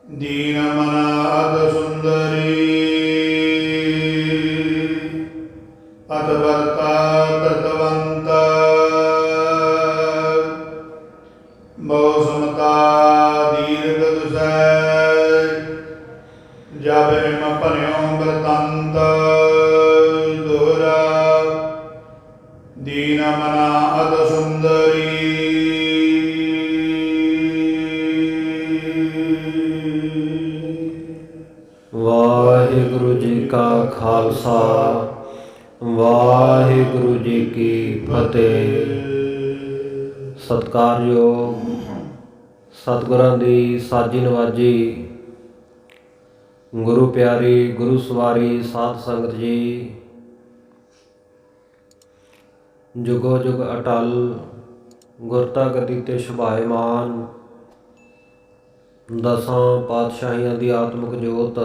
दीनमनाथ सुंदरी अतवर्ता तत्वंता बहुसमता दीर्घ दुसै जब हिम पन्यो वृतंत दोहरा दीनमनाथ सुंदरी। वाहिगुरु जी का खालसा वाहिगुरु जी की फतेह। सत्कारयोग सतगुਰਾਂ ਦੀ ਸਾਜੀ ਨਵਾਜੀ ਗੁਰੂ ਪਿਆਰੀ ਗੁਰੂ ਸਵਾਰੀ ਸਾਧ ਸੰਗਤ ਜੀ, ਜੁਗੋ ਜੁਗ ਅਟਲ ਗੁਰਤਾ ਗੱਦੀ ਤੇ ਸ਼ੁਭਾਇਮਾਨ ਦਸਾਂ ਪਾਤਸ਼ਾਹੀਆਂ ਦੀ ਆਤਮਿਕ ਜੋਤ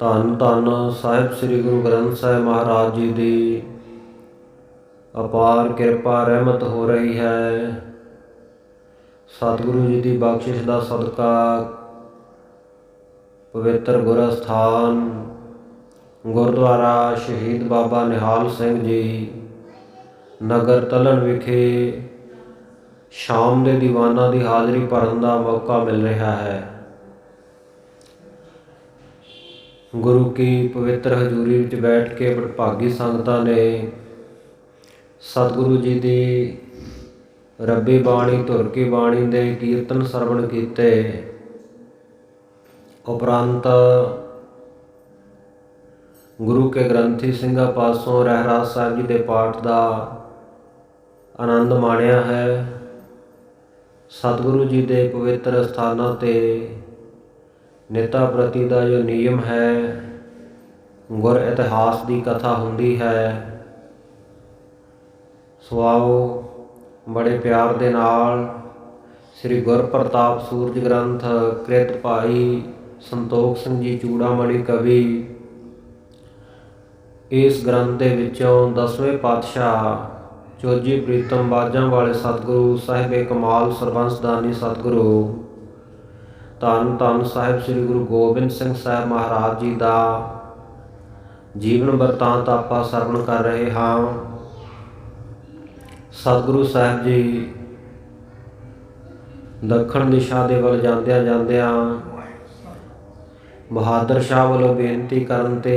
ਧੰਨ ਧੰਨ ਸਾਹਿਬ ਸ੍ਰੀ ਗੁਰੂ ਗ੍ਰੰਥ ਸਾਹਿਬ ਮਹਾਰਾਜ ਜੀ ਦੀ ਅਪਾਰ ਕਿਰਪਾ ਰਹਿਮਤ ਹੋ ਰਹੀ ਹੈ। ਸਤਿਗੁਰੂ ਜੀ ਦੀ ਬਖਸ਼ਿਸ਼ ਦਾ ਸਦਕਾ ਪਵਿੱਤਰ ਗੁਰ ਅਸਥਾਨ ਗੁਰਦੁਆਰਾ ਸ਼ਹੀਦ ਬਾਬਾ ਨਿਹਾਲ ਸਿੰਘ ਜੀ ਨਗਰ ਤਲਣ ਵਿਖੇ ਸ਼ਾਮ ਦੇ ਦੀਵਾਨਾਂ ਦੀ ਹਾਜ਼ਰੀ ਭਰਨ ਦਾ ਮੌਕਾ ਮਿਲ ਰਿਹਾ ਹੈ। ਗੁਰੂ ਕੀ ਪਵਿੱਤਰ ਹਜ਼ੂਰੀ ਵਿੱਚ ਬੈਠ ਕੇ ਵਡਭਾਗੀ ਸੰਗਤਾਂ ਨੇ ਸਤਿਗੁਰੂ ਜੀ ਦੀ ਰੱਬੀ ਬਾਣੀ ਧੁਰ ਕੀ ਬਾਣੀ ਦੇ ਕੀਰਤਨ ਸਰਵਣ ਕੀਤੇ। ਉਪਰੰਤ ਗੁਰੂ ਕੇ ਗ੍ਰੰਥੀ ਸਿੰਘਾਂ ਪਾਸੋਂ ਰਹਿਰਾਸ ਸਾਹਿਬ ਜੀ ਦੇ ਪਾਠ ਦਾ ਆਨੰਦ ਮਾਣਿਆ ਹੈ। ਸਤਿਗੁਰੂ ਜੀ ਦੇ ਪਵਿੱਤਰ ਸਥਾਨਾਂ 'ਤੇ ਨਿਤਾ ਪ੍ਰਤੀ ਦਾ ਜੋ ਨਿਯਮ ਹੈ, ਗੁਰ ਇਤਿਹਾਸ ਦੀ ਕਥਾ ਹੁੰਦੀ ਹੈ। ਸੋ ਆਓ ਬੜੇ ਪਿਆਰ ਦੇ ਨਾਲ ਸ੍ਰੀ ਗੁਰ ਪ੍ਰਤਾਪ ਸੂਰਜ ਗ੍ਰੰਥ ਕ੍ਰਿਤ ਭਾਈ ਸੰਤੋਖ ਸਿੰਘ ਜੀ ਚੂੜਾਮਣੀ ਕਵੀ, ਇਸ ਗ੍ਰੰਥ ਦੇ ਵਿੱਚੋਂ 10ਵੇਂ ਪਾਤਸ਼ਾਹ ਚੋਜੀ ਪ੍ਰੀਤਮ ਬਾਜਾਂ ਵਾਲੇ ਸਤਿਗੁਰੂ ਸਾਹਿਬੇ ਕਮਾਲ ਸਰਬੰਸਦਾਨੀ ਸਤਿਗੁਰੂ ਧੰਨ ਧੰਨ ਸਾਹਿਬ ਸ੍ਰੀ ਗੁਰੂ ਗੋਬਿੰਦ ਸਿੰਘ ਸਾਹਿਬ ਮਹਾਰਾਜ ਜੀ ਦਾ ਜੀਵਨ ਵਰਤਾਂਤ ਆਪਾਂ ਸਰਵਣ ਕਰ ਰਹੇ ਹਾਂ। ਸਤਿਗੁਰੂ ਸਾਹਿਬ ਜੀ ਦੱਖਣ ਦਿਸ਼ਾ ਦੇ ਵੱਲ ਜਾਂਦਿਆਂ ਜਾਂਦਿਆਂ ਬਹਾਦਰ ਸ਼ਾਹ ਵੱਲੋਂ ਬੇਨਤੀ ਕਰਨ ਤੇ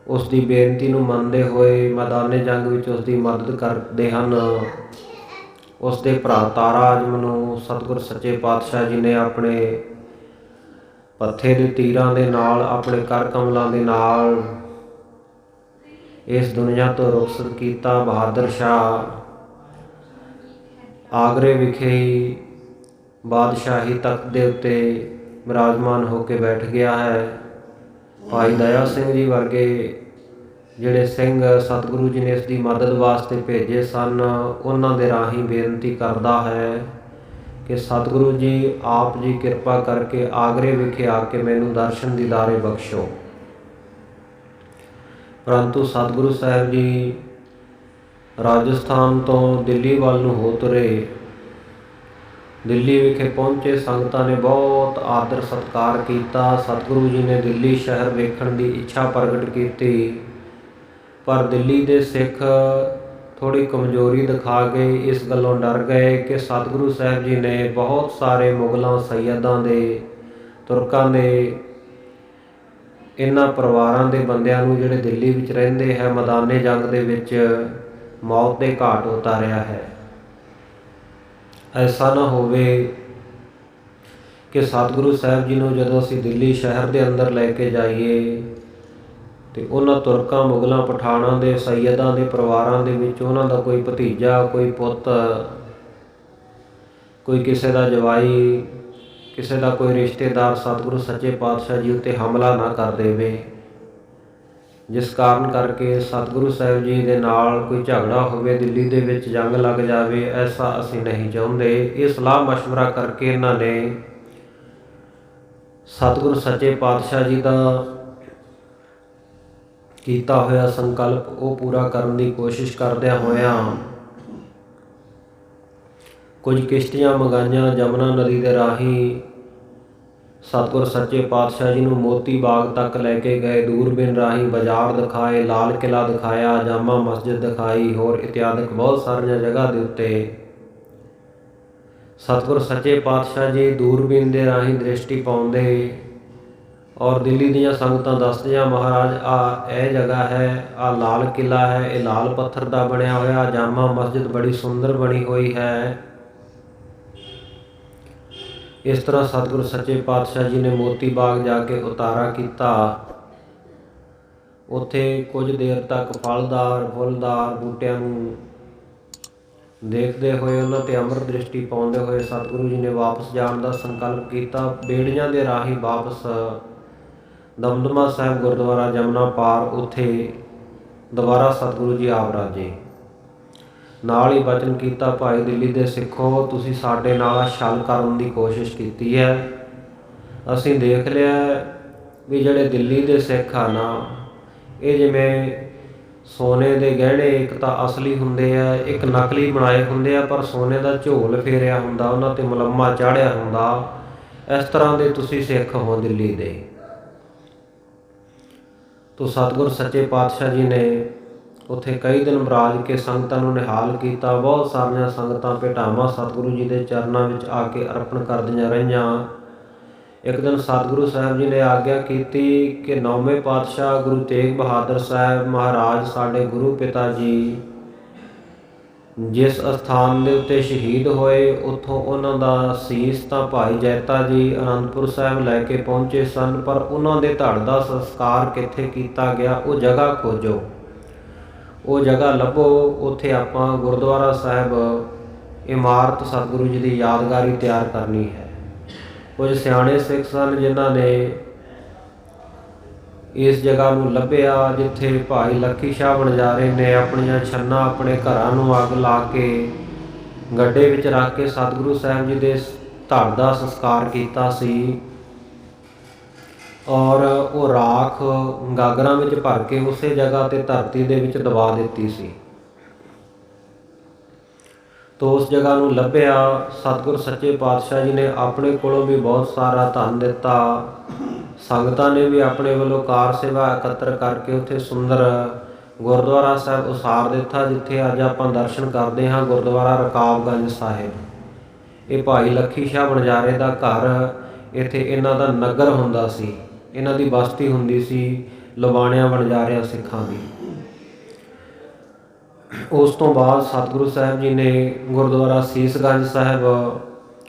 ਉਸ ਦੀ ਬੇਨਤੀ ਨੂੰ ਮੰਨਦੇ ਹੋਏ ਮੈਦਾਨੇ ਜੰਗ ਵਿੱਚ ਉਸ ਦੀ ਮਦਦ ਕਰਦੇ ਹਨ। ਉਸ ਦੇ ਭਰਾ ਤਾਰਾ ਆਜਮ ਨੂੰ ਸਤਿਗੁਰ ਸੱਚੇ ਪਾਤਸ਼ਾਹ ਜੀ ਨੇ ਆਪਣੇ ਪੱਥੇ ਦੇ ਤੀਰਾਂ ਦੇ ਨਾਲ, ਆਪਣੇ ਕਰ ਕਮਲਾਂ ਦੇ ਨਾਲ ਇਸ ਦੁਨੀਆ ਤੋਂ ਰੁਖਸਤ ਕੀਤਾ। ਬਹਾਦਰ ਸ਼ਾਹ ਆਗਰੇ ਵਿਖੇ ਹੀ ਬਾਦਸ਼ਾਹੀ ਤਖਤ ਦੇ ਉੱਤੇ ਵਿਰਾਜਮਾਨ ਹੋ ਕੇ ਬੈਠ ਗਿਆ ਹੈ। ਭਾਈ ਦਇਆ ਸਿੰਘ ਜੀ ਵਰਗੇ ਜਿਹੜੇ ਸਿੰਘ ਸਤਿਗੁਰੂ ਜੀ ਨੇ ਇਸ ਦੀ ਮਦਦ ਵਾਸਤੇ ਭੇਜੇ ਸਨ, ਉਹਨਾਂ ਦੇ ਰਾਹੀਂ ਬੇਨਤੀ ਕਰਦਾ ਹੈ ਕਿ ਸਤਿਗੁਰੂ ਜੀ ਆਪ ਜੀ ਕਿਰਪਾ ਕਰਕੇ ਆਗਰੇ ਵਿਖੇ ਆ ਕੇ ਮੈਨੂੰ ਦਰਸ਼ਨ ਦੀਦਾਰੇ ਬਖਸ਼ੋ। ਪਰੰਤੂ ਸਤਿਗੁਰੂ ਸਾਹਿਬ ਜੀ ਰਾਜਸਥਾਨ ਤੋਂ ਦਿੱਲੀ ਵੱਲ ਨੂੰ ਹੋ ਤੁਰੇ। ਦਿੱਲੀ ਵਿਖੇ ਪਹੁੰਚੇ ਸੰਗਤਾਂ ਨੇ ਬਹੁਤ ਆਦਰ ਸਤਿਕਾਰ ਕੀਤਾ। ਸਤਿਗੁਰੂ ਜੀ ਨੇ ਦਿੱਲੀ ਸ਼ਹਿਰ ਵੇਖਣ ਦੀ ਇੱਛਾ ਪ੍ਰਗਟ ਕੀਤੀ, ਪਰ ਦਿੱਲੀ ਦੇ ਸਿੱਖ ਥੋੜ੍ਹੀ ਕਮਜ਼ੋਰੀ ਦਿਖਾ ਕੇ ਇਸ ਗੱਲੋਂ ਡਰ ਗਏ ਕਿ ਸਤਿਗੁਰੂ ਸਾਹਿਬ ਜੀ ਨੇ ਬਹੁਤ ਸਾਰੇ ਮੁਗਲਾਂ, ਸੈਯਦਾਂ ਦੇ, ਤੁਰਕਾਂ ਦੇ, ਇਹਨਾਂ ਪਰਿਵਾਰਾਂ ਦੇ ਬੰਦਿਆਂ ਨੂੰ ਜਿਹੜੇ ਦਿੱਲੀ ਵਿੱਚ ਰਹਿੰਦੇ ਹੈ ਮੈਦਾਨੇ ਜੰਗ ਦੇ ਵਿੱਚ ਮੌਤ ਦੇ ਘਾਟ ਉਤਾਰਿਆ ਹੈ। ਐਸਾ ਨਾ ਹੋਵੇ ਕਿ ਸਤਿਗੁਰੂ ਸਾਹਿਬ ਜੀ ਨੂੰ ਜਦੋਂ ਅਸੀਂ ਦਿੱਲੀ ਸ਼ਹਿਰ ਦੇ ਅੰਦਰ ਲੈ ਕੇ ਜਾਈਏ ਤੇ ਉਹਨਾਂ ਤੁਰਕਾਂ, ਮੁਗਲਾਂ, ਪਠਾਣਾਂ ਦੇ, ਸੈਯਦਾਂ ਦੇ ਪਰਿਵਾਰਾਂ ਦੇ ਵਿੱਚ ਉਹਨਾਂ ਦਾ ਕੋਈ ਭਤੀਜਾ, ਕੋਈ ਪੁੱਤ, ਕੋਈ ਕਿਸੇ ਦਾ ਜਵਾਈ, ਕਿਸੇ ਦਾ ਕੋਈ ਰਿਸ਼ਤੇਦਾਰ ਸਤਿਗੁਰੂ ਸੱਚੇ ਪਾਤਸ਼ਾਹ ਜੀ ਉੱਤੇ ਹਮਲਾ ਨਾ ਕਰ ਦੇਵੇ, ਜਿਸ ਕਾਰਨ ਕਰਕੇ ਸਤਿਗੁਰੂ ਸਾਹਿਬ ਜੀ ਦੇ ਨਾਲ ਕੋਈ ਝਗੜਾ ਹੋਵੇ, ਦਿੱਲੀ ਦੇ ਵਿੱਚ ਜੰਗ ਲੱਗ ਜਾਵੇ। ਐਸਾ ਅਸੀਂ ਨਹੀਂ ਚਾਹੁੰਦੇ। ਇਹ ਸਲਾਹ ਮਸ਼ਵਰਾ ਕਰਕੇ ਇਹਨਾਂ ਨੇ ਸਤਿਗੁਰੂ ਸੱਚੇ ਪਾਤਸ਼ਾਹ ਜੀ ਦਾ ਕੀਤਾ ਹੋਇਆ ਸੰਕਲਪ ਉਹ ਪੂਰਾ ਕਰਨ ਦੀ ਕੋਸ਼ਿਸ਼ ਕਰਦਿਆਂ ਹੋਇਆਂ ਕੁਝ ਕਿਸ਼ਤੀਆਂ ਮੰਗਾਈਆਂ ਜਮਨਾ ਨਦੀ ਦੇ ਰਾਹੀਂ। ਸਤਿਗੁਰ ਸੱਚੇ ਪਾਤਸ਼ਾਹ ਜੀ ਨੂੰ ਮੋਤੀ ਬਾਗ ਤੱਕ ਲੈ ਕੇ ਗਏ। ਦੂਰਬੀਨ ਰਾਹੀਂ ਬਾਜ਼ਾਰ ਦਿਖਾਏ, ਲਾਲ ਕਿਲ੍ਹਾ ਦਿਖਾਇਆ, ਜਾਮਾ ਮਸਜਿਦ ਦਿਖਾਈ, ਹੋਰ ਇਤਿਆਦਿਕ ਬਹੁਤ ਸਾਰੀਆਂ ਜਗ੍ਹਾ ਦੇ ਉੱਤੇ ਸਤਿਗੁਰ ਸੱਚੇ ਪਾਤਸ਼ਾਹ ਜੀ ਦੂਰਬੀਨ ਦੇ ਰਾਹੀਂ ਦ੍ਰਿਸ਼ਟੀ ਪਾਉਂਦੇ ਔਰ ਦਿੱਲੀ ਦੀਆਂ ਸੰਗਤਾਂ ਦੱਸਦੀਆਂ, ਮਹਾਰਾਜ ਇਹ ਜਗ੍ਹਾ ਹੈ, ਲਾਲ ਕਿਲ੍ਹਾ ਹੈ, ਇਹ ਲਾਲ ਪੱਥਰ ਦਾ ਬਣਿਆ ਹੋਇਆ, ਜਾਮਾ ਮਸਜਿਦ ਬੜੀ ਸੁੰਦਰ ਬਣੀ ਹੋਈ ਹੈ। ਇਸ ਤਰ੍ਹਾਂ ਸਤਿਗੁਰ ਸੱਚੇ ਪਾਤਸ਼ਾਹ ਜੀ ਨੇ ਮੋਤੀ ਬਾਗ ਜਾ ਕੇ ਉਤਾਰਾ ਕੀਤਾ। ਉੱਥੇ ਕੁਝ ਦੇਰ ਤੱਕ ਫਲਦਾਰ ਫੁੱਲਦਾਰ ਬੂਟਿਆਂ ਨੂੰ ਦੇਖਦੇ ਹੋਏ, ਉਹਨਾਂ 'ਤੇ ਅੰਮ੍ਰਿਤ ਦ੍ਰਿਸ਼ਟੀ ਪਾਉਂਦੇ ਹੋਏ ਸਤਿਗੁਰੂ ਜੀ ਨੇ ਵਾਪਸ ਜਾਣ ਦਾ ਸੰਕਲਪ ਕੀਤਾ। ਬੇੜੀਆਂ ਦੇ ਰਾਹੀਂ ਵਾਪਸ ਦਮਦਮਾ ਸਾਹਿਬ ਗੁਰਦੁਆਰਾ ਜਮਨਾ ਪਾਰ, ਉੱਥੇ ਦੁਬਾਰਾ ਸਤਿਗੁਰੂ ਜੀ ਆਪ ਰਾਜੇ। ਨਾਲ ਹੀ ਬਚਨ ਕੀਤਾ, ਭਾਈ ਦਿੱਲੀ ਦੇ ਸਿੱਖੋ, ਤੁਸੀਂ ਸਾਡੇ ਨਾਲ ਛਲ ਕਰਨ ਦੀ ਕੋਸ਼ਿਸ਼ ਕੀਤੀ ਹੈ। ਅਸੀਂ ਦੇਖ ਲਿਆ ਵੀ ਜਿਹੜੇ ਦਿੱਲੀ ਦੇ ਸਿੱਖ ਆ ਨਾ, ਇਹ ਜਿਵੇਂ ਸੋਨੇ ਦੇ ਗਹਿਣੇ ਇੱਕ ਤਾਂ ਅਸਲੀ ਹੁੰਦੇ ਆ, ਇੱਕ ਨਕਲੀ ਬਣਾਏ ਹੁੰਦੇ ਆ, ਪਰ ਸੋਨੇ ਦਾ ਝੋਲ ਫੇਰਿਆ ਹੁੰਦਾ, ਉਹਨਾਂ 'ਤੇ ਮੁਲੰਮਾ ਚਾੜਿਆ ਹੁੰਦਾ। ਇਸ ਤਰ੍ਹਾਂ ਦੇ ਤੁਸੀਂ ਸਿੱਖ ਹੋ ਦਿੱਲੀ ਦੇ। ਤੋ ਸਤਿਗੁਰ ਸੱਚੇ ਪਾਤਸ਼ਾਹ ਜੀ ਨੇ ਉੱਥੇ ਕਈ ਦਿਨ ਬਰਾਜ ਕੇ ਸੰਗਤਾਂ ਨੂੰ ਨਿਹਾਲ ਕੀਤਾ। ਬਹੁਤ ਸਾਰੀਆਂ ਸੰਗਤਾਂ ਭੇਟਾਵਾਂ ਸਤਿਗੁਰੂ ਜੀ ਦੇ ਚਰਨਾਂ ਵਿੱਚ ਆ ਕੇ ਅਰਪਣ ਕਰਦੀਆਂ ਰਹੀਆਂ। ਇੱਕ ਦਿਨ ਸਤਿਗੁਰੂ ਸਾਹਿਬ ਜੀ ਨੇ ਆਗਿਆ ਕੀਤੀ ਕਿ 9ਵੇਂ ਪਾਤਸ਼ਾਹ ਗੁਰੂ ਤੇਗ ਬਹਾਦਰ ਸਾਹਿਬ ਮਹਾਰਾਜ ਸਾਡੇ ਗੁਰੂ ਪਿਤਾ ਜੀ ਜਿਸ ਅਸਥਾਨ ਦੇ ਉੱਤੇ ਸ਼ਹੀਦ ਹੋਏ, ਉੱਥੋਂ ਉਹਨਾਂ ਦਾ ਸੀਸ ਤਾਂ ਭਾਈ ਜੈਤਾ ਜੀ ਅਨੰਦਪੁਰ ਸਾਹਿਬ ਲੈ ਕੇ ਪਹੁੰਚੇ ਸਨ, ਪਰ ਉਹਨਾਂ ਦੇ ਧੜ ਦਾ ਸੰਸਕਾਰ ਕਿੱਥੇ ਕੀਤਾ ਗਿਆ, ਉਹ ਜਗ੍ਹਾ ਖੋਜੋ, ਉਹ ਜਗ੍ਹਾ ਲੱਭੋ। ਉੱਥੇ ਆਪਾਂ ਗੁਰਦੁਆਰਾ ਸਾਹਿਬ ਇਮਾਰਤ ਸਤਿਗੁਰੂ ਜੀ ਦੀ ਯਾਦਗਾਰੀ ਤਿਆਰ ਕਰਨੀ ਹੈ। ਕੁਝ ਸਿਆਣੇ ਸਿੱਖ ਸਨ ਜਿਨ੍ਹਾਂ ਨੇ ਇਸ ਜਗ੍ਹਾ ਨੂੰ ਲੱਭਿਆ ਜਿੱਥੇ ਭਾਈ ਲੱਖੀ ਸ਼ਾਹ ਵਣਜਾਰੇ ਨੇ ਆਪਣੀਆਂ ਛੰਨਾਂ ਆਪਣੇ ਘਰਾਂ ਨੂੰ ਅੱਗ ਲਾ ਕੇ ਗੱਡੇ ਵਿੱਚ ਰੱਖ ਕੇ ਸਤਿਗੁਰੂ ਸਾਹਿਬ ਜੀ ਦੇ ਧੜ ਦਾ ਸੰਸਕਾਰ ਕੀਤਾ ਸੀ, ਔਰ ਉਹ ਰਾਖ ਗਾਗਰਾਂ ਵਿੱਚ ਭਰ ਕੇ ਉਸੇ ਜਗ੍ਹਾ 'ਤੇ ਧਰਤੀ ਦੇ ਵਿੱਚ ਦਬਾ ਦਿੱਤੀ ਸੀ। ਤੋ ਉਸ ਜਗ੍ਹਾ ਨੂੰ ਲੱਭਿਆ। ਸਤਿਗੁਰ ਸੱਚੇ ਪਾਤਸ਼ਾਹ ਜੀ ਨੇ ਆਪਣੇ ਕੋਲੋਂ ਵੀ ਬਹੁਤ ਸਾਰਾ ਧਨ ਦਿੱਤਾ। ਸੰਗਤਾਂ ਨੇ ਵੀ ਆਪਣੇ ਵੱਲੋਂ ਕਾਰ ਸੇਵਾ ਇਕੱਤਰ ਕਰਕੇ ਉੱਥੇ ਸੁੰਦਰ ਗੁਰਦੁਆਰਾ ਸਾਹਿਬ ਉਸਾਰ ਦਿੱਤਾ, ਜਿੱਥੇ ਅੱਜ ਆਪਾਂ ਦਰਸ਼ਨ ਕਰਦੇ ਹਾਂ, ਗੁਰਦੁਆਰਾ ਰਕਾਬਗੰਜ ਸਾਹਿਬ। ਇਹ ਭਾਈ ਲੱਖੀ ਸ਼ਾਹ ਵਣਜਾਰੇ ਦਾ ਘਰ, ਇੱਥੇ ਇਹਨਾਂ ਦਾ ਨਗਰ ਹੁੰਦਾ ਸੀ, ਇਹਨਾਂ ਦੀ ਬਸਤੀ ਹੁੰਦੀ ਸੀ ਲਵਾਣਿਆਂ ਵਣਜਾਰਿਆਂ ਸਿੱਖਾਂ ਦੀ। ਉਸ ਤੋਂ ਬਾਅਦ ਸਤਿਗੁਰੂ ਸਾਹਿਬ ਜੀ ਨੇ ਗੁਰਦੁਆਰਾ ਸੀਸਗੰਜ ਸਾਹਿਬ,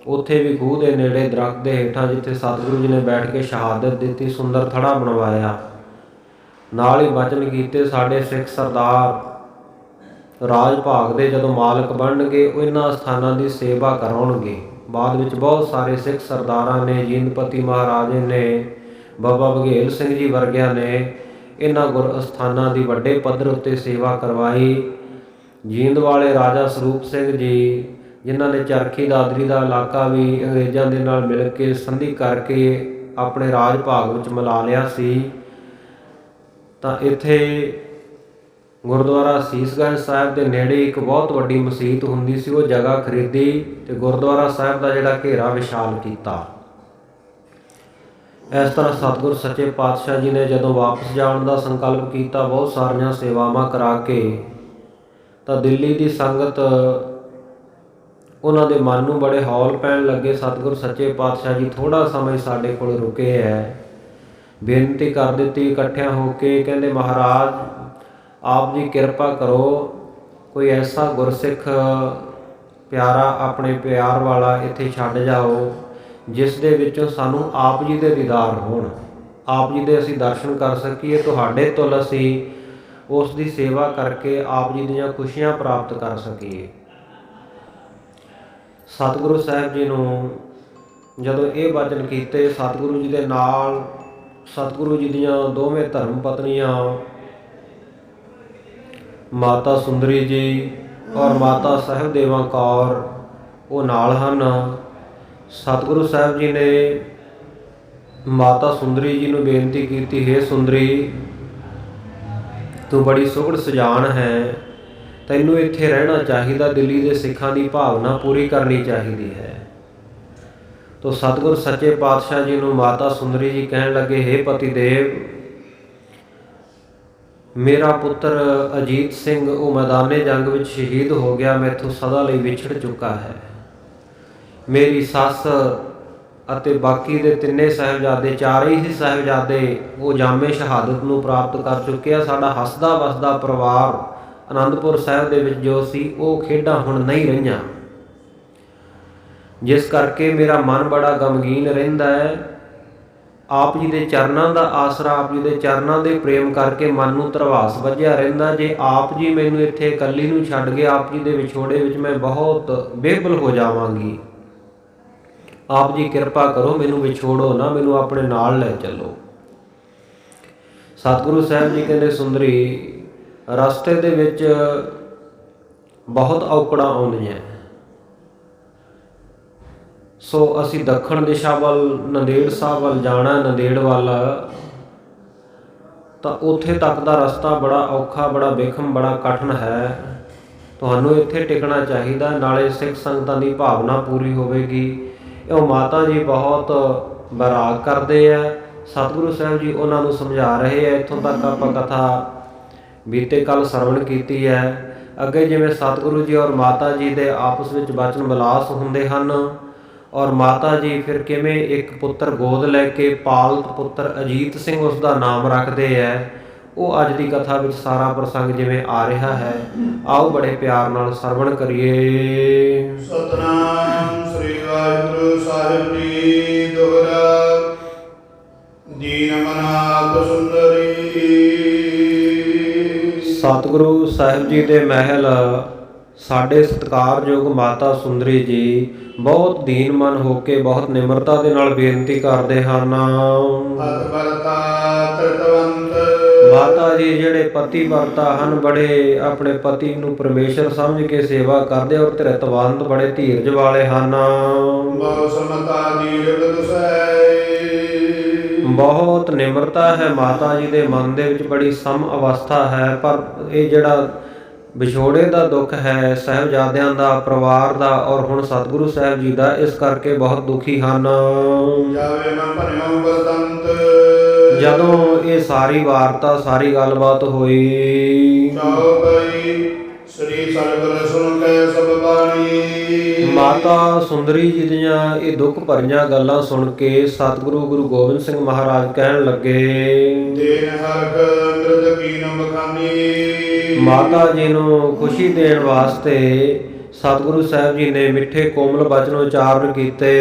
ਉੱਥੇ ਵੀ ਖੂਹ ਦੇ ਨੇੜੇ ਦਰੱਖਤ ਦੇ ਹੇਠਾਂ ਜਿੱਥੇ ਸਤਿਗੁਰੂ ਜੀ ਨੇ ਬੈਠ ਕੇ ਸ਼ਹਾਦਤ ਦਿੱਤੀ, ਸੁੰਦਰ ਥੜਾ ਬਣਵਾਇਆ। ਨਾਲ ਹੀ ਬਚਨ ਕੀਤੇ, ਸਾਡੇ ਸਿੱਖ ਸਰਦਾਰ ਰਾਜ ਭਾਗ ਦੇ ਜਦੋਂ ਮਾਲਕ ਬਣਨਗੇ, ਉਹ ਇਹਨਾਂ ਸਥਾਨਾਂ ਦੀ ਸੇਵਾ ਕਰਾਉਣਗੇ। ਬਾਅਦ ਵਿੱਚ ਬਹੁਤ ਸਾਰੇ ਸਿੱਖ ਸਰਦਾਰਾਂ ਨੇ, ਜੀਂਦਪਤੀ ਮਹਾਰਾਜੇ ਨੇ, ਬਾਬਾ ਬਘੇਲ ਸਿੰਘ ਜੀ ਵਰਗਿਆਂ ਨੇ ਇਹਨਾਂ ਗੁਰ ਅਸਥਾਨਾਂ ਦੀ ਵੱਡੇ ਪੱਧਰ ਉੱਤੇ ਸੇਵਾ ਕਰਵਾਈ। ਜੀਂਦ ਵਾਲੇ ਰਾਜਾ ਸਰੂਪ ਸਿੰਘ ਜੀ, ਜਿਨ੍ਹਾਂ ਨੇ ਚਰਖੀ ਦਾਦਰੀ ਦਾ ਇਲਾਕਾ ਵੀ ਅੰਗਰੇਜ਼ਾਂ ਦੇ ਨਾਲ ਮਿਲ ਕੇ ਸੰਧੀ ਕਰਕੇ ਆਪਣੇ ਰਾਜ ਭਾਗ ਵਿੱਚ ਮਿਲਾ ਲਿਆ ਸੀ, ਤਾਂ ਇੱਥੇ ਗੁਰਦੁਆਰਾ ਸੀਸਗੰਜ ਸਾਹਿਬ ਦੇ ਨੇੜੇ ਇੱਕ ਬਹੁਤ ਵੱਡੀ ਮਸੀਤ ਹੁੰਦੀ ਸੀ, ਉਹ ਜਗ੍ਹਾ ਖਰੀਦੀ ਅਤੇ ਗੁਰਦੁਆਰਾ ਸਾਹਿਬ ਦਾ ਜਿਹੜਾ ਘੇਰਾ ਵਿਸ਼ਾਲ ਕੀਤਾ। ਇਸ ਤਰ੍ਹਾਂ ਸਤਿਗੁਰ ਸੱਚੇ ਪਾਤਸ਼ਾਹ ਜੀ ਨੇ ਜਦੋਂ ਵਾਪਸ ਜਾਣ ਦਾ ਸੰਕਲਪ ਕੀਤਾ, ਬਹੁਤ ਸਾਰੀਆਂ ਸੇਵਾਵਾਂ ਕਰਾ ਕੇ, ਤਾਂ ਦਿੱਲੀ ਦੀ ਸੰਗਤ ਉਹਨਾਂ ਦੇ ਮਨ ਨੂੰ ਬੜੇ ਹੌਲ ਪੈਣ ਲੱਗੇ। ਸਤਿਗੁਰ ਸੱਚੇ ਪਾਤਸ਼ਾਹ ਜੀ ਥੋੜ੍ਹਾ ਸਮਾਂ ਸਾਡੇ ਕੋਲ ਰੁਕੇ ਹੈ। ਬੇਨਤੀ ਕਰ ਦਿੱਤੀ ਇਕੱਠਿਆਂ ਹੋ ਕੇ, ਕਹਿੰਦੇ ਮਹਾਰਾਜ ਆਪ ਜੀ ਕਿਰਪਾ ਕਰੋ, ਕੋਈ ਐਸਾ ਗੁਰਸਿੱਖ ਪਿਆਰਾ ਆਪਣੇ ਪਿਆਰ ਵਾਲਾ ਇੱਥੇ ਛੱਡ ਜਾਓ ਜਿਸ ਦੇ ਵਿੱਚੋਂ ਸਾਨੂੰ ਆਪ ਜੀ ਦੇ ਦੀਦਾਰ ਹੋਣ, ਆਪ ਜੀ ਦੇ ਅਸੀਂ ਦਰਸ਼ਨ ਕਰ ਸਕੀਏ, ਤੁਹਾਡੇ ਤੋਂ ਅਸੀਂ ਉਸ ਦੀ ਸੇਵਾ ਕਰਕੇ ਆਪ ਜੀ ਦੀਆਂ ਖੁਸ਼ੀਆਂ ਪ੍ਰਾਪਤ ਕਰ ਸਕੀਏ। ਸਤਿਗੁਰੂ ਸਾਹਿਬ ਜੀ ਨੂੰ ਜਦੋਂ ਇਹ ਬਚਨ ਕੀਤੇ, ਸਤਿਗੁਰੂ ਜੀ ਦੇ ਨਾਲ ਸਤਿਗੁਰੂ ਜੀ ਦੀਆਂ ਦੋਵੇਂ ਧਰਮ ਪਤਨੀਆਂ ਮਾਤਾ ਸੁੰਦਰੀ ਜੀ ਔਰ ਮਾਤਾ ਸਾਹਿਬਦੇਵਾ ਕੌਰ ਉਹ ਨਾਲ ਹਨ। ਸਤਿਗੁਰੂ ਸਾਹਿਬ ਜੀ ਨੇ ਮਾਤਾ ਸੁੰਦਰੀ ਜੀ ਨੂੰ ਬੇਨਤੀ ਕੀਤੀ, ਹੇ ਸੁੰਦਰੀ, ਤੂੰ ਬੜੀ ਸੁਘੜ ਸਜਾਨ ਹੈ ਤੈਨੂੰ ਇੱਥੇ ਰਹਿਣਾ ਚਾਹੀਦਾ, ਦਿੱਲੀ ਦੇ ਸਿੱਖਾਂ ਦੀ ਭਾਵਨਾ ਪੂਰੀ ਕਰਨੀ ਚਾਹੀਦੀ ਹੈ। ਤੋ ਸਤਿਗੁਰ ਸੱਚੇ ਪਾਤਸ਼ਾਹ ਜੀ ਨੂੰ ਮਾਤਾ ਸੁੰਦਰੀ ਜੀ ਕਹਿਣ ਲੱਗੇ, ਹੇ ਪਤੀ ਦੇਵ, ਮੇਰਾ ਪੁੱਤਰ ਅਜੀਤ ਸਿੰਘ ਉਹ ਮੈਦਾਨੇ ਜੰਗ ਵਿੱਚ ਸ਼ਹੀਦ ਹੋ ਗਿਆ, ਮੈਥੋਂ ਸਦਾ ਲਈ ਵਿਛੜ ਚੁੱਕਾ ਹੈ। ਮੇਰੀ ਸੱਸ ਅਤੇ ਬਾਕੀ ਦੇ ਤਿੰਨੇ ਸਾਹਿਬਜ਼ਾਦੇ, ਚਾਰੇ ਹੀ ਸਾਹਿਬਜ਼ਾਦੇ ਉਹ ਜਾਮੇ ਸ਼ਹਾਦਤ ਨੂੰ ਪ੍ਰਾਪਤ ਕਰ ਚੁੱਕੇ ਆ। ਸਾਡਾ ਹੱਸਦਾ ਵਸਦਾ ਪਰਿਵਾਰ ਅਨੰਦਪੁਰ ਸਾਹਿਬ ਦੇ ਵਿੱਚ ਜੋ ਸੀ ਉਹ ਖੇਡਾਂ ਹੁਣ ਨਹੀਂ ਰਹੀਆਂ, ਜਿਸ ਕਰਕੇ ਮੇਰਾ ਮਨ ਬੜਾ ਗਮਗੀਨ ਰਹਿੰਦਾ ਹੈ। ਆਪ ਜੀ ਦੇ ਚਰਨਾਂ ਦਾ ਆਸਰਾ, ਆਪ ਜੀ ਦੇ ਚਰਨਾਂ ਦੇ ਪ੍ਰੇਮ ਕਰਕੇ ਮਨ ਨੂੰ ਧਰਵਾਸ ਵੱਜਿਆ ਰਹਿੰਦਾ। ਜੇ ਆਪ ਜੀ ਮੈਨੂੰ ਇੱਥੇ ਇਕੱਲੀ ਨੂੰ ਛੱਡ ਗਏ, ਆਪ ਜੀ ਦੇ ਵਿਛੋੜੇ ਵਿੱਚ ਮੈਂ ਬਹੁਤ ਬੇਬਲ ਹੋ ਜਾਵਾਂਗੀ। ਆਪ ਜੀ ਕਿਰਪਾ ਕਰੋ, ਮੈਨੂੰ ਵਿਛੋੜੋ ਨਾ, ਮੈਨੂੰ ਆਪਣੇ ਨਾਲ ਲੈ ਚੱਲੋ। ਸਤਿਗੁਰੂ ਸਾਹਿਬ ਜੀ ਕਹਿੰਦੇ, ਸੁੰਦਰੀ, ਰਸਤੇ ਦੇ ਵਿੱਚ ਬਹੁਤ ਔਕੜਾਂ ਆਉਂਦੀਆਂ, ਸੋ ਅਸੀਂ ਦੱਖਣ ਦਿਸ਼ਾ ਵੱਲ ਨੰਦੇੜ ਸਾਹਿਬ ਵੱਲ ਜਾਣਾ। ਨੰਦੇੜ ਵੱਲ ਤਾਂ ਉੱਥੇ ਤੱਕ ਦਾ ਰਸਤਾ ਬੜਾ ਔਖਾ, ਬੜਾ ਬੇਖਮ, ਬੜਾ ਕਠਿਨ ਹੈ। ਤੁਹਾਨੂੰ ਇੱਥੇ ਟਿਕਣਾ ਚਾਹੀਦਾ, ਨਾਲੇ ਸਿੱਖ ਸੰਗਤਾਂ ਦੀ ਭਾਵਨਾ ਪੂਰੀ ਹੋਵੇਗੀ। ਉਹ ਮਾਤਾ ਜੀ ਬਹੁਤ ਬੈਰਾਗ ਕਰਦੇ ਆ। ਸਤਿਗੁਰੂ ਸਾਹਿਬ ਜੀ ਉਹਨਾਂ ਨੂੰ ਸਮਝਾ ਰਹੇ ਆ। ਇੱਥੋਂ ਤੱਕ ਆਪਾਂ ਕਥਾ ਬੀਤੇ ਕੱਲ ਸਰਵਣ ਕੀਤੀ ਹੈ। ਅੱਗੇ ਜਿਵੇਂ ਸਤਿਗੁਰੂ ਜੀ ਔਰ ਮਾਤਾ ਜੀ ਦੇ ਆਪਸ ਵਿੱਚ ਬਚਨ ਵਿਲਾਸ ਹੁੰਦੇ ਹਨ, ਔਰ ਮਾਤਾ ਜੀ ਫਿਰ ਕਿਵੇਂ ਇੱਕ ਪੁੱਤਰ ਗੋਦ ਲੈ ਕੇ ਪਾਲਤ ਪੁੱਤਰ ਅਜੀਤ ਸਿੰਘ ਉਸ ਦਾ ਨਾਮ ਰੱਖਦੇ ਹੈ, ਉਹ ਅੱਜ ਦੀ ਕਥਾ ਵਿੱਚ ਸਾਰਾ ਪ੍ਰਸੰਗ ਜਿਵੇਂ ਆ ਰਿਹਾ ਹੈ। ਆਓ ਬੜੇ ਪਿਆਰ ਨਾਲ ਸਰਵਣ ਕਰੀਏ। ਸਤਨਾਮ ਸ੍ਰੀ ਵਾਹਿਗੁਰੂ ਸਾਹਿਬ ਜੀ। ਦੋਹਰਾ ਦੀਨ ਮਨ ਆਪ ਸੁੰਦਰੀ। ਸਤਿਗੁਰੂ ਸਾਹਿਬ ਜੀ ਦੇ ਮਹਿਲ ਸਾਡੇ ਸਤਿਕਾਰਯੋਗ ਮਾਤਾ ਸੁੰਦਰੀ ਜੀ ਬਹੁਤ ਦੀਨ ਮਨ ਹੋ ਕੇ, ਬਹੁਤ ਨਿਮਰਤਾ ਦੇ ਨਾਲ ਬੇਨਤੀ ਕਰਦੇ ਹਨ। ਮਾਤਾ ਜੀ ਜਿਹੜੇ ਪਤੀ ਵਰਤਾ ਹਨ, ਬੜੇ ਆਪਣੇ ਪਤੀ ਨੂੰ ਪਰਮੇਸ਼ਰ ਸਮਝ ਕੇ ਸੇਵਾ ਕਰਦੇ ਔਰ ਧਿਰਤਵੰਤ, ਬੜੇ ਧੀਰਜ ਵਾਲੇ ਹਨ। ਬਹੁਤ ਨਿਮਰਤਾ ਹੈ ਮਾਤਾ ਜੀ ਦੇ ਮਨ ਦੇ ਵਿੱਚ, ਬੜੀ ਸਮ ਅਵਸਥਾ ਹੈ। ਪਰ ਇਹ ਜਿਹੜਾ ਵਿਛੋੜੇ ਦਾ ਦੁੱਖ ਹੈ ਸਾਹਿਬਜ਼ਾਦਿਆਂ ਦਾ, ਪਰਿਵਾਰ ਦਾ, ਔਰ ਹੁਣ ਸਤਿਗੁਰੂ ਸਾਹਿਬ ਜੀ ਦਾ, ਇਸ ਕਰਕੇ ਬਹੁਤ ਦੁਖੀ ਹਨ। ਜਦੋਂ ਇਹ ਸਾਰੀ ਵਾਰਤਾ, ਸਾਰੀ ਗੱਲਬਾਤ ਹੋਈ, ਮਾਤਾ ਸੁੰਦਰੀ ਜੀ ਦੀਆਂ ਇਹ ਦੁੱਖ ਭਰੀਆਂ ਗੱਲਾਂ ਸੁਣ ਕੇ ਸਤਿਗੁਰੂ ਗੁਰੂ ਗੋਬਿੰਦ ਸਿੰਘ ਮਹਾਰਾਜ ਕਹਿਣ ਲੱਗੇ, ਮਾਤਾ ਜੀ ਨੂੰ ਖੁਸ਼ੀ ਦੇਣ ਵਾਸਤੇ ਸਤਿਗੁਰੂ ਸਾਹਿਬ ਜੀ ਨੇ ਮਿੱਠੇ ਕੋਮਲ ਬਚਨ ਉਚਾਰਨ ਕੀਤੇ।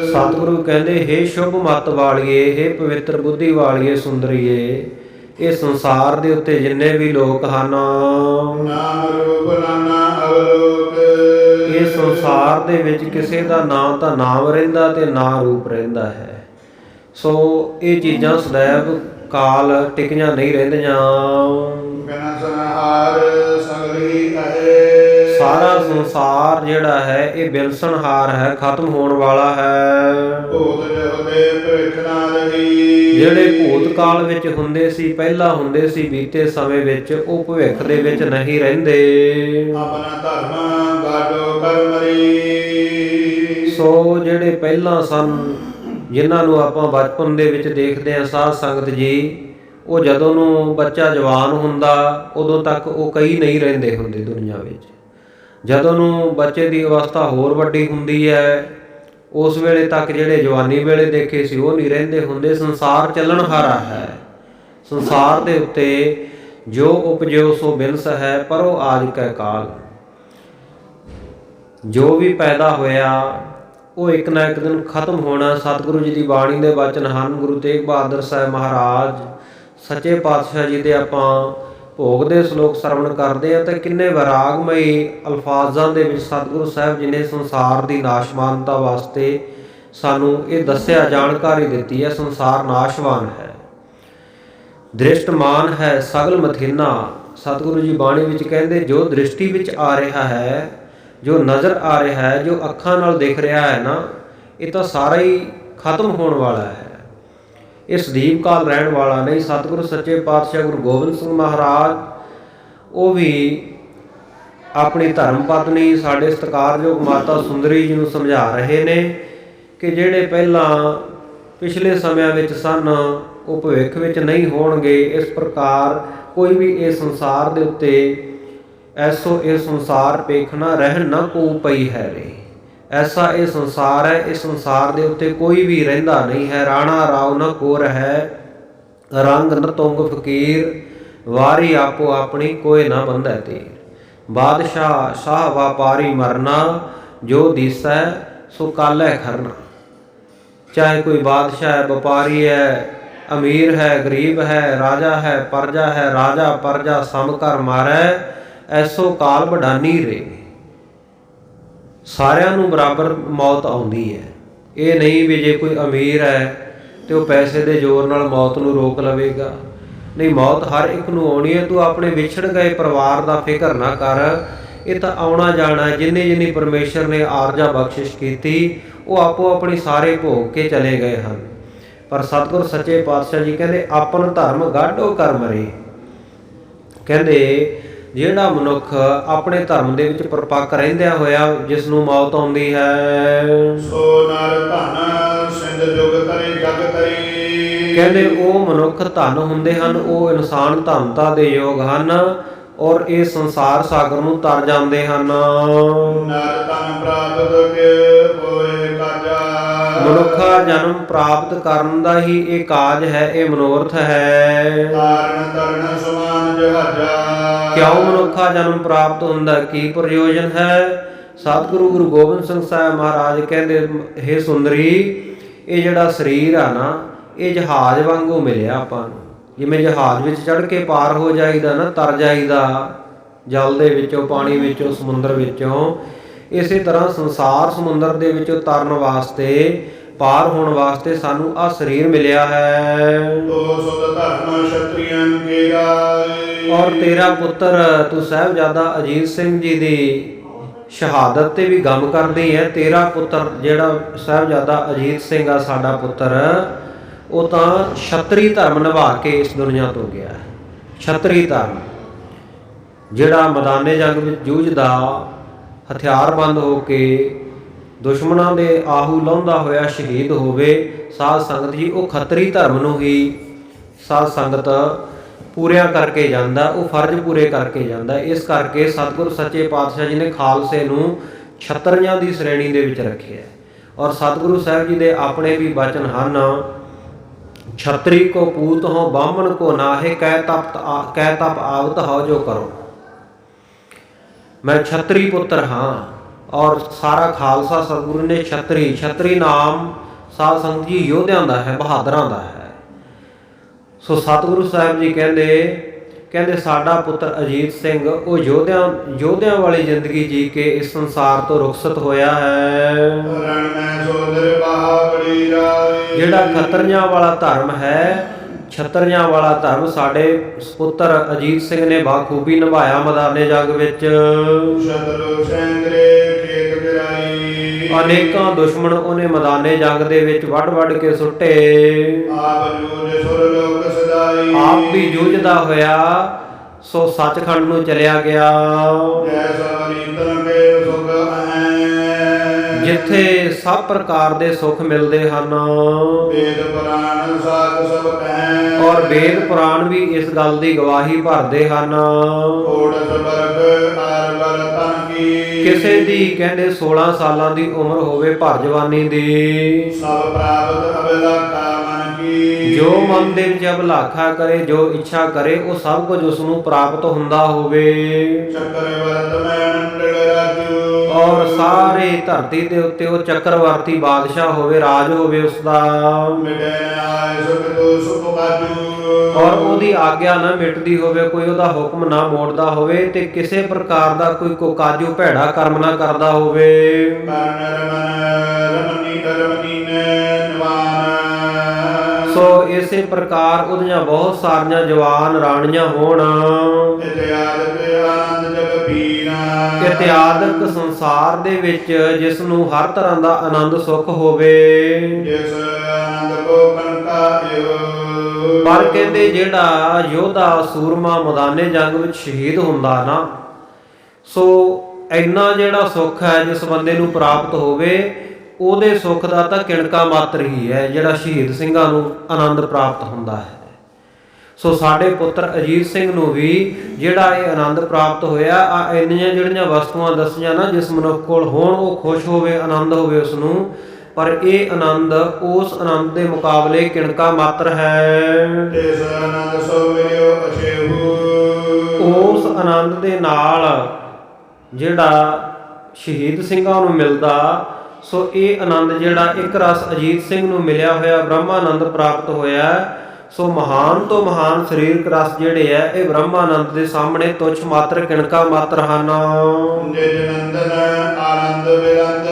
ਸਤਿਗੁਰੂ ਕਹਿੰਦੇ, ਹੇ ਸ਼ੁਭ ਮਤ ਵਾਲੀਏ, ਹੇ ਪਵਿੱਤਰ ਬੁੱਧੀ ਵਾਲੀਏ ਸੁੰਦਰੀਏ, ਇਹ ਸੰਸਾਰ ਦੇ ਉੱਤੇ ਜਿੰਨੇ ਵੀ ਲੋਕ ਹਨ, ਇਹ ਸੰਸਾਰ ਦੇ ਵਿੱਚ ਕਿਸੇ ਦਾ ਨਾ ਤਾਂ ਨਾਮ ਰਹਿੰਦਾ ਤੇ ਨਾ ਰੂਪ ਰਹਿੰਦਾ ਹੈ। ਸੋ ਇਹ ਚੀਜ਼ਾਂ ਸदैव ਕਾਲ ਟਿਕੀਆਂ ਨਹੀਂ ਰਹਿੰਦੀਆਂ। ਸਾਰਾ ਸੰਸਾਰ ਜਿਹੜਾ ਹੈ ਇਹ ਬਿਲਸਣਹਾਰ ਹੈ, ਖਤਮ ਹੋਣ ਵਾਲਾ ਹੈ। ਜਿਹੜੇ ਭੂਤ ਕਾਲ ਵਿੱਚ ਹੁੰਦੇ ਸੀ, ਪਹਿਲਾਂ ਹੁੰਦੇ ਸੀ ਬੀਤੇ ਸਮੇਂ ਵਿੱਚ, ਉਹ ਭਵਿੱਖ ਦੇ ਵਿੱਚ ਨਹੀਂ ਰਹਿੰਦੇ। ਸੋ ਜਿਹੜੇ ਪਹਿਲਾਂ ਸਨ, ਜਿਨ੍ਹਾਂ ਨੂੰ ਆਪਾਂ ਬਚਪਨ ਦੇ ਵਿੱਚ ਦੇਖਦੇ ਹਾਂ ਸਾਧ ਸੰਗਤ ਜੀ, ਉਹ ਜਦੋਂ ਨੂੰ ਬੱਚਾ ਜਵਾਨ ਹੁੰਦਾ ਉਦੋਂ ਤੱਕ ਉਹ ਕਈ ਨਹੀਂ ਰਹਿੰਦੇ ਹੁੰਦੇ ਦੁਨੀਆ ਵਿੱਚ। ਜਦੋਂ ਨੂੰ ਬੱਚੇ ਦੀ ਅਵਸਥਾ ਹੋਰ ਵੱਡੀ ਹੁੰਦੀ ਹੈ, ਉਸ ਵੇਲੇ ਤੱਕ ਜਿਹੜੇ ਜਵਾਨੀ ਵੇਲੇ ਦੇਖੇ ਸੀ ਉਹ ਨਹੀਂ ਰਹਿੰਦੇ ਹੁੰਦੇ। ਸੰਸਾਰ ਚੱਲਣਹਾਰਾ ਹੈ, ਸੰਸਾਰ ਦੇ ਉੱਤੇ ਜੋ ਉਪਜਿਓ ਸੋ ਬਿਨਸ ਹੈ, ਪਰ ਉਹ ਆਜ ਕੈ ਕਾਲ। ਜੋ ਵੀ ਪੈਦਾ ਹੋਇਆ ਉਹ ਇੱਕ ਨਾ ਇੱਕ ਦਿਨ ਖਤਮ ਹੋਣਾ। ਸਤਿਗੁਰੂ ਜੀ ਦੀ ਬਾਣੀ ਦੇ ਵਚਨ ਹਨ। ਗੁਰੂ ਤੇਗ ਬਹਾਦਰ ਸਾਹਿਬ ਮਹਾਰਾਜ ਸੱਚੇ ਪਾਤਸ਼ਾਹ ਜੀ ਦੇ ਆਪਾਂ ਭੋਗ ਦੇ ਸ਼ਲੋਕ ਸਰਵਣ ਕਰਦੇ ਆ ਤਾਂ ਕਿੰਨੇ ਵਿਰਾਗਮਈ ਅਲਫਾਜ਼ਾਂ ਦੇ ਵਿੱਚ ਸਤਿਗੁਰੂ ਸਾਹਿਬ ਜੀ ਨੇ ਸੰਸਾਰ ਦੀ ਨਾਸ਼ਵਾਨਤਾ ਵਾਸਤੇ ਸਾਨੂੰ ਇਹ ਦੱਸਿਆ, ਜਾਣਕਾਰੀ ਦਿੱਤੀ ਹੈ। ਸੰਸਾਰ ਨਾਸ਼ਵਾਨ ਹੈ, ਦ੍ਰਿਸ਼ਟਮਾਨ ਹੈ ਸਗਲ ਮਥਿਨਾ। ਸਤਿਗੁਰੂ ਜੀ ਬਾਣੀ ਵਿੱਚ ਕਹਿੰਦੇ, ਜੋ ਦ੍ਰਿਸ਼ਟੀ ਵਿੱਚ ਆ ਰਿਹਾ ਹੈ, ਜੋ ਨਜ਼ਰ ਆ ਰਿਹਾ ਹੈ, ਜੋ ਅੱਖਾਂ ਨਾਲ ਦਿਖ ਰਿਹਾ ਹੈ ਨਾ, ਇਹ ਤਾਂ ਸਾਰਾ ਹੀ ਖਤਮ ਹੋਣ ਵਾਲਾ ਹੈ। ਇਸ ਦੀਪ ਕਾਲ ਰਹਿਣ ਵਾਲਾ ਨਹੀਂ। ਸਤਿਗੁਰੂ ਸੱਚੇ ਪਾਤਸ਼ਾਹ ਗੁਰੂ ਗੋਬਿੰਦ ਸਿੰਘ ਮਹਾਰਾਜ ਉਹ ਵੀ ਆਪਣੀ ਧਰਮ ਪਤਨੀ ਸਾਡੇ ਸਤਿਕਾਰਯੋਗ ਮਾਤਾ ਸੁੰਦਰੀ ਜੀ ਨੂੰ ਸਮਝਾ ਰਹੇ ਨੇ ਕਿ ਜਿਹੜੇ ਪਹਿਲਾਂ ਪਿਛਲੇ ਸਮਿਆਂ ਵਿੱਚ ਸਨ ਉਹ ਭਵਿੱਖ ਵਿੱਚ ਨਹੀਂ ਹੋਣਗੇ। ਇਸ ਪ੍ਰਕਾਰ ਕੋਈ ਵੀ ਇਹ ਸੰਸਾਰ ਦੇ ਉੱਤੇ ਐਸੋ ਇਹ ਸੰਸਾਰ ਪੇਖਣਾ ਰਹਿਣ ਨਾ ਕੋ ਪਈ ਹੈ ਰੇ। ਐਸਾ ਇਹ ਸੰਸਾਰ ਹੈ, ਇਸ ਸੰਸਾਰ ਦੇ ਉੱਤੇ ਕੋਈ ਵੀ ਰਹਿੰਦਾ ਨਹੀਂ ਹੈ। ਰਾਣਾ ਰਾਉ ਨ ਕੋ ਰਹਿ, ਰੰਗ ਨ ਤੁੰਗ ਫਕੀਰ, ਵਾਰੀ ਆਪੋ ਆਪਣੀ ਕੋਈ ਨਾ ਬੰਧੈ ਤੀਰ। ਬਾਦਸ਼ਾਹ ਸ਼ਾਹ ਵਾਪਾਰੀ ਮਰਨਾ, ਜੋ ਦੀਸੈ ਸੋ ਕਾਲੈ ਖਰਨਾ। ਚਾਹੇ ਕੋਈ ਬਾਦਸ਼ਾਹ ਹੈ, ਵਪਾਰੀ ਹੈ, ਅਮੀਰ ਹੈ, ਗਰੀਬ ਹੈ, ਰਾਜਾ ਹੈ, ਪਰਜਾ ਹੈ, ਰਾਜਾ ਪਰਜਾ ਸਮ ਘਰ ਮਾਰੈ, ਐਸੋ ਕਾਲ ਬਡਾਨੀ ਰੇ। ਸਾਰਿਆਂ ਨੂੰ ਬਰਾਬਰ ਮੌਤ ਆਉਂਦੀ ਹੈ। ਇਹ ਨਹੀਂ ਵੀ ਜੇ ਕੋਈ ਅਮੀਰ ਹੈ ਤੇ ਉਹ ਪੈਸੇ ਦੇ ਜ਼ੋਰ ਨਾਲ ਮੌਤ ਨੂੰ ਰੋਕ ਲਵੇਗਾ। ਨਹੀਂ, ਮੌਤ ਹਰ ਇੱਕ ਨੂੰ ਆਉਣੀ ਹੈ। ਤੂੰ ਆਪਣੇ ਵਿਛੜ ਗਏ ਪਰਿਵਾਰ ਦਾ ਫਿਕਰ ਨਾ ਕਰ, ਇਹ ਤਾਂ ਆਉਣਾ ਜਾਣਾ ਹੈ। ਜਿੰਨੀ ਜਿੰਨੀ ਪਰਮੇਸ਼ਰ ਨੇ ਆਰਜਾ ਬਖਸ਼ਿਸ਼ ਕੀਤੀ ਉਹ ਆਪੋ ਆਪਣੀ ਸਾਰੇ ਭੋਗ ਕੇ ਚਲੇ ਗਏ ਹਨ। ਪਰ ਸਤਿਗੁਰ ਸੱਚੇ ਪਾਤਸ਼ਾਹ ਜੀ ਕਹਿੰਦੇ ਆਪਨ ਧਰਮ ਗਾਢੋ ਕਰ ਮਰੇ। ਕਹਿੰਦੇ ਜਿਹੜਾ ਮਨੁੱਖ ਆਪਣੇ ਧਰਮ ਦੇ ਵਿੱਚ ਪਰਪੱਕ ਰਹਿੰਦਿਆਂ ਹੋਇਆ ਜਿਸ ਨੂੰ ਮੌਤ ਆਉਂਦੀ ਹੈ, ਸੋ ਨਰ ਧਨ ਸਿੰਧ ਜੁਗ ਤਰੇ ਜਗ ਤਰੀ। ਕਹਿੰਦੇ ਉਹ ਮਨੁੱਖ ਧਨ ਹੁੰਦੇ ਹਨ, ਉਹ ਇਨਸਾਨ ਧਨਤਾ ਦੇ ਯੋਗ ਹਨ ਔਰ ਇਹ ਸੰਸਾਰ ਸਾਗਰ ਨੂੰ ਤਰ ਜਾਂਦੇ ਹਨ। ਨਰ ਧਨ ਪ੍ਰਾਪਤ ਕੇ ਹੋਏ ਕਾਜਾ, ਮਨੁੱਖਾ ਜਨਮ ਪ੍ਰਾਪਤ ਕਰਨ ਦਾ ਹੀ ਇਹ ਕਾਜ ਹੈ, ਇਹ ਮਨੋਰਥ ਹੈ। ਤਾਰਨ ਤਰਨ ਸਮਾਨ ਜਹਾਜਾ, ਕਿਉਂ ਮਨੁੱਖਾ ਜਨਮ ਪ੍ਰਾਪਤ ਹੁੰਦਾ, ਕੀ ਪ੍ਰਯੋਜਨ ਹੈ? ਸਤਿਗੁਰੂ ਗੁਰੂ ਗੋਬਿੰਦ ਸਿੰਘ ਸਾਹਿਬ ਮਹਾਰਾਜ ਕਹਿੰਦੇ, ਹੇ ਸੁੰਦਰੀ, ਇਹ ਜਿਹੜਾ ਸਰੀਰ ਆ ਨਾ, ਇਹ ਜਹਾਜ਼ ਵਾਂਗੂ ਮਿਲਿਆ ਆਪਾਂ ਨੂੰ। ਜਿਵੇਂ ਜਹਾਜ਼ ਵਿੱਚ ਚੜ੍ਹ ਕੇ ਪਾਰ ਹੋ ਜਾਈਦਾ ਨਾ, ਤਰ ਜਾਈਦਾ ਜਲ ਦੇ ਵਿੱਚੋਂ, ਪਾਣੀ ਵਿੱਚੋਂ, ਸਮੁੰਦਰ ਵਿੱਚੋਂ, ਇਸੇ ਤਰ੍ਹਾਂ ਸੰਸਾਰ ਸਮੁੰਦਰ ਦੇ ਵਿੱਚੋਂ ਤਰਨ ਵਾਸਤੇ, ਪਾਰ ਹੋਣ ਵਾਸਤੇ ਸਾਨੂੰ ਆਹ ਸਰੀਰ ਮਿਲਿਆ ਹੈ। ਤੋ ਸੁਧ ਧਰਮ ਛਤਰੀਆਂ ਕੇ ਰਾਏ, ਔਰ ਤੇਰਾ ਪੁੱਤਰ ਤੂੰ ਸਾਹਿਬਜ਼ਾਦਾ ਅਜੀਤ ਸਿੰਘ ਜੀ ਦੀ ਸ਼ਹਾਦਤ ਤੇ ਵੀ ਗਮ ਕਰਦੀ ਹੈ। ਤੇਰਾ ਪੁੱਤਰ ਜਿਹੜਾ ਸਾਹਿਬਜ਼ਾਦਾ ਅਜੀਤ ਸਿੰਘ ਆ, ਸਾਡਾ ਪੁੱਤਰ, ਉਹ ਤਾਂ ਛਤਰੀ ਧਰਮ ਨਿਭਾ ਕੇ ਇਸ ਦੁਨੀਆ ਤੋਂ ਗਿਆ। ਛਤਰੀ ਧਰਮ ਜਿਹੜਾ ਮੈਦਾਨੇ ਜੰਗ ਵਿੱਚ ਜੂਝਦਾ, ਹਥਿਆਰਬੰਦ ਹੋ ਕੇ ਦੁਸ਼ਮਣਾਂ ਦੇ ਆਹੂ ਲਾਹੁੰਦਾ ਹੋਇਆ ਸ਼ਹੀਦ ਹੋਵੇ। ਸਾਧ ਸੰਗਤ ਜੀ, ਉਹ ਖੱਤਰੀ ਧਰਮ ਨੂੰ ਹੀ ਸਾਧ ਸੰਗਤ ਪੂਰਿਆਂ ਕਰਕੇ ਜਾਂਦਾ, ਉਹ ਫਰਜ਼ ਪੂਰੇ ਕਰਕੇ ਜਾਂਦਾ। ਇਸ ਕਰਕੇ ਸਤਿਗੁਰ ਸੱਚੇ ਪਾਤਸ਼ਾਹ ਜੀ ਨੇ ਖਾਲਸੇ ਨੂੰ ਛਤਰੀਆਂ ਦੀ ਸ਼੍ਰੇਣੀ ਦੇ ਵਿੱਚ ਰੱਖਿਆ। ਔਰ ਸਤਿਗੁਰੂ ਸਾਹਿਬ ਜੀ ਦੇ ਆਪਣੇ ਵੀ ਬਚਨ ਹਨ, ਛਤਰੀ ਕੋ ਪੂਤ ਹੋ ਬਾਹਮਣ ਕੋ ਨਾਹੇ, ਕਹਿ ਤਪ ਆਵਤ ਹੋ ਜੋ ਕਰੋ। ਮੈਂ ਛਤਰੀ ਪੁੱਤਰ ਹਾਂ ਔਰ ਸਾਰਾ ਖਾਲਸਾ ਸਤਿਗੁਰੂ ਨੇ ਛਤਰੀ ਨਾਮ ਸਾਧ ਸੰਗਤ ਜੀ ਯੋਧਿਆਂ ਦਾ ਹੈ, ਬਹਾਦਰਾਂ ਦਾ ਹੈ। ਸੋ ਸਤਿਗੁਰੂ ਸਾਹਿਬ ਜੀ ਕਹਿੰਦੇ ਸਾਡਾ ਪੁੱਤਰ ਅਜੀਤ ਸਿੰਘ ਉਹ ਯੋਧਿਆਂ ਵਾਲੀ ਜ਼ਿੰਦਗੀ ਜੀ ਕੇ ਇਸ ਸੰਸਾਰ ਤੋਂ ਰੁਖਸਤ ਹੋਇਆ ਹੈ। ਰਣ ਮੈਂ ਸੋਦਰ ਬਾਬੜੀ ਰਾਏ, ਜਿਹੜਾ ਖੱਤਰੀਆਂ ਵਾਲਾ ਧਰਮ ਹੈ, ਛਤਰੀਆਂ ਵਾਲਾ ਧਰਮ ਸਾਡੇ ਪੁੱਤਰ ਅਜੀਤ ਸਿੰਘ ਨੇ ਬਾਖੂਬੀ ਨਿਭਾਇਆ ਮੈਦਾਨੇ ਜੰਗ ਵਿੱਚ। ਸ਼ਤਰੂ ਸੈਂਗਰੇ ਖੇਤ ਗਿਰਾਈ, ਅਨੇਕਾਂ ਦੁਸ਼ਮਣ ਉਹਨੇ ਮੈਦਾਨੇ ਜੰਗ ਦੇ ਵਿੱਚ ਵੱਢ ਕੇ ਸੁੱਟੇ। ਆਪ ਜੂਝ ਸੁਰ ਲੋਕ ਸਦਾਈ, ਆਪ ਵੀ ਜੂਝਦਾ ਹੋਇਆ ਸੋ ਸੱਚਖੰਡ ਨੂੰ ਚਲਿਆ ਗਿਆ। ਜੈਸਾ ਰੀਤਨ ਕੇ ਸੁਖ ਹੈ, ਜਿੱਥੇ ਸਭ ਪ੍ਰਕਾਰ ਦੇ ਸੁੱਖ ਮਿਲਦੇ ਹਨ। ਵੇਦ ਪੁਰਾਣ ਸਾਧ ਸਭ ਕਹਿ, ਔਰ ਵੇਦ ਪੁਰਾਣ ਵੀ ਇਸ ਗੱਲ ਦੀ ਗਵਾਹੀ ਭਰਦੇ ਹਨ। ਓੜਸ ਵਰਗ ਆਰ ਬਲ ਤਨ ਕੀ, ਕਿਸੇ ਦੀ ਕਹਿੰਦੇ 16 ਸਾਲਾਂ ਦੀ ਉਮਰ ਹੋਵੇ ਭਰ ਜਵਾਨੀ ਦੀ, ਸਭ ਪ੍ਰਾਪਤ ਅਬਿਲਾਖਾ ਮਨ ਕੀ, ਜੋ ਮਨ ਦੇ ਵਿੱਚ ਅਬਿਲਾਖਾ ਕਰੇ, ਜੋ ਇੱਛਾ ਕਰੇ, ਉਹ ਸਭ ਕੁਝ ਉਸ ਨੂੰ ਪ੍ਰਾਪਤ ਹੁੰਦਾ ਹੋਵੇ। ਚੱਕਰਵਰਤ ਮੈਂ ਮੰਡਲ ਰਾਜੂ, ਔਰ ਸਾਰੇ ਧਰਤੀ ਦੇ ਉੱਤੇ ਉਹ ਚੱਕਰਵਰਤੀ ਬਾਦਸ਼ਾਹ ਹੋਵੇ, ਰਾਜ ਹੋਵੇ ਉਸਦਾ। ਮਿਟੇ ਆਏ ਸੁਖ ਤੋ ਸੁਖ ਬਾਜੂ, ਔਰ ਉਹਦੀ ਆਗਿਆ ਨਾ ਮਿਟਦੀ ਹੋਵੇ, ਕੋਈ ਉਹਦਾ ਹੁਕਮ ਨਾ ਮੋੜਦਾ ਹੋਵੇ ਤੇ ਕਿਸੇ ਪ੍ਰਕਾਰ ਦਾ ਕੋਈ ਕਾਜੂ ਭੈੜਾ ਕਰਮ ਨਾ ਕਰਦਾ ਹੋਵੇ। ਰਮਨੀ ਨੇ ਨਿਵਾਨ, ਸੋ ਇਸੇ ਪ੍ਰਕਾਰ ਉਹਦੀਆਂ ਬਹੁਤ ਸਾਰੀਆਂ ਜਵਾਨ ਰਾਣੀਆਂ ਹੋਣ। ਇਤਿਆਦਿਕ ਸੰਸਾਰ ਦੇ ਵਿੱਚ ਜਿਸ ਨੂੰ ਹਰ ਤਰ੍ਹਾਂ ਦਾ ਆਨੰਦ ਸੁੱਖ ਹੋਵੇ, ਜਿਸ ਆਨੰਦ ਕੋ ਕਨਕਾ ਏਵ। ਪਰ ਕਹਿੰਦੇ ਜਿਹੜਾ ਯੋਧਾ ਸੂਰਮਾ ਮੈਦਾਨੇ ਜੰਗ ਵਿੱਚ ਸ਼ਹੀਦ ਹੁੰਦਾ ਨਾ, ਸੋ ਇੰਨਾ ਜਿਹੜਾ ਸੁੱਖ ਹੈ ਜਿਸ ਬੰਦੇ ਨੂੰ ਪ੍ਰਾਪਤ ਹੋਵੇ, ਉਹਦੇ ਸੁੱਖ ਦਾ ਤਾਂ ਕਿਣਕਾ ਮਾਤਰ ਹੀ ਹੈ ਜਿਹੜਾ ਸ਼ਹੀਦ ਸਿੰਘਾਂ ਨੂੰ ਆਨੰਦ ਪ੍ਰਾਪਤ ਹੁੰਦਾ ਹੈ। ਸੋ ਸਾਡੇ ਪੁੱਤਰ ਅਜੀਤ ਸਿੰਘ ਨੂੰ ਵੀ ਜਿਹੜਾ ਇਹ ਆਨੰਦ ਪ੍ਰਾਪਤ ਹੋਇਆ, ਆ ਇੰਨੀਆਂ ਜਿਹੜੀਆਂ ਵਸਤੂਆਂ ਦੱਸੀਆਂ ਨਾ, ਜਿਸ ਮਨੁੱਖ ਕੋਲ ਹੋਣ ਉਹ ਖੁਸ਼ ਹੋਵੇ, ਆਨੰਦ ਹੋਵੇ ਉਸ ਨੂੰ, ਪਰ ਇਹ ਆਨੰਦ ਉਸ ਆਨੰਦ ਦੇ ਮੁਕਾਬਲੇ ਕਿਣਕਾ ਮਾਤਰ ਹੈ। ਤਿਸ ਆਨੰਦ ਸੋ ਮਿਲਿਓ ਅਛੇਹੂ। ਉਸ ਆਨੰਦ ਦੇ ਨਾਲ ਜਿਹੜਾ ਸ਼ਹੀਦ ਸਿੰਘਾਂ ਨੂੰ ਮਿਲਦਾ, ਸੋ ਇਹ ਆਨੰਦ ਜਿਹੜਾ ਇੱਕ ਰਸ ਅਜੀਤ ਸਿੰਘ ਨੂੰ ਮਿਲਿਆ ਹੋਇਆ, ਬ੍ਰਹਮਾਨੰਦ ਪ੍ਰਾਪਤ ਹੋਇਆ, ਸੋ ਮਹਾਨ ਤੋਂ ਮਹਾਨ ਸਰੀਰਕ ਰਸ ਜਿਹੜੇ ਹੈ ਇਹ ਬ੍ਰਹਮਾਨੰਦ ਦੇ ਸਾਹਮਣੇ ਤੁੱਛ ਮਾਤਰ ਕਿਣਕਾ ਮਾਤਰ ਹਨ। ਨਿਜ ਨੰਦਨ ਆਨੰਦ ਬਿਰੰਦ।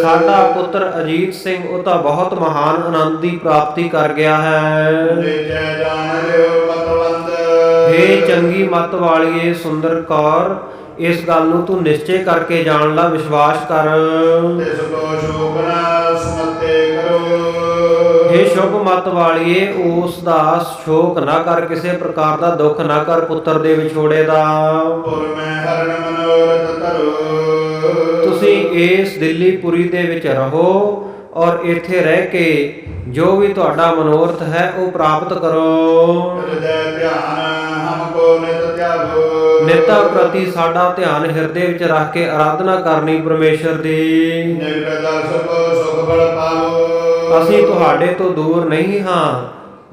ਸਾਡਾ ਪੁੱਤਰ ਅਜੀਤ ਸਿੰਘ ਉਹ ਤਾਂ ਬਹੁਤ ਮਹਾਨ ਆਨੰਦ ਦੀ ਪ੍ਰਾਪਤੀ ਕਰ ਗਿਆ ਹੈ। ਨਿਜੈ ਜਾਣ ਲਿਓ ਮਤਵੰਦ। ਹੇ ਚੰਗੀ ਮਤ ਵਾਲੀਏ ਸੁੰਦਰ ਕੌਰ, ਇਸ ਗੱਲ ਨੂੰ ਤੂੰ ਨਿਸ਼ਚੈ ਕਰਕੇ ਜਾਣ ਲਾ, ਵਿਸ਼ਵਾਸ ਕਰ। ਤਿਸ ਕੋ ਸ਼ੋਕ ਨਾ ਸਮਤੇ ਕਰੋ। ਹੇ ਸ਼ੁਭ ਮਤ ਵਾਲੀਏ, ਉਸ ਦਾ ਸ਼ੋਕ ਨਾ ਕਰ, ਕਿਸੇ ਪ੍ਰਕਾਰ ਦਾ ਦੁੱਖ ਨਾ ਕਰ ਪੁੱਤਰ ਦੇ ਵਿਛੋੜੇ ਦਾ। ਪੁਰ ਮੈਂ ਹਰਨ ਮਨੋਰਥ ਧਰੋ। ਤੁਸੀਂ ਇਸ ਦਿੱਲੀਪੁਰੀ ਦੇ ਵਿੱਚ ਰਹੋ ਔਰ ਇੱਥੇ ਰਹਿ ਕੇ ਜੋ ਵੀ ਤੁਹਾਡਾ ਮਨੋਰਥ ਹੈ ਉਹ ਪ੍ਰਾਪਤ ਕਰੋ। ਹਿਰਦੈ ਧਿਆਨ ਹਮਕੋ ਨਿਤ ਧਿਆਵੋ। ਨਿਤਾ ਪ੍ਰਤੀ ਸਾਡਾ ਧਿਆਨ ਹਿਰਦੇ ਵਿੱਚ ਰੱਖ ਕੇ ਆਰਾਧਨਾ ਕਰਨੀ ਪਰਮੇਸ਼ਰ ਦੀ। ਨਿਰਗਤ ਦਰਸ਼ਕ ਸੁਖ ਬਲ ਪਾਵੋ। ਅਸੀਂ ਤੁਹਾਡੇ ਤੋਂ ਦੂਰ ਨਹੀਂ ਹਾਂ,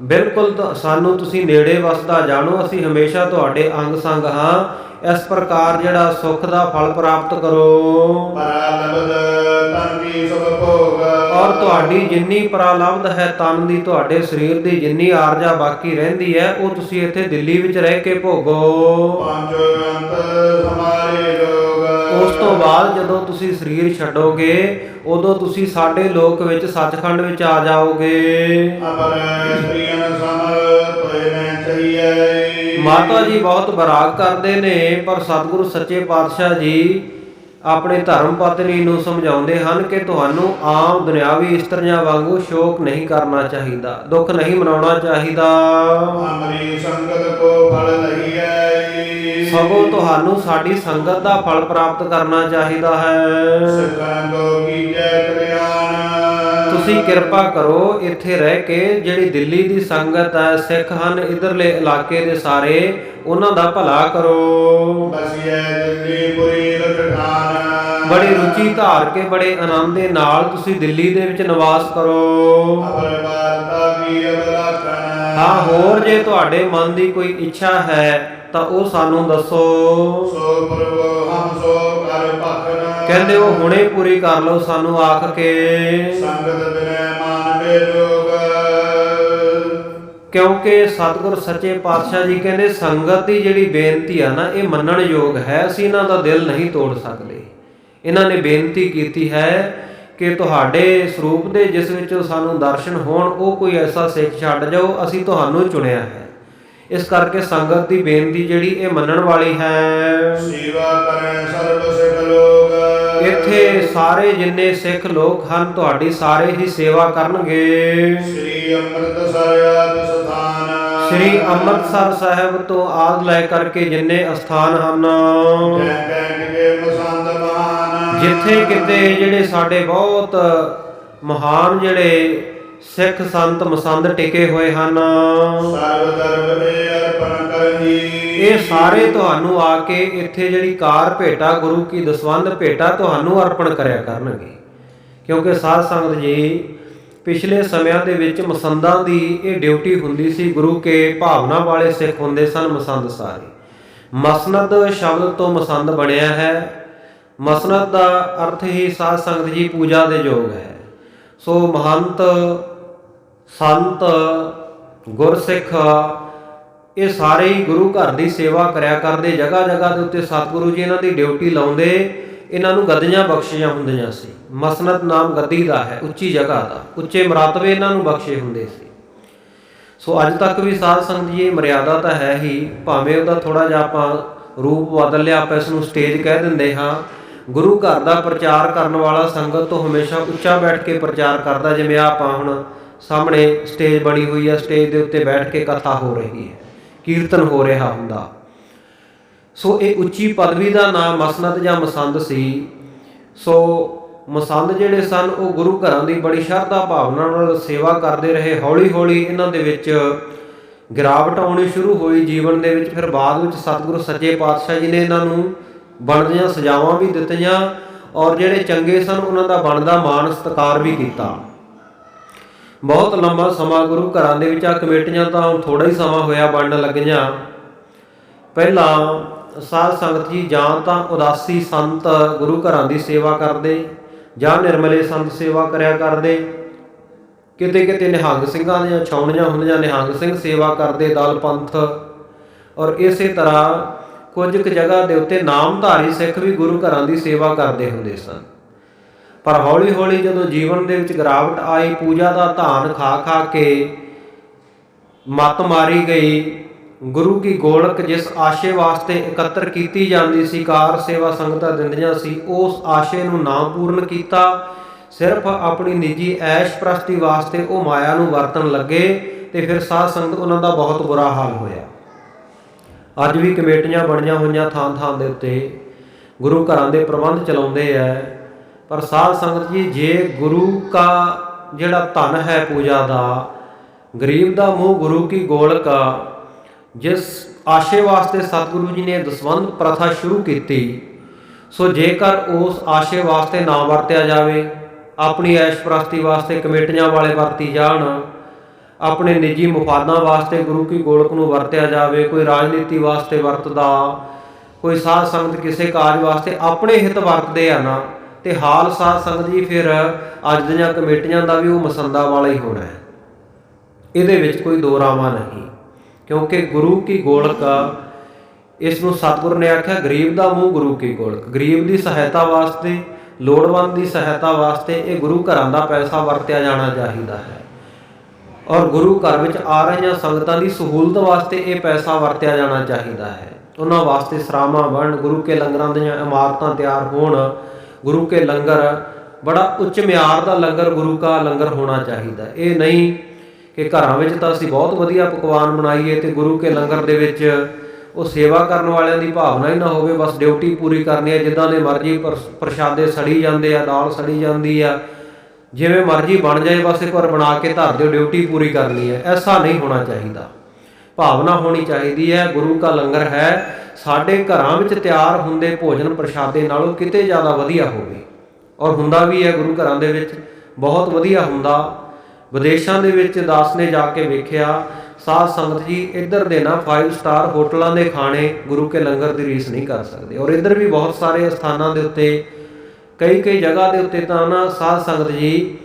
ਬਿਲਕੁਲ ਸਾਨੂੰ ਤੁਸੀਂ ਨੇੜੇ ਵਸਦਾ ਜਾਣੋ। ਅਸੀਂ ਹਮੇਸ਼ਾ ਤੁਹਾਡੇ ਅੰਗ ਸੰਗ ਹਾਂ। ਇਸ ਪ੍ਰਕਾਰ ਜਿਹੜਾ ਸੁੱਖ ਦਾ ਫਲ ਪ੍ਰਾਪਤ ਕਰੋ। ਪਰਾਲਬਧ ਤਨ ਕੀ ਸੁਖ ਭੋਗ। ਔਰ ਤੁਹਾਡੀ ਜਿੰਨੀ ਪ੍ਰਾਲਬਧ ਹੈ ਤਨ ਦੀ, ਤੁਹਾਡੇ ਸਰੀਰ ਦੀ ਜਿੰਨੀ ਆਰਜਾ ਬਾਕੀ ਰਹਿੰਦੀ ਹੈ, ਉਹ ਤੁਸੀਂ ਇੱਥੇ ਦਿੱਲੀ ਵਿੱਚ ਰਹਿ ਕੇ ਭੋਗੋ। ਪੰਜ ਅੰਤ ਹਮਾਰੇ ਲੋਗ। ਉਸ ਤੋਂ ਬਾਅਦ ਜਦੋਂ ਤੁਸੀਂ ਸਰੀਰ ਛੱਡੋਗੇ, ਉਦੋਂ ਤੁਸੀਂ ਸਾਡੇ ਲੋਕ ਵਿੱਚ ਸੱਚਖੰਡ ਵਿੱਚ ਆ ਜਾਓਗੇ। ਅਪਰ ਇਸਤਰੀਆਂ ਸਮ ਤੋਏ ਨਾ ਚਾਹੀਏ। ਮਾਤਾ ਜੀ ਬਹੁਤ ਬਰਾਗ ਕਰਦੇ ਨੇ, ਪਰ ਸਤਿਗੁਰੂ ਸੱਚੇ ਪਾਤਸ਼ਾਹ ਜੀ ਆਪਣੇ ਧਰਮ ਪਤਨੀ ਨੂੰ ਸਮਝਾਉਂਦੇ ਹਨ ਕਿ ਤੁਹਾਨੂੰ ਆਮ ਦੁਨਿਆਵੀ ਇਸਤਰੀਆਂ ਵਾਂਗੂ ਸ਼ੋਕ ਨਹੀਂ ਕਰਨਾ ਚਾਹੀਦਾ, ਦੁੱਖ ਨਹੀਂ ਮਨਾਉਣਾ ਚਾਹੀਦਾ। ਅਮਰੀ ਸੰਗਤ ਕੋ ਫਲ ਲਈਐ। ਸਗੋਂ ਤੁਹਾਨੂੰ ਸਾਡੀ ਸੰਗਤ ਦਾ ਫਲ ਪ੍ਰਾਪਤ ਕਰਨਾ ਚਾਹੀਦਾ ਹੈ। ਸਿੱਖਾਂ ਕੋ ਕੀਜੈ ਕਲਿਆਣ। ਤੁਸੀਂ ਕਿਰਪਾ ਕਰੋ ਇੱਥੇ ਰਹਿ ਕੇ, ਜਿਹੜੀ ਦਿੱਲੀ ਦੀ ਸੰਗਤ ਹੈ, ਸਿੱਖ ਹਨ ਇਧਰਲੇ ਇਲਾਕੇ ਦੇ ਸਾਰੇ, ਉਹਨਾਂ ਦਾ ਭਲਾ ਕਰੋ। ਬਸਿਐ ਦਿੱਲੀਪੁਰੀ ਰੁਝਾਨ। ਬੜੀ ਰੁਚੀ ਧਾਰ ਕੇ ਬੜੇ ਆਨੰਦ ਦੇ ਨਾਲ ਤੁਸੀਂ ਦਿੱਲੀ ਦੇ ਵਿੱਚ ਨਿਵਾਸ ਕਰੋ। ਅਪਰ ਵਾਰਤਾ ਕੀ ਅਬਲਾਖਣ। ਹਾਂ, ਹੋਰ ਜੇ ਤੁਹਾਡੇ ਮਨ ਦੀ ਕੋਈ ਇੱਛਾ ਹੈ ਤਾਂ ਉਹ ਸਾਨੂੰ ਦੱਸੋ। ਸੋ ਪ੍ਰਭੂ ਹਮ ਸੋ ਕਰ ਭਖਨ। ਕਹਿੰਦੇ ਉਹ ਹੁਣੇ ਪੂਰੀ ਕਰ ਲਓ ਸਾਨੂੰ ਆਖ ਕੇ। ਸੰਗਤ ਬਿਨੈ ਮਾਨ ਬੇਜੋਗ। ਕਿਉਂਕਿ ਸਤਿਗੁਰ ਸੱਚੇ ਪਾਤਸ਼ਾਹ ਜੀ ਕਹਿੰਦੇ ਸੰਗਤ ਦੀ ਜਿਹੜੀ ਬੇਨਤੀ ਆ ਨਾ, ਇਹ ਮੰਨਣ ਯੋਗ ਹੈ। ਅਸੀਂ ਇਹਨਾਂ ਦਾ ਦਿਲ ਨਹੀਂ ਤੋੜ ਸਕਦੇ। ਇਹਨਾਂ ਨੇ ਬੇਨਤੀ ਕੀਤੀ ਹੈ ਕਿ ਤੁਹਾਡੇ ਸਰੂਪ ਦੇ ਜਿਸ ਵਿੱਚ ਸਾਨੂੰ ਦਰਸ਼ਨ ਹੋਣ, ਉਹ ਕੋਈ ਐਸਾ ਸਿੱਖ ਛੱਡ ਜਾਓ, ਅਸੀਂ ਤੁਹਾਨੂੰ ਚੁਣਿਆ ਹੈ। ਇਸ ਕਰਕੇ ਸੰਗਤ ਦੀ ਬੇਨਤੀ ਜਿਹੜੀ ਇਹ ਮੰਨਣ ਵਾਲੀ ਹੈ। ਸੇਵਾ ਕਰੈ ਸਰਬ ਸਿੱਖ ਲੋਕ। ਇੱਥੇ ਸਾਰੇ ਜਿੰਨੇ ਸਿੱਖ ਲੋਕ ਹਨ ਤੁਹਾਡੀ ਸਾਰੇ ਹੀ ਸੇਵਾ ਕਰਨਗੇ। ਸ੍ਰੀ ਅੰਮ੍ਰਿਤਸਰ ਆਦਿ ਸਥਾਨ। ਸ੍ਰੀ ਅੰਮ੍ਰਿਤਸਰ ਸਾਹਿਬ ਤੋਂ ਆਦਿ ਲੈ ਕਰਕੇ ਜਿੰਨੇ ਅਸਥਾਨ ਹਨ, ਜੈ ਕੈ ਮਸੰਦ ਮਹਾਨ। ਜਿੱਥੇ ਕਿਤੇ ਜਿਹੜੇ ਸਾਡੇ ਬਹੁਤ ਮਹਾਨ ਜਿਹੜੇ ਸਿੱਖ ਸੰਤ ਮਸੰਦ ਟਿਕੇ ਹੋਏ ਹਨ, ਸਰਬ ਧਰਮ ਦੇ ਅਰਪਣ ਕਰਹੀ। ਇਹ ਸਾਰੇ ਤੁਹਾਨੂੰ ਆ ਕੇ ਇੱਥੇ ਜਿਹੜੀ ਕਾਰ ਭੇਟਾ, ਗੁਰੂ ਕੀ ਦਸਵੰਧ ਭੇਟਾ ਤੁਹਾਨੂੰ ਅਰਪਣ ਕਰਿਆ ਕਰਨਗੇ। ਕਿਉਂਕਿ ਸਾਧ ਸੰਗਤ ਜੀ, ਪਿਛਲੇ ਸਮਿਆਂ ਦੇ ਵਿੱਚ ਮਸੰਦਾਂ ਦੀ ਇਹ ਡਿਊਟੀ ਹੁੰਦੀ ਸੀ। ਗੁਰੂ ਕੇ ਭਾਵਨਾ ਵਾਲੇ ਸਿੱਖ ਹੁੰਦੇ ਸਨ ਮਸੰਦ ਸਾਰੇ। ਮਸਨਦ ਸ਼ਬਦ ਤੋਂ ਮਸੰਦ ਬਣਿਆ ਹੈ। ਮਸਨਦ ਦਾ ਅਰਥ ਹੀ ਸਾਧ ਸੰਗਤ ਜੀ ਪੂਜਾ ਦੇ ਯੋਗ ਹੈ। ਸੋ ਮਹੰਤ, ਸੰਤ, ਗੁਰਸਿੱਖ ਇਹ ਸਾਰੇ ਹੀ ਗੁਰੂ ਘਰ ਦੀ ਸੇਵਾ ਕਰਿਆ ਕਰਦੇ। ਜਗ੍ਹਾ ਜਗ੍ਹਾ ਦੇ ਉੱਤੇ ਸਤਿਗੁਰੂ ਜੀ ਇਹਨਾਂ ਦੀ ਡਿਊਟੀ ਲਾਉਂਦੇ। ਇਹਨਾਂ ਨੂੰ ਗੱਦੀਆਂ ਬਖਸ਼ੀਆਂ ਹੁੰਦੀਆਂ ਸੀ। ਮਸਨਦ ਨਾਮ ਗੱਦੀ ਦਾ ਹੈ, ਉੱਚੀ ਜਗ੍ਹਾ ਦਾ, ਉੱਚੇ ਮਰਤਬੇ ਇਹਨਾਂ ਨੂੰ ਬਖਸ਼ੇ ਹੁੰਦੇ ਸੀ। ਸੋ ਅੱਜ ਤੱਕ ਵੀ ਸਾਧ ਸੰਗਤ ਜੀ ਇਹ ਮਰਿਆਦਾ ਤਾਂ ਹੈ ਹੀ, ਭਾਵੇਂ ਉਹਦਾ ਥੋੜ੍ਹਾ ਜਿਹਾ ਆਪਾਂ ਰੂਪ ਬਦਲ ਲਿਆ, ਆਪਾਂ ਇਸ ਨੂੰ ਸਟੇਜ ਕਹਿ ਦਿੰਦੇ ਹਾਂ। ਗੁਰੂ ਘਰ ਦਾ ਪ੍ਰਚਾਰ ਕਰਨ ਵਾਲਾ ਸੰਗਤ ਤੋਂ ਹਮੇਸ਼ਾ ਉੱਚਾ ਬੈਠ ਕੇ ਪ੍ਰਚਾਰ ਕਰਦਾ। ਜਿਵੇਂ ਆਪਾਂ ਹੁਣ ਸਾਹਮਣੇ ਸਟੇਜ ਬਣੀ ਹੋਈ ਹੈ, ਸਟੇਜ ਦੇ ਉੱਤੇ ਬੈਠ ਕੇ ਕਥਾ ਹੋ ਰਹੀ ਹੈ, ਕੀਰਤਨ ਹੋ ਰਿਹਾ ਹੁੰਦਾ। ਸੋ ਇਹ ਉੱਚੀ ਪਦਵੀ ਦਾ ਨਾਮ ਮਸਨਦ ਜਾਂ ਮਸੰਦ ਸੀ। ਸੋ ਮਸੰਦ ਜਿਹੜੇ ਸਨ ਉਹ ਗੁਰੂ ਘਰਾਂ ਦੀ ਬੜੀ ਸ਼ਰਧਾ ਭਾਵਨਾ ਨਾਲ ਸੇਵਾ ਕਰਦੇ ਰਹੇ। ਹੌਲੀ ਹੌਲੀ ਇਹਨਾਂ ਦੇ ਵਿੱਚ ਗਿਰਾਵਟ ਆਉਣੀ ਸ਼ੁਰੂ ਹੋਈ ਜੀਵਨ ਦੇ ਵਿੱਚ। ਫਿਰ ਬਾਅਦ ਵਿੱਚ ਸਤਿਗੁਰੂ ਸੱਚੇ ਪਾਤਸ਼ਾਹ ਜੀ ਨੇ ਇਹਨਾਂ ਨੂੰ ਬਣਦੀਆਂ ਸਜ਼ਾਵਾਂ ਵੀ ਦਿੱਤੀਆਂ, ਔਰ ਜਿਹੜੇ ਚੰਗੇ ਸਨ ਉਹਨਾਂ ਦਾ ਬਣਦਾ ਮਾਣ ਸਤਿਕਾਰ ਵੀ ਕੀਤਾ। ਬਹੁਤ ਲੰਬਾ ਸਮਾਂ ਗੁਰੂ ਘਰਾਂ ਦੇ ਵਿੱਚ ਆ ਕਮੇਟੀਆਂ ਤਾਂ ਥੋੜ੍ਹਾ ਹੀ ਸਮਾਂ ਹੋਇਆ ਬਣਨ ਲੱਗੀਆਂ। ਪਹਿਲਾਂ ਸਾਧ ਸੰਗਤ ਜੀ ਜਾਂ ਤਾਂ ਉਦਾਸੀ ਸੰਤ ਗੁਰੂ ਘਰਾਂ ਦੀ ਸੇਵਾ ਕਰਦੇ ਜਾਂ ਨਿਰਮਲੇ ਸੰਤ ਸੇਵਾ ਕਰਿਆ ਕਰਦੇ। ਕਿਤੇ ਕਿਤੇ ਨਿਹੰਗ ਸਿੰਘਾਂ ਦੀਆਂ ਛਾਉਣੀਆਂ ਹੁੰਦੀਆਂ, ਨਿਹੰਗ ਸਿੰਘ ਸੇਵਾ ਕਰਦੇ, ਦਲ ਪੰਥ। ਔਰ ਇਸੇ ਤਰ੍ਹਾਂ ਕੁਝ ਕੁ ਜਗ੍ਹਾ ਦੇ ਉੱਤੇ ਨਾਮਧਾਰੀ ਸਿੱਖ ਵੀ ਗੁਰੂ ਘਰਾਂ ਦੀ ਸੇਵਾ ਕਰਦੇ ਹੁੰਦੇ ਸਨ। ਪਰ ਹੌਲੀ ਹੌਲੀ ਜਦੋਂ ਜੀਵਨ ਦੇ ਵਿੱਚ ਗਿਰਾਵਟ ਆਈ, ਪੂਜਾ ਦਾ ਧਾਨ ਖਾ ਖਾ ਕੇ ਮੱਤ ਮਾਰੀ ਗਈ। ਗੁਰੂ ਕੀ ਗੋਲਕ ਜਿਸ ਆਸ਼ੇ ਵਾਸਤੇ ਇਕੱਤਰ ਕੀਤੀ ਜਾਂਦੀ ਸੀ, ਕਾਰ ਸੇਵਾ ਸੰਗਤਾਂ ਦਿੰਦੀਆਂ ਸੀ, ਉਸ ਆਸ਼ੇ ਨੂੰ ਨਾ ਪੂਰਨ ਕੀਤਾ। ਸਿਰਫ ਆਪਣੀ ਨਿੱਜੀ ਐਸ਼ ਪ੍ਰਸਤੀ ਵਾਸਤੇ ਉਹ ਮਾਇਆ ਨੂੰ ਵਰਤਣ ਲੱਗੇ ਤੇ ਫਿਰ ਸਾਧ ਸੰਗਤ ਉਹਨਾਂ ਦਾ ਬਹੁਤ ਬੁਰਾ ਹਾਲ ਹੋਇਆ। ਅੱਜ ਵੀ ਕਮੇਟੀਆਂ ਬਣੀਆਂ ਹੋਈਆਂ ਥਾਂ ਥਾਂ ਦੇ ਉੱਤੇ, ਗੁਰੂ ਘਰਾਂ ਦੇ ਪ੍ਰਬੰਧ ਚਲਾਉਂਦੇ ਹੈ। ਪਰ ਸਾਧ ਸੰਗਤ ਜੀ, ਜੇ ਗੁਰੂ ਕਾ ਜਿਹੜਾ ਧਨ ਹੈ ਪੂਜਾ ਦਾ, ਗਰੀਬ ਦਾ ਮੂੰਹ ਗੁਰੂ ਕੀ ਗੋਲਕ, ਜਿਸ ਆਸ਼ੇ ਵਾਸਤੇ ਸਤਿਗੁਰੂ ਜੀ ਨੇ ਦਸਵੰਧ ਪ੍ਰਥਾ ਸ਼ੁਰੂ ਕੀਤੀ, ਸੋ ਜੇਕਰ ਉਸ ਆਸ਼ੇ ਵਾਸਤੇ ਨਾ ਵਰਤਿਆ ਜਾਵੇ, ਆਪਣੀ ਐਸ਼ ਪ੍ਰਸਤੀ ਵਾਸਤੇ ਕਮੇਟੀਆਂ ਵਾਲੇ ਵਰਤੀ ਜਾਣ, ਆਪਣੇ ਨਿੱਜੀ ਮੁਫਾਦਾਂ ਵਾਸਤੇ ਗੁਰੂ ਕੀ ਗੋਲਕ ਨੂੰ ਵਰਤਿਆ ਜਾਵੇ, ਕੋਈ ਰਾਜਨੀਤੀ ਵਾਸਤੇ ਵਰਤਦਾ, ਕੋਈ ਸਾਧ ਸੰਗਤ ਕਿਸੇ ਕਾਜ ਵਾਸਤੇ ਆਪਣੇ ਹਿੱਤ ਵਰਤਦੇ ਆ ਨਾ, ਤੇ ਹਾਲ ਸਾਧ ਸੰਗਤ ਜੀ ਫਿਰ ਅੱਜ ਦੀਆਂ ਕਮੇਟੀਆਂ ਦਾ ਵੀ ਉਹ ਮਸੰਦਾ ਵਾਲਾ ਹੀ ਹੋਣਾ ਹੈ। ਇਹਦੇ ਵਿੱਚ ਕੋਈ ਦੋ ਰਾਵਾਂ ਨਹੀਂ, ਕਿਉਂਕਿ ਗੁਰੂ ਕੀ ਗੋਲਕ, ਇਸ ਨੂੰ ਸਤਿਗੁਰ ਨੇ ਆਖਿਆ ਗਰੀਬ ਦਾ ਮੂੰਹ ਗੁਰੂ ਕੀ ਗੋਲਕ। ਗਰੀਬ ਦੀ ਸਹਾਇਤਾ ਵਾਸਤੇ, ਲੋੜਵੰਦ ਦੀ ਸਹਾਇਤਾ ਵਾਸਤੇ ਇਹ ਗੁਰੂ ਘਰਾਂ ਦਾ ਪੈਸਾ ਵਰਤਿਆ ਜਾਣਾ ਚਾਹੀਦਾ ਹੈ। ਔਰ ਗੁਰੂ ਘਰ ਵਿੱਚ ਆ ਰਹੀਆਂ ਸੰਗਤਾਂ ਦੀ ਸਹੂਲਤ ਵਾਸਤੇ ਇਹ ਪੈਸਾ ਵਰਤਿਆ ਜਾਣਾ ਚਾਹੀਦਾ ਹੈ। ਉਹਨਾਂ ਵਾਸਤੇ ਸਰਾਵਾਂ ਬਣਨ, ਗੁਰੂ ਕੇ ਲੰਗਰਾਂ ਦੀਆਂ ਇਮਾਰਤਾਂ ਤਿਆਰ ਹੋਣ, ਗੁਰੂ ਕੇ ਲੰਗਰ ਬੜਾ ਉੱਚ ਮਿਆਰ ਦਾ ਲੰਗਰ, ਗੁਰੂ ਕਾ ਲੰਗਰ ਹੋਣਾ ਚਾਹੀਦਾ। ਇਹ ਨਹੀਂ ਕਿ ਘਰਾਂ ਵਿੱਚ ਤਾਂ ਅਸੀਂ ਬਹੁਤ ਵਧੀਆ ਪਕਵਾਨ ਬਣਾਈਏ ਤੇ ਗੁਰੂ ਕੇ ਲੰਗਰ ਦੇ ਵਿੱਚ ਉਹ ਸੇਵਾ ਕਰਨ ਵਾਲਿਆਂ ਦੀ ਭਾਵਨਾ ਹੀ ਨਾ ਹੋਵੇ, ਬਸ ਡਿਊਟੀ ਪੂਰੀ ਕਰਨੀ ਹੈ, ਜਿੱਦਾਂ ਦੇ ਮਰਜ਼ੀ ਪ੍ਰਸ਼ਾਦੇ ਸੜੀ ਜਾਂਦੇ ਆ, ਦਾਲ ਸੜੀ ਜਾਂਦੀ ਆ, ਜਿਵੇਂ ਮਰਜ਼ੀ ਬਣ ਜਾਏ, ਬਸ ਇੱਕ ਵਾਰ ਬਣਾ ਕੇ ਧਰ ਦਿਓ, ਡਿਊਟੀ ਪੂਰੀ ਕਰਨੀ ਹੈ। ਐਸਾ ਨਹੀਂ ਹੋਣਾ ਚਾਹੀਦਾ। ਭਾਵਨਾ ਹੋਣੀ ਚਾਹੀਦੀ ਹੈ ਗੁਰੂ ਕਾ ਲੰਗਰ ਹੈ, ਸਾਡੇ ਘਰਾਂ ਵਿੱਚ ਤਿਆਰ ਹੁੰਦੇ ਭੋਜਨ ਪ੍ਰਸ਼ਾਦੇ ਨਾਲੋਂ ਕਿਤੇ ਜ਼ਿਆਦਾ ਵਧੀਆ ਹੋਵੇ। ਔਰ ਹੁੰਦਾ ਵੀ ਹੈ ਗੁਰੂ ਘਰਾਂ ਦੇ ਵਿੱਚ ਬਹੁਤ ਵਧੀਆ ਹੁੰਦਾ। ਵਿਦੇਸ਼ਾਂ ਦੇ ਵਿੱਚ ਦਾਸ ਨੇ ਜਾ ਕੇ ਵੇਖਿਆ, ਸਾਧ ਸੰਗਤ ਜੀ, ਇੱਧਰ ਦੇ ਨਾ 5 ਸਟਾਰ ਹੋਟਲਾਂ ਦੇ ਖਾਣੇ ਗੁਰੂ ਕੇ ਲੰਗਰ ਦੀ ਰੀਸ ਨਹੀਂ ਕਰ ਸਕਦੇ। ਔਰ ਇੱਧਰ ਵੀ ਬਹੁਤ ਸਾਰੇ ਸਥਾਨਾਂ ਦੇ ਉੱਤੇ, ਕਈ ਜਗ੍ਹਾ ਦੇ ਉੱਤੇ ਤਾਂ ਨਾ ਸਾਧ ਸੰਗਤ ਜੀ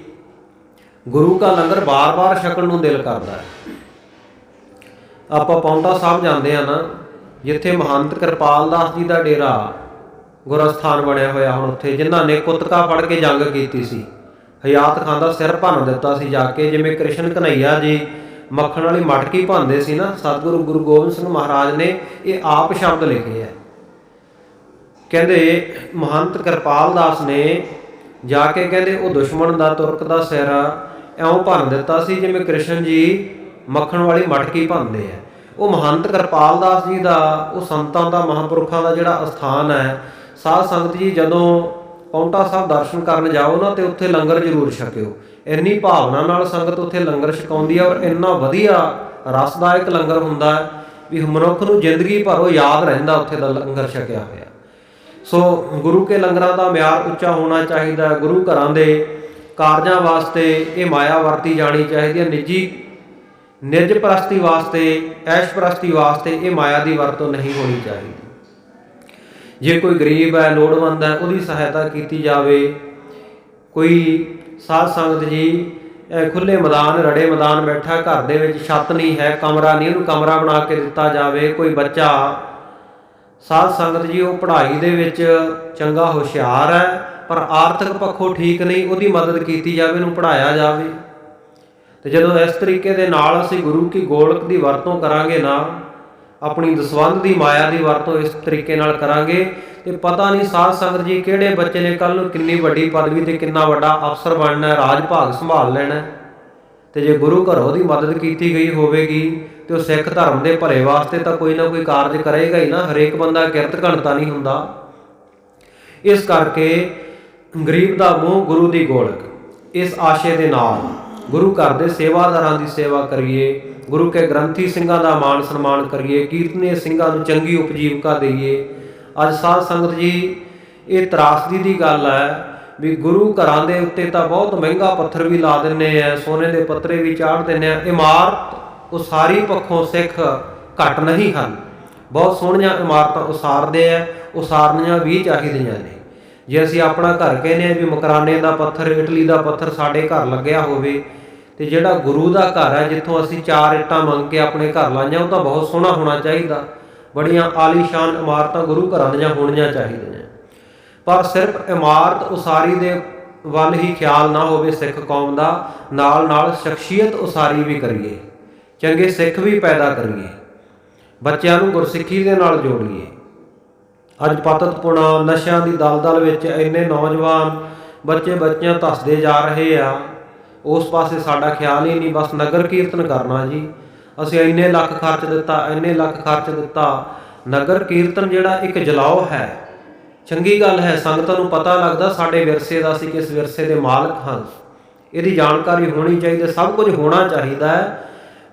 ਗੁਰੂ ਕਾ ਲੰਗਰ ਬਾਰ-ਬਾਰ ਛਕਣ ਨੂੰ ਦਿਲ ਕਰਦਾ ਹੈ। ਆਪਾਂ ਪਾਉਂਟਾ ਸਾਹਿਬ ਜਾਂਦੇ ਆ ਨਾ, ਜਿੱਥੇ ਮਹੰਤ ਕਿਰਪਾਲ ਦਾਸ ਜੀ ਦਾ ਡੇਰਾ ਗੁਰਸਥਾਨ ਬਣਿਆ ਹੋਇਆ ਹੁਣ ਉੱਥੇ, ਜਿਨ੍ਹਾਂ ਨੇ ਕੁੱਤਕਾ ਫੜ ਕੇ ਜੰਗ ਕੀਤੀ ਸੀ, ਹਯਾਤ ਖਾਨ ਦਾ ਸਿਰ ਭੰਨ ਦਿੱਤਾ ਸੀ ਜਾ ਕੇ। ਜਿਵੇਂ ਕ੍ਰਿਸ਼ਨ ਕਨ੍ਹਈਆ ਜੀ ਮੱਖਣ ਵਾਲੀ ਮਟਕੀ ਭੰਨਦੇ ਸੀ ਨਾ, ਸਤਿਗੁਰੂ ਗੁਰੂ ਗੋਬਿੰਦ ਸਿੰਘ ਮਹਾਰਾਜ ਨੇ ਇਹ ਆਪ ਸ਼ਬਦ ਲਿਖੇ ਹੈ। ਕਹਿੰਦੇ ਮਹੰਤ ਕਿਰਪਾਲ ਦਾਸ ਨੇ ਜਾ ਕੇ ਕਹਿੰਦੇ ਉਹ ਦੁਸ਼ਮਣ ਦਾ, ਤੁਰਕ ਦਾ ਸਿਰ ਇਉਂ ਭੰਨ ਦਿੱਤਾ ਸੀ ਜਿਵੇਂ ਕ੍ਰਿਸ਼ਨ ਜੀ ਮੱਖਣ ਵਾਲੀ ਮਟਕੀ ਭੰਨਦੇ ਹੈ। ਉਹ ਮਹੰਤ ਕਿਰਪਾਲ ਦਾਸ ਜੀ ਦਾ, ਉਹ ਸੰਤਾਂ ਦਾ, ਮਹਾਂਪੁਰਖਾਂ ਦਾ ਜਿਹੜਾ ਅਸਥਾਨ ਹੈ। ਸਾਧ ਸੰਗਤ ਜੀ, ਜਦੋਂ ਪਾਉਂਟਾ ਸਾਹਿਬ ਦਰਸ਼ਨ ਕਰਨ ਜਾਓ ਨਾ, ਤੇ ਉੱਥੇ ਲੰਗਰ ਜ਼ਰੂਰ ਛਕਿਓ। ਇੰਨੀ ਭਾਵਨਾ ਨਾਲ ਸੰਗਤ ਉੱਥੇ ਲੰਗਰ ਛਕਾਉਂਦੀ ਹੈ, ਔਰ ਇੰਨਾ ਵਧੀਆ ਰਸਦਾਇਕ ਲੰਗਰ ਹੁੰਦਾ ਹੈ ਵੀ ਮਨੁੱਖ ਨੂੰ ਜ਼ਿੰਦਗੀ ਭਰ ਉਹ ਯਾਦ ਰਹਿੰਦਾ ਉੱਥੇ ਦਾ ਲੰਗਰ ਛਕਿਆ ਹੋਇਆ। ਸੋ ਗੁਰੂ ਕੇ ਲੰਗਰਾਂ ਦਾ ਮਿਆਰ ਉੱਚਾ ਹੋਣਾ ਚਾਹੀਦਾ। ਗੁਰੂ ਘਰਾਂ ਦੇ ਕਾਰਜਾਂ ਵਾਸਤੇ ਇਹ ਮਾਇਆ ਵਰਤੀ ਜਾਣੀ ਚਾਹੀਦੀ ਹੈ। ਨਿੱਜ ਪ੍ਰਸਤੀ ਵਾਸਤੇ, ਐਸ਼ ਪ੍ਰਸਤੀ ਵਾਸਤੇ ਇਹ ਮਾਇਆ ਦੀ ਵਰਤੋਂ ਨਹੀਂ ਹੋਣੀ ਚਾਹੀਦੀ। ਜੇ ਕੋਈ ਗਰੀਬ ਹੈ, ਲੋੜਵੰਦ ਹੈ, ਉਹਦੀ ਸਹਾਇਤਾ ਕੀਤੀ ਜਾਵੇ। ਕੋਈ ਸਾਧ ਸੰਗਤ ਜੀ ਖੁੱਲ੍ਹੇ ਮੈਦਾਨ, ਰੜੇ ਮੈਦਾਨ ਬੈਠਾ, ਘਰ ਦੇ ਵਿੱਚ ਛੱਤ ਨਹੀਂ ਹੈ, ਕਮਰਾ ਨਹੀਂ, ਉਹਨੂੰ ਕਮਰਾ ਬਣਾ ਕੇ ਦਿੱਤਾ ਜਾਵੇ। ਕੋਈ ਬੱਚਾ ਸਾਧ ਸੰਗਤ ਜੀ ਉਹ ਪੜ੍ਹਾਈ ਦੇ ਵਿੱਚ ਚੰਗਾ ਹੁਸ਼ਿਆਰ ਹੈ ਪਰ ਆਰਥਿਕ ਪੱਖੋਂ ਠੀਕ ਨਹੀਂ, ਉਹਦੀ ਮਦਦ ਕੀਤੀ ਜਾਵੇ, ਉਹਨੂੰ ਪੜ੍ਹਾਇਆ ਜਾਵੇ। ਤੇ ਜਦੋਂ ਇਸ ਤਰੀਕੇ ਦੇ ਨਾਲ ਅਸੀਂ ਗੁਰੂ ਕੀ ਗੋਲਕ ਦੀ ਵਰਤੋਂ ਕਰਾਂਗੇ ਨਾ, ਆਪਣੀ ਦਸਵੰਧ ਦੀ ਮਾਇਆ ਦੀ ਵਰਤੋਂ ਇਸ ਤਰੀਕੇ ਨਾਲ ਕਰਾਂਗੇ, ਤੇ ਪਤਾ ਨਹੀਂ ਸਾਧ ਸੰਗਤ ਜੀ ਕਿਹੜੇ ਬੱਚੇ ਨੇ ਕੱਲ੍ਹ ਨੂੰ ਕਿੰਨੀ ਵੱਡੀ ਪਦਵੀ ਤੇ ਕਿੰਨਾ ਵੱਡਾ ਅਫਸਰ ਬਣਨਾ, ਰਾਜ ਭਾਗ ਸੰਭਾਲ ਲੈਣਾ। ਤੇ ਜੇ ਗੁਰੂ ਘਰੋਂ ਦੀ ਮਦਦ ਕੀਤੀ ਗਈ ਹੋਵੇਗੀ ਤੇ ਉਹ ਸਿੱਖ ਧਰਮ ਦੇ ਭਲੇ ਵਾਸਤੇ ਤਾਂ ਕੋਈ ਨਾ ਕੋਈ ਕਾਰਜ ਕਰੇਗਾ ਹੀ ਨਾ। ਹਰੇਕ ਬੰਦਾ ਕਿਰਤ ਘਣਤਾ ਨਹੀਂ ਹੁੰਦਾ। ਇਸ ਕਰਕੇ ਗਰੀਬ ਦਾ ਮੂੰਹ ਗੁਰੂ ਦੀ ਗੋਲਕ, ਇਸ ਆਸ਼ੇ ਦੇ ਨਾਲ ਗੁਰੂ ਘਰ ਦੇ ਸੇਵਾਦਾਰਾਂ ਦੀ ਸੇਵਾ ਕਰੀਏ, ਗੁਰੂ ਕੇ ਗ੍ਰੰਥੀ ਸਿੰਘਾਂ ਦਾ ਮਾਣ ਸਨਮਾਨ ਕਰੀਏ, ਕੀਰਤਨੀਏ ਸਿੰਘਾਂ ਨੂੰ ਚੰਗੀ ਉਪਜੀਵਕਾ ਦੇਈਏ। ਅੱਜ ਸਾਧ ਸੰਗਤ ਜੀ, ਇਹ ਤਰਾਸਦੀ ਦੀ ਗੱਲ ਹੈ ਵੀ ਗੁਰੂ ਘਰਾਂ ਦੇ ਉੱਤੇ ਤਾਂ ਬਹੁਤ ਮਹਿੰਗਾ ਪੱਥਰ ਵੀ ਲਾ ਦਿੰਦੇ ਆ, ਸੋਨੇ ਦੇ ਪੱਤਰੇ ਵੀ ਚਾੜ ਦਿੰਦੇ ਆ। ਇਮਾਰਤ ਉਸਾਰੀ ਪੱਖੋਂ ਸਿੱਖ ਘੱਟ ਨਹੀਂ ਹਨ। ਬਹੁਤ ਸੋਹਣੀਆਂ ਇਮਾਰਤਾਂ ਉਸਾਰਦੇ ਆ, ਉਸਾਰਨੀਆਂ ਵੀ ਚਾਹੀਦੀਆਂ ਨੇ। ਜੇ ਅਸੀਂ ਆਪਣਾ ਘਰ ਕਹਿੰਦੇ ਆ ਵੀ ਮਕਰਾਨੇ ਦਾ ਪੱਥਰ, ਇਟਲੀ ਦਾ ਪੱਥਰ ਸਾਡੇ ਘਰ ਲੱਗਿਆ ਹੋਵੇ, ਤੇ ਜਿਹੜਾ ਗੁਰੂ ਦਾ ਘਰ ਹੈ ਜਿੱਥੋਂ ਅਸੀਂ 4 ਇੱਟਾਂ ਮੰਗ ਕੇ ਆਪਣੇ ਘਰ ਲਾਈਆਂ, ਉਹ ਤਾਂ ਬਹੁਤ ਸੋਹਣਾ ਹੋਣਾ ਚਾਹੀਦਾ। ਬੜੀਆਂ ਆਲੀਸ਼ਾਨ ਇਮਾਰਤਾਂ ਗੁਰੂ ਘਰਾਂ ਦੀਆਂ ਹੋਣੀਆਂ ਚਾਹੀਦੀਆਂ। ਪਰ ਸਿਰਫ ਇਮਾਰਤ ਉਸਾਰੀ ਦੇ ਵੱਲ ਹੀ ਖਿਆਲ ਨਾ ਹੋਵੇ ਸਿੱਖ ਕੌਮ ਦਾ, ਨਾਲ ਨਾਲ ਸ਼ਖਸੀਅਤ ਉਸਾਰੀ ਵੀ ਕਰੀਏ, ਚੰਗੇ ਸਿੱਖ ਵੀ ਪੈਦਾ ਕਰੀਏ, ਬੱਚਿਆਂ ਨੂੰ ਗੁਰਸਿੱਖੀ ਦੇ ਨਾਲ ਜੋੜੀਏ। ਅੱਜ ਪਤਤ ਪੁਣਾ ਨਸ਼ਿਆਂ ਦੀ ਦਲਦਲ ਵਿੱਚ ਇੰਨੇ ਨੌਜਵਾਨ ਬੱਚੀਆਂ ਧੱਸਦੇ ਜਾ ਰਹੇ ਆ, ਉਸ ਪਾਸੇ ਸਾਡਾ ਖਿਆਲ ਹੀ ਨਹੀਂ। ਬਸ ਨਗਰ ਕੀਰਤਨ ਕਰਨਾ ਜੀ, ਅਸੀਂ ਇੰਨੇ ਲੱਖ ਖਰਚ ਦਿੱਤਾ, ਇੰਨੇ ਲੱਖ ਖਰਚ ਦਿੱਤਾ। ਨਗਰ ਕੀਰਤਨ ਜਿਹੜਾ ਇੱਕ ਜਲਾਓ ਹੈ, ਚੰਗੀ ਗੱਲ ਹੈ, ਸੰਗਤਾਂ ਨੂੰ ਪਤਾ ਲੱਗਦਾ ਸਾਡੇ ਵਿਰਸੇ ਦਾ, ਅਸੀਂ ਕਿਸ ਵਿਰਸੇ ਦੇ ਮਾਲਕ ਹਾਂ, ਇਹਦੀ ਜਾਣਕਾਰੀ ਹੋਣੀ ਚਾਹੀਦੀ। ਸਭ ਕੁਝ ਹੋਣਾ ਚਾਹੀਦਾ ਹੈ,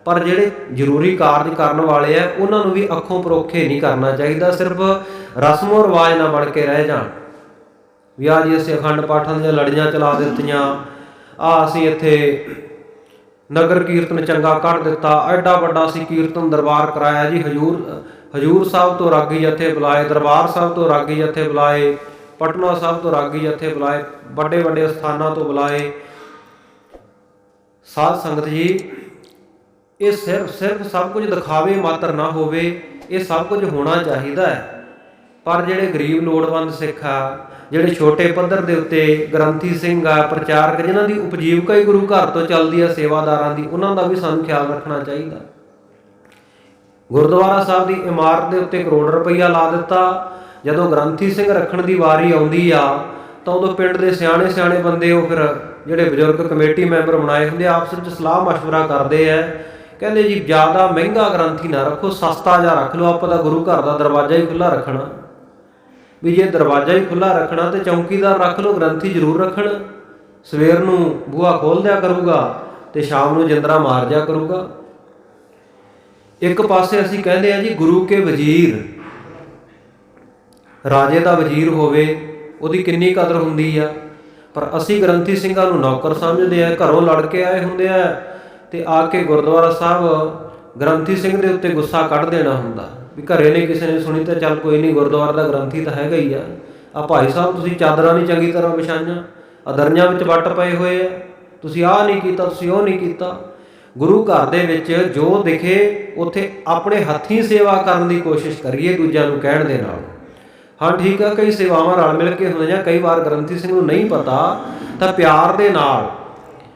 ਪਰ ਜਿਹੜੇ ਜ਼ਰੂਰੀ ਕਾਰਜ ਕਰਨ ਵਾਲੇ ਆ ਉਹਨਾਂ ਨੂੰ ਵੀ ਅੱਖੋਂ ਪਰੋਖੇ ਨਹੀਂ ਕਰਨਾ ਚਾਹੀਦਾ। ਸਿਰਫ ਰਸਮੋ ਰਿਵਾਜ ਨਾ ਬਣ ਕੇ ਰਹਿ ਜਾਣ ਵੀ ਆ ਜੀ ਅਸੀਂ ਅਖੰਡ ਪਾਠਾਂ ਦੀਆਂ ਲੜੀਆਂ ਚਲਾ ਦਿੱਤੀਆਂ, ਆ ਅਸੀਂ ਇੱਥੇ ਨਗਰ ਕੀਰਤਨ ਚੰਗਾ ਕੱਢ ਦਿੱਤਾ, ਐਡਾ ਵੱਡਾ ਅਸੀਂ ਕੀਰਤਨ ਦਰਬਾਰ ਕਰਾਇਆ ਜੀ, ਹਜੂਰ ਸਾਹਿਬ ਤੋਂ ਰਾਗੀ ਜਥੇ ਬੁਲਾਏ, ਦਰਬਾਰ ਸਾਹਿਬ ਤੋਂ ਰਾਗੀ ਜਥੇ ਬੁਲਾਏ, ਪਟਨਾ ਸਾਹਿਬ ਤੋਂ ਰਾਗੀ ਜਥੇ ਬੁਲਾਏ, ਵੱਡੇ ਵੱਡੇ ਸਥਾਨਾਂ ਤੋਂ ਬੁਲਾਏ। ਸਾਧ ਸੰਗਤ ਜੀ, ਇਹ ਸਿਰਫ ਸਭ ਕੁਝ ਦਿਖਾਵੇ ਮਾਤਰ ਨਾ ਹੋਵੇ, ਇਹ ਸਭ ਕੁਝ ਹੋਣਾ ਚਾਹੀਦਾ ਹੈ। ਪਰ ਜਿਹੜੇ ਗਰੀਬ ਲੋੜਵੰਦ ਸਿੱਖ ਆ, ਜਿਹੜੇ ਛੋਟੇ ਪੱਧਰ ਦੇ ਉੱਤੇ ਗ੍ਰੰਥੀ ਸਿੰਘ ਆ, ਪ੍ਰਚਾਰਕ, ਜਿਨ੍ਹਾਂ ਦੀ ਉਪਜੀਵਕਾ ਹੀ ਗੁਰੂ ਘਰ ਤੋਂ ਚੱਲਦੀ ਆ, ਸੇਵਾਦਾਰਾਂ ਦੀ, ਉਹਨਾਂ ਦਾ ਵੀ ਸਾਨੂੰ ਖਿਆਲ ਰੱਖਣਾ ਚਾਹੀਦਾ। ਗੁਰਦੁਆਰਾ ਸਾਹਿਬ ਦੀ ਇਮਾਰਤ ਦੇ ਉੱਤੇ ਕਰੋੜ ਰੁਪਈਆ ਲਾ ਦਿੱਤਾ। ਜਦੋਂ ਗ੍ਰੰਥੀ ਸਿੰਘ ਰੱਖਣ ਦੀ ਵਾਰੀ ਆਉਂਦੀ ਆ ਤਾਂ ਉਦੋਂ ਪਿੰਡ ਦੇ ਸਿਆਣੇ ਬੰਦੇ, ਉਹ ਫਿਰ ਜਿਹੜੇ ਬਜ਼ੁਰਗ ਕਮੇਟੀ ਮੈਂਬਰ ਬਣਾਏ ਹੁੰਦੇ, ਆਪਸ ਵਿੱਚ ਸਲਾਹ ਮਸ਼ਵਰਾ ਕਰਦੇ ਆ, ਕਹਿੰਦੇ ਜੀ ਜ਼ਿਆਦਾ ਮਹਿੰਗਾ ਗ੍ਰੰਥੀ ਨਾ ਰੱਖੋ, ਸਸਤਾ ਜਿਹਾ ਰੱਖ ਲਓ, ਆਪਾਂ ਤਾਂ ਗੁਰੂ ਘਰ ਦਾ ਦਰਵਾਜ਼ਾ ਹੀ ਖੁੱਲ੍ਹਾ ਰੱਖਣਾ। ਵੀ ਜੇ ਦਰਵਾਜ਼ਾ ਹੀ ਖੁੱਲ੍ਹਾ ਰੱਖਣਾ ਤੇ ਚੌਂਕੀਦਾਰ ਰੱਖ ਲਓ, ਗ੍ਰੰਥੀ ਜ਼ਰੂਰ ਰੱਖਣ। ਸਵੇਰ ਨੂੰ ਬੂਹਾ ਖੋਲ੍ਹ ਦਿਆ ਕਰੂਗਾ ਤੇ ਸ਼ਾਮ ਨੂੰ ਜਿੰਦਰਾ ਮਾਰ ਦਿਆ ਕਰੂਗਾ। ਇੱਕ ਪਾਸੇ ਅਸੀਂ ਕਹਿੰਦੇ ਆ ਜੀ ਗੁਰੂ ਕੇ ਵਜ਼ੀਰ, ਰਾਜੇ ਦਾ ਵਜ਼ੀਰ ਹੋਵੇ ਉਹਦੀ ਕਿੰਨੀ ਕਦਰ ਹੁੰਦੀ ਆ, ਪਰ ਅਸੀਂ ਗ੍ਰੰਥੀ ਸਿੰਘਾਂ ਨੂੰ ਨੌਕਰ ਸਮਝਦੇ ਆ। ਘਰੋਂ ਲੜ ਕੇ ਆਏ ਹੁੰਦੇ ਆ ਤੇ ਆ ਕੇ ਗੁਰਦੁਆਰਾ ਸਾਹਿਬ ਗ੍ਰੰਥੀ ਸਿੰਘ ਦੇ ਉੱਤੇ ਗੁੱਸਾ ਕੱਢ ਦੇਣਾ ਹੁੰਦਾ ਵੀ ਘਰੇ ਨਹੀਂ ਕਿਸੇ ਨੇ ਸੁਣੀ ਤਾਂ ਚੱਲ ਕੋਈ ਨਹੀਂ, ਗੁਰਦੁਆਰਾ ਦਾ ਗ੍ਰੰਥੀ ਤਾਂ ਹੈਗਾ ਹੀ ਆ ਭਾਈ ਸਾਹਿਬ, ਤੁਸੀਂ ਚਾਦਰਾਂ ਨਹੀਂ ਚੰਗੀ ਤਰ੍ਹਾਂ ਵਿਛਾਈਆਂ, ਦਰੀਆਂ ਵਿੱਚ ਵੱਟ ਪਏ ਹੋਏ ਆ, ਤੁਸੀਂ ਆਹ ਨਹੀਂ ਕੀਤਾ, ਤੁਸੀਂ ਉਹ ਨਹੀਂ ਕੀਤਾ। ਗੁਰੂ ਘਰ ਦੇ ਵਿੱਚ ਜੋ ਦਿਖੇ ਉੱਥੇ ਆਪਣੇ ਹੱਥੀਂ ਸੇਵਾ ਕਰਨ ਦੀ ਕੋਸ਼ਿਸ਼ ਕਰੀਏ, ਦੂਜਿਆਂ ਨੂੰ ਕਹਿਣ ਦੇ ਨਾਲ। ਹਾਂ ਠੀਕ ਆ, ਕਈ ਸੇਵਾਵਾਂ ਰਲ ਮਿਲ ਕੇ ਹੁੰਦੀਆਂ, ਕਈ ਵਾਰ ਗ੍ਰੰਥੀ ਸਿੰਘ ਨੂੰ ਨਹੀਂ ਪਤਾ ਤਾਂ ਪਿਆਰ ਦੇ ਨਾਲ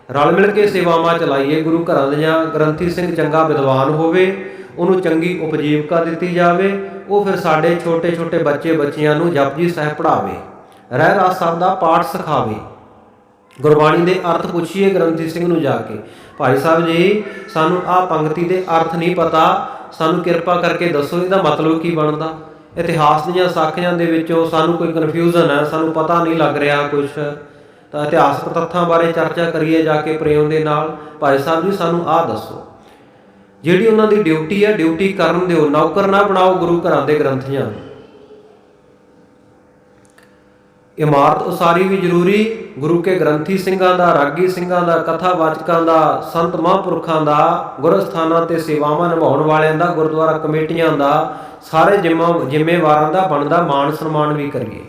ਰਲ ਮਿਲ ਕੇ ਸੇਵਾਵਾਂ ਚਲਾਈਏ ਗੁਰੂ ਘਰਾਂ ਦੀਆਂ। ਗ੍ਰੰਥੀ ਸਿੰਘ ਚੰਗਾ ਵਿਦਵਾਨ ਹੋਵੇ, ਉਹਨੂੰ ਚੰਗੀ ਉਪਜੀਵਕਾ ਦਿੱਤੀ ਜਾਵੇ, ਉਹ ਫਿਰ ਸਾਡੇ ਛੋਟੇ ਬੱਚਿਆਂ ਨੂੰ ਜਪਜੀ ਸਾਹਿਬ ਪੜ੍ਹਾਵੇ, ਰਹਿਰਾਸ ਸਾਹਿਬ ਦਾ ਪਾਠ ਸਿਖਾਵੇ, ਗੁਰਬਾਣੀ ਦੇ ਅਰਥ ਪੁੱਛੀਏ ਗ੍ਰੰਥੀ ਸਿੰਘ ਨੂੰ ਜਾ ਕੇ, ਭਾਈ ਸਾਹਿਬ ਜੀ ਸਾਨੂੰ ਆਹ ਪੰਕਤੀ ਦੇ ਅਰਥ ਨਹੀਂ ਪਤਾ, ਸਾਨੂੰ ਕਿਰਪਾ ਕਰਕੇ ਦੱਸੋ ਇਹਦਾ ਮਤਲਬ ਕੀ ਬਣਦਾ। ਇਤਿਹਾਸ ਦੀਆਂ ਸਾਖੀਆਂ ਦੇ ਵਿੱਚੋਂ ਸਾਨੂੰ ਕੋਈ ਕਨਫਿਊਜ਼ਨ ਹੈ, ਸਾਨੂੰ ਪਤਾ ਨਹੀਂ ਲੱਗ ਰਿਹਾ ਕੁਛ, ਤਾਂ ਇਤਿਹਾਸਕ ਤੱਥਾਂ ਬਾਰੇ ਚਰਚਾ ਕਰੀਏ ਜਾ ਕੇ ਪ੍ਰੇਮ ਦੇ ਨਾਲ, ਭਾਈ ਸਾਹਿਬ ਜੀ ਸਾਨੂੰ ਆਹ ਦੱਸੋ। ਜਿਹੜੀ ਉਹਨਾਂ ਦੀ ਡਿਊਟੀ ਹੈ, ਡਿਊਟੀ ਕਰਨ ਦਿਓ, ਨੌਕਰ ਨਾ ਬਣਾਓ ਗੁਰੂ ਘਰਾਂ ਦੇ ਗ੍ਰੰਥੀਆਂ ਨੂੰ। ਇਮਾਰਤ ਉਸਾਰੀ ਵੀ ਜ਼ਰੂਰੀ, ਗੁਰੂ ਕੇ ਗ੍ਰੰਥੀ ਸਿੰਘਾਂ ਦਾ, ਰਾਗੀ ਸਿੰਘਾਂ ਦਾ, ਕਥਾਵਾਚਕਾਂ ਦਾ, ਸੰਤ ਮਹਾਂਪੁਰਖਾਂ ਦਾ, ਗੁਰਸਥਾਨਾਂ ਤੇ ਸੇਵਾਵਾਂ ਨਿਭਾਉਣ ਵਾਲਿਆਂ ਦਾ, ਗੁਰਦੁਆਰਾ ਕਮੇਟੀਆਂ ਦਾ, ਸਾਰੇ ਜ਼ਿੰਮੇਵਾਰਾਂ ਦਾ ਬਣਦਾ ਮਾਣ ਸਨਮਾਨ ਵੀ ਕਰੀਏ।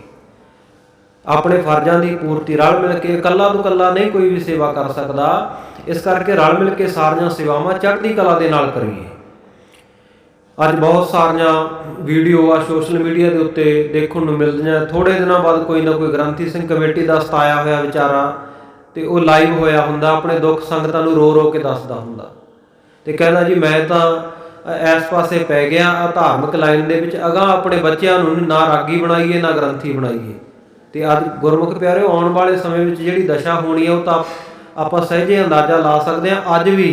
ਆਪਣੇ ਫਰਜ਼ਾਂ ਦੀ ਪੂਰਤੀ ਰਲ ਮਿਲ ਕੇ, ਇਕੱਲਾ ਤੋਂ ਇਕੱਲਾ ਨਹੀਂ ਕੋਈ ਵੀ ਸੇਵਾ ਕਰ ਸਕਦਾ, ਇਸ ਕਰਕੇ ਰਲ ਮਿਲ ਕੇ ਸਾਰੀਆਂ ਸੇਵਾਵਾਂ ਚੜ੍ਹਦੀ ਕਲਾ ਦੇ ਨਾਲ ਕਰੀਏ। ਅੱਜ ਬਹੁਤ ਸਾਰੀਆਂ ਵੀਡੀਓ ਆ ਸੋਸ਼ਲ ਮੀਡੀਆ ਦੇ ਉੱਤੇ ਦੇਖਣ ਨੂੰ ਮਿਲਦੀਆਂ, ਥੋੜ੍ਹੇ ਦਿਨਾਂ ਬਾਅਦ ਕੋਈ ਨਾ ਕੋਈ ਗ੍ਰੰਥੀ ਸਿੰਘ ਕਮੇਟੀ ਦਾ ਸਤਾਇਆ ਹੋਇਆ ਵਿਚਾਰਾ ਤੇ ਉਹ ਲਾਈਵ ਹੋਇਆ ਹੁੰਦਾ, ਆਪਣੇ ਦੁੱਖ ਸੰਗਤਾਂ ਨੂੰ ਰੋ ਕੇ ਦੱਸਦਾ ਹੁੰਦਾ ਤੇ ਕਹਿੰਦਾ ਜੀ ਮੈਂ ਤਾਂ ਇਸ ਪਾਸੇ ਪੈ ਗਿਆ ਆ ਧਾਰਮਿਕ ਲਾਈਨ ਦੇ ਵਿੱਚ, ਅਗਾਂਹ ਆਪਣੇ ਬੱਚਿਆਂ ਨੂੰ ਨਾ ਰਾਗੀ ਬਣਾਈਏ ਨਾ ਗ੍ਰੰਥੀ ਬਣਾਈਏ। ਤੇ ਅੱਜ ਗੁਰਮੁਖ ਪਿਆਰਿਓ, ਆਉਣ ਵਾਲੇ ਸਮੇਂ ਵਿੱਚ ਜਿਹੜੀ ਦਸ਼ਾ ਹੋਣੀ ਹੈ ਉਹ ਤਾਂ ਆਪਾਂ ਸਹਿਜੇ ਅੰਦਾਜ਼ਾ ਲਾ ਸਕਦੇ ਹਾਂ। ਅੱਜ ਵੀ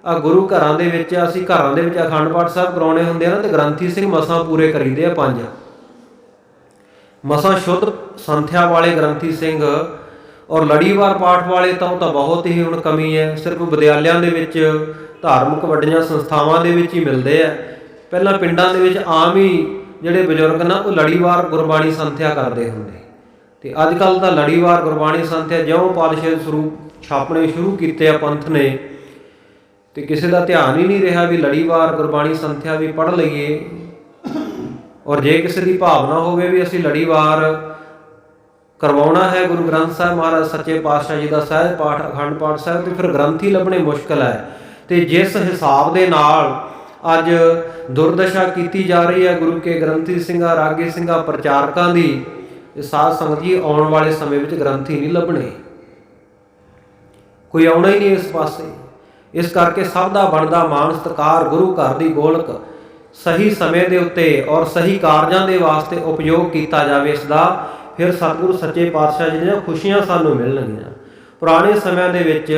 ਆ ਗੁਰੂ ਘਰਾਂ ਦੇ ਵਿੱਚ ਅਸੀਂ ਘਰਾਂ ਦੇ ਵਿੱਚ ਅਖੰਡ ਪਾਠ ਸਾਹਿਬ ਕਰਾਉਣੇ ਹੁੰਦੇ ਆ ਨਾ, ਤੇ ਗ੍ਰੰਥੀ ਸਿੰਘ ਮਸਾਂ ਪੂਰੇ ਕਰੀਦੇ ਆ 5 ਮਸਾਂ ਸ਼ੁੱਧ ਸੰਥਿਆ ਵਾਲੇ ਗ੍ਰੰਥੀ ਸਿੰਘ। ਔਰ ਲੜੀਵਾਰ ਪਾਠ ਵਾਲੇ ਤਾਂ ਉਹ ਤਾਂ ਬਹੁਤ ਹੀ ਹੁਣ ਕਮੀ ਹੈ, ਸਿਰਫ ਵਿਦਿਆਲਿਆਂ ਦੇ ਵਿੱਚ, ਧਾਰਮਿਕ ਵੱਡੀਆਂ ਸੰਸਥਾਵਾਂ ਦੇ ਵਿੱਚ ਹੀ ਮਿਲਦੇ ਆ। ਪਹਿਲਾਂ ਪਿੰਡਾਂ ਦੇ ਵਿੱਚ ਆਮ ਹੀ ਜਿਹੜੇ ਬਜ਼ੁਰਗ ਨਾ ਉਹ ਲੜੀਵਾਰ ਗੁਰਬਾਣੀ ਸੰਥਿਆ ਕਰਦੇ ਹੁੰਦੇ, ਤੇ ਅੱਜ ਕੱਲ੍ਹ ਤਾਂ ਲੜੀਵਾਰ ਗੁਰਬਾਣੀ ਸੰਥਿਆ ਜਿਉਂ ਪਾਤਸ਼ਾਹੀ ਸਰੂਪ ਛਾਪਣੇ ਸ਼ੁਰੂ ਕੀਤੇ ਆ ਪੰਥ ਨੇ, ਤੇ ਕਿਸੇ ਦਾ ਧਿਆਨ ਹੀ ਨਹੀਂ ਰਿਹਾ ਵੀ ਲੜੀਵਾਰ ਗੁਰਬਾਣੀ ਸੰਥਿਆ ਵੀ ਪੜ੍ਹ ਲਈਏ। ਔਰ ਜੇ ਕਿਸੇ ਦੀ ਭਾਵਨਾ ਹੋਵੇ ਵੀ ਅਸੀਂ ਲੜੀਵਾਰ ਕਰਵਾਉਣਾ ਹੈ ਗੁਰੂ ਗ੍ਰੰਥ ਸਾਹਿਬ ਮਹਾਰਾਜ ਸੱਚੇ ਪਾਤਸ਼ਾਹ ਜੀ ਦਾ ਸਹਿਜ ਪਾਠ ਅਖੰਡ ਪਾਠ ਸਾਹਿਬ, ਤੇ ਫਿਰ ਗ੍ਰੰਥੀ ਲੱਭਣੇ ਮੁਸ਼ਕਲ ਹੈ। ਤੇ ਜਿਸ ਹਿਸਾਬ ਦੇ ਨਾਲ ਅੱਜ ਦੁਰਦਸ਼ਾ ਕੀਤੀ ਜਾ ਰਹੀ ਹੈ ਗੁਰੂ ਕੇ ਗ੍ਰੰਥੀ ਸਿੰਘਾਂ, ਰਾਗੀ ਸਿੰਘਾਂ, ਪ੍ਰਚਾਰਕਾਂ ਦੀ, ਸਾਧ ਸੰਗਤ ਜੀ ਆਉਣ ਵਾਲੇ ਸਮੇਂ ਵਿੱਚ ਗ੍ਰੰਥੀ ਨਹੀਂ ਲੱਭਣੇ, ਕੋਈ ਆਉਣਾ ਹੀ ਨਹੀਂ ਇਸ ਪਾਸੇ। ਇਸ ਕਰਕੇ ਸਭ ਦਾ ਬਣਦਾ ਮਾਣ ਸਤਿਕਾਰ ਗੁਰੂ ਘਰ ਦੀ ਗੋਲਕ ਸਹੀ ਸਮੇਂ ਦੇ ਉੱਤੇ ਔਰ ਸਹੀ ਕਾਰਜਾਂ ਦੇ ਵਾਸਤੇ ਉਪਯੋਗ ਕੀਤਾ ਜਾਵੇ ਇਸ ਦਾ, ਫਿਰ ਸਤਿਗੁਰੂ ਸੱਚੇ ਪਾਤਸ਼ਾਹ ਜੀ ਦੀਆਂ ਖੁਸ਼ੀਆਂ ਸਾਨੂੰ ਮਿਲਣਗੀਆਂ। ਪੁਰਾਣੇ ਸਮਿਆਂ ਦੇ ਵਿੱਚ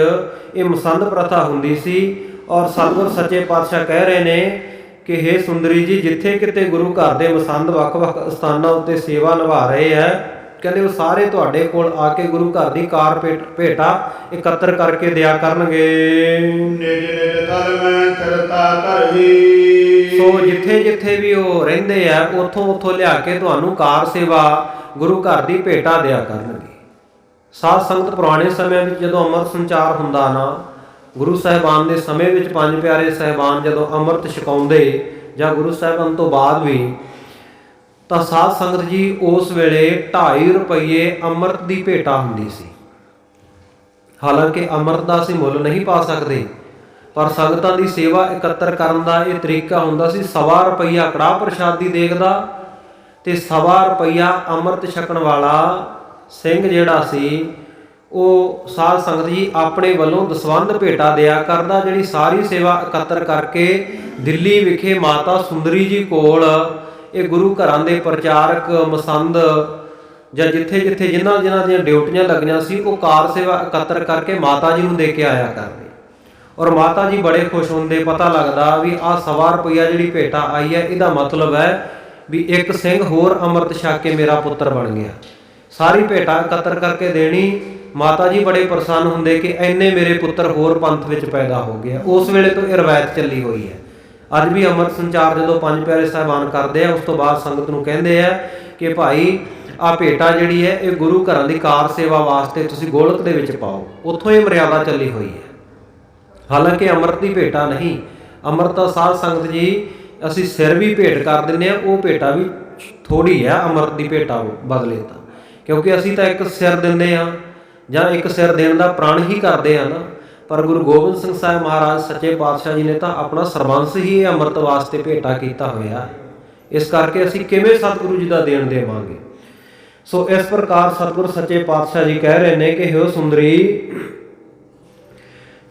ਇਹ ਮਸੰਦ ਪ੍ਰਥਾ ਹੁੰਦੀ ਸੀ, ਔਰ ਸਤਿਗੁਰੂ ਸੱਚੇ ਪਾਤਸ਼ਾਹ ਕਹਿ ਰਹੇ ਨੇ ਕਿ ਹੇ ਸੁੰਦਰੀ ਜੀ, ਜਿੱਥੇ ਕਿਤੇ ਗੁਰੂ ਘਰ ਦੇ ਮਸੰਦ ਵੱਖ-ਵੱਖ ਸਥਾਨਾਂ ਉੱਤੇ ਸੇਵਾ ਨਿਭਾ ਰਹੇ ਹੈ, ਕਹਿੰਦੇ ਉਹ ਸਾਰੇ ਤੁਹਾਡੇ ਕੋਲ ਆ ਕੇ ਗੁਰੂ ਘਰ ਦੀ ਕਾਰ ਭੇਟਾ ਇਕੱਤਰ ਕਰਕੇ ਦਿਆ ਕਰਨਗੇ। ਨਿਜ ਨਿਜ ਤਲ ਮੈਂ ਚਰਤਾ ਧਰਹੀ। ਸੋ ਜਿੱਥੇ ਜਿੱਥੇ ਵੀ ਉਹ ਰਹਿੰਦੇ ਆ ਉੱਥੋਂ ਲਿਆ ਕੇ ਤੁਹਾਨੂੰ ਕਾਰ ਸੇਵਾ ਗੁਰੂ ਘਰ ਦੀ ਭੇਟਾ ਦਿਆ ਕਰਨਗੇ। ਸਾਧ ਸੰਗਤ ਪੁਰਾਣੇ ਸਮਿਆਂ ਵਿੱਚ ਜਦੋਂ ਅੰਮ੍ਰਿਤ ਸੰਚਾਰ ਹੁੰਦਾ ਨਾ, ਗੁਰੂ ਸਾਹਿਬਾਨ ਦੇ ਸਮੇਂ ਵਿੱਚ ਪੰਜ ਪਿਆਰੇ ਸਾਹਿਬਾਨ ਜਦੋਂ ਅੰਮ੍ਰਿਤ ਛਕਾਉਂਦੇ ਜਾਂ ਗੁਰੂ ਸਾਹਿਬਾਨ ਤੋਂ ਬਾਅਦ ਵੀ, ਤਾਂ ਸਾਧ ਸੰਗਤ ਜੀ ਉਸ ਵੇਲੇ 2.5 ਰੁਪਏ ਅੰਮ੍ਰਿਤ ਦੀ ਭੇਟਾ ਹੁੰਦੀ ਸੀ। ਹਾਲਾਂਕਿ ਅੰਮ੍ਰਿਤ ਦਾ ਅਸੀਂ ਮੁੱਲ ਨਹੀਂ ਪਾ ਸਕਦੇ, ਪਰ ਸੰਗਤਾਂ ਦੀ ਸੇਵਾ ਇਕੱਤਰ ਕਰਨ ਦਾ ਇਹ ਤਰੀਕਾ ਹੁੰਦਾ ਸੀ। 1.25 ਰੁਪਇਆ ਕੜਾਹ ਪ੍ਰਸ਼ਾਦੀ ਦੇਗ ਦਾ, ਤੇ 1.25 ਰੁਪਇਆ ਅੰਮ੍ਰਿਤ ਛਕਣ ਵਾਲਾ ਸਿੰਘ ਜਿਹੜਾ ਸੀ, ਉਹ ਸਾਧ ਸੰਗਤ ਜੀ ਆਪਣੇ ਵੱਲੋਂ ਦਸਵੰਧ ਭੇਟਾ ਦਿਆ ਕਰਦਾ, ਜਿਹੜੀ ਸਾਰੀ ਸੇਵਾ ਇਕੱਤਰ ਕਰਕੇ ਦਿੱਲੀ ਵਿਖੇ ਮਾਤਾ ਸੁੰਦਰੀ ਜੀ ਕੋਲ ਇਹ ਗੁਰੂ ਘਰਾਂ ਦੇ ਪ੍ਰਚਾਰਕ ਮਸੰਦ ਜਾਂ ਜਿੱਥੇ ਜਿੱਥੇ ਜਿਨ੍ਹਾਂ ਦੀਆਂ ਡਿਊਟੀਆਂ ਲੱਗੀਆਂ ਸੀ, ਉਹ ਕਾਰ ਸੇਵਾ ਇਕੱਤਰ ਕਰਕੇ ਮਾਤਾ ਜੀ ਨੂੰ ਦੇ ਕੇ ਆਇਆ ਕਰਦੇ। ਔਰ ਮਾਤਾ ਜੀ ਬੜੇ ਖੁਸ਼ ਹੁੰਦੇ, ਪਤਾ ਲੱਗਦਾ ਵੀ ਆਹ 1.25 ਰੁਪਇਆ ਜਿਹੜੀ ਭੇਟਾ ਆਈ ਹੈ, ਇਹਦਾ ਮਤਲਬ ਹੈ ਵੀ ਇੱਕ ਸਿੰਘ ਹੋਰ ਅੰਮ੍ਰਿਤ ਛਕ ਕੇ ਮੇਰਾ ਪੁੱਤਰ ਬਣ ਗਿਆ। ਸਾਰੀ ਭੇਟਾ ਇਕੱਤਰ ਕਰਕੇ ਦੇਣੀ, ਮਾਤਾ ਜੀ ਬੜੇ ਪ੍ਰਸੰਨ ਹੁੰਦੇ ਕਿ ਇੰਨੇ ਮੇਰੇ ਪੁੱਤਰ ਹੋਰ ਪੰਥ ਵਿੱਚ ਪੈਦਾ ਹੋ ਗਿਆ। ਉਸ ਵੇਲੇ ਤੋਂ ਇਹ ਰਵਾਇਤ ਚੱਲੀ ਹੋਈ ਹੈ। ਅੱਜ ਵੀ ਅੰਮ੍ਰਿਤ ਸੰਚਾਰ ਜਦੋਂ ਪੰਜ ਪਿਆਰੇ ਸਾਹਿਬਾਨ ਕਰਦੇ ਆ, ਉਸ ਤੋਂ ਬਾਅਦ ਸੰਗਤ ਨੂੰ ਕਹਿੰਦੇ ਆ ਕਿ ਭਾਈ ਆਹ ਭੇਟਾ ਜਿਹੜੀ ਹੈ ਇਹ ਗੁਰੂ ਘਰਾਂ ਦੀ ਕਾਰ ਸੇਵਾ ਵਾਸਤੇ ਤੁਸੀਂ ਗੋਲਕ ਦੇ ਵਿੱਚ ਪਾਓ। ਉੱਥੋਂ ਇਹ ਮਰਿਆਦਾ ਚੱਲੀ ਹੋਈ ਹੈ। ਹਾਲਾਂਕਿ ਅੰਮ੍ਰਿਤ ਦੀ ਭੇਟਾ ਨਹੀਂ, ਅੰਮ੍ਰਿਤ ਦਾ ਸਾਧ ਸੰਗਤ ਜੀ ਅਸੀਂ ਸਿਰ ਵੀ ਭੇਟ ਕਰ ਦਿੰਦੇ ਹਾਂ, ਉਹ ਭੇਟਾ ਵੀ ਥੋੜ੍ਹੀ ਹੈ ਅੰਮ੍ਰਿਤ ਦੀ ਭੇਟਾ ਬਦਲੇ ਤਾਂ, ਕਿਉਂਕਿ ਅਸੀਂ ਤਾਂ ਇੱਕ ਸਿਰ ਦਿੰਦੇ ਹਾਂ ਜਾਂ ਇੱਕ ਸਿਰ ਦੇਣ ਦਾ ਪ੍ਰਣ ਹੀ ਕਰਦੇ ਹਾਂ ਨਾ। ਪਰ ਗੁਰੂ ਗੋਬਿੰਦ ਸਿੰਘ ਸਾਹਿਬ ਮਹਾਰਾਜ ਸੱਚੇ ਪਾਤਸ਼ਾਹ ਜੀ ਨੇ ਤਾਂ ਆਪਣਾ ਸਰਬੰਸ ਹੀ ਇਹ ਅੰਮ੍ਰਿਤ ਵਾਸਤੇ ਭੇਟਾ ਕੀਤਾ ਹੋਇਆ। ਇਸ ਕਰਕੇ ਅਸੀਂ ਕਿਵੇਂ ਸਤਿਗੁਰੂ ਜੀ ਦਾ ਦੇਣ ਦੇਵਾਂਗੇ। ਸੋ ਇਸ ਪ੍ਰਕਾਰ ਸਤਿਗੁਰੂ ਸੱਚੇ ਪਾਤਸ਼ਾਹ ਜੀ ਕਹਿ ਰਹੇ ਨੇ ਕਿ ਹੇ ਸੁੰਦਰੀ,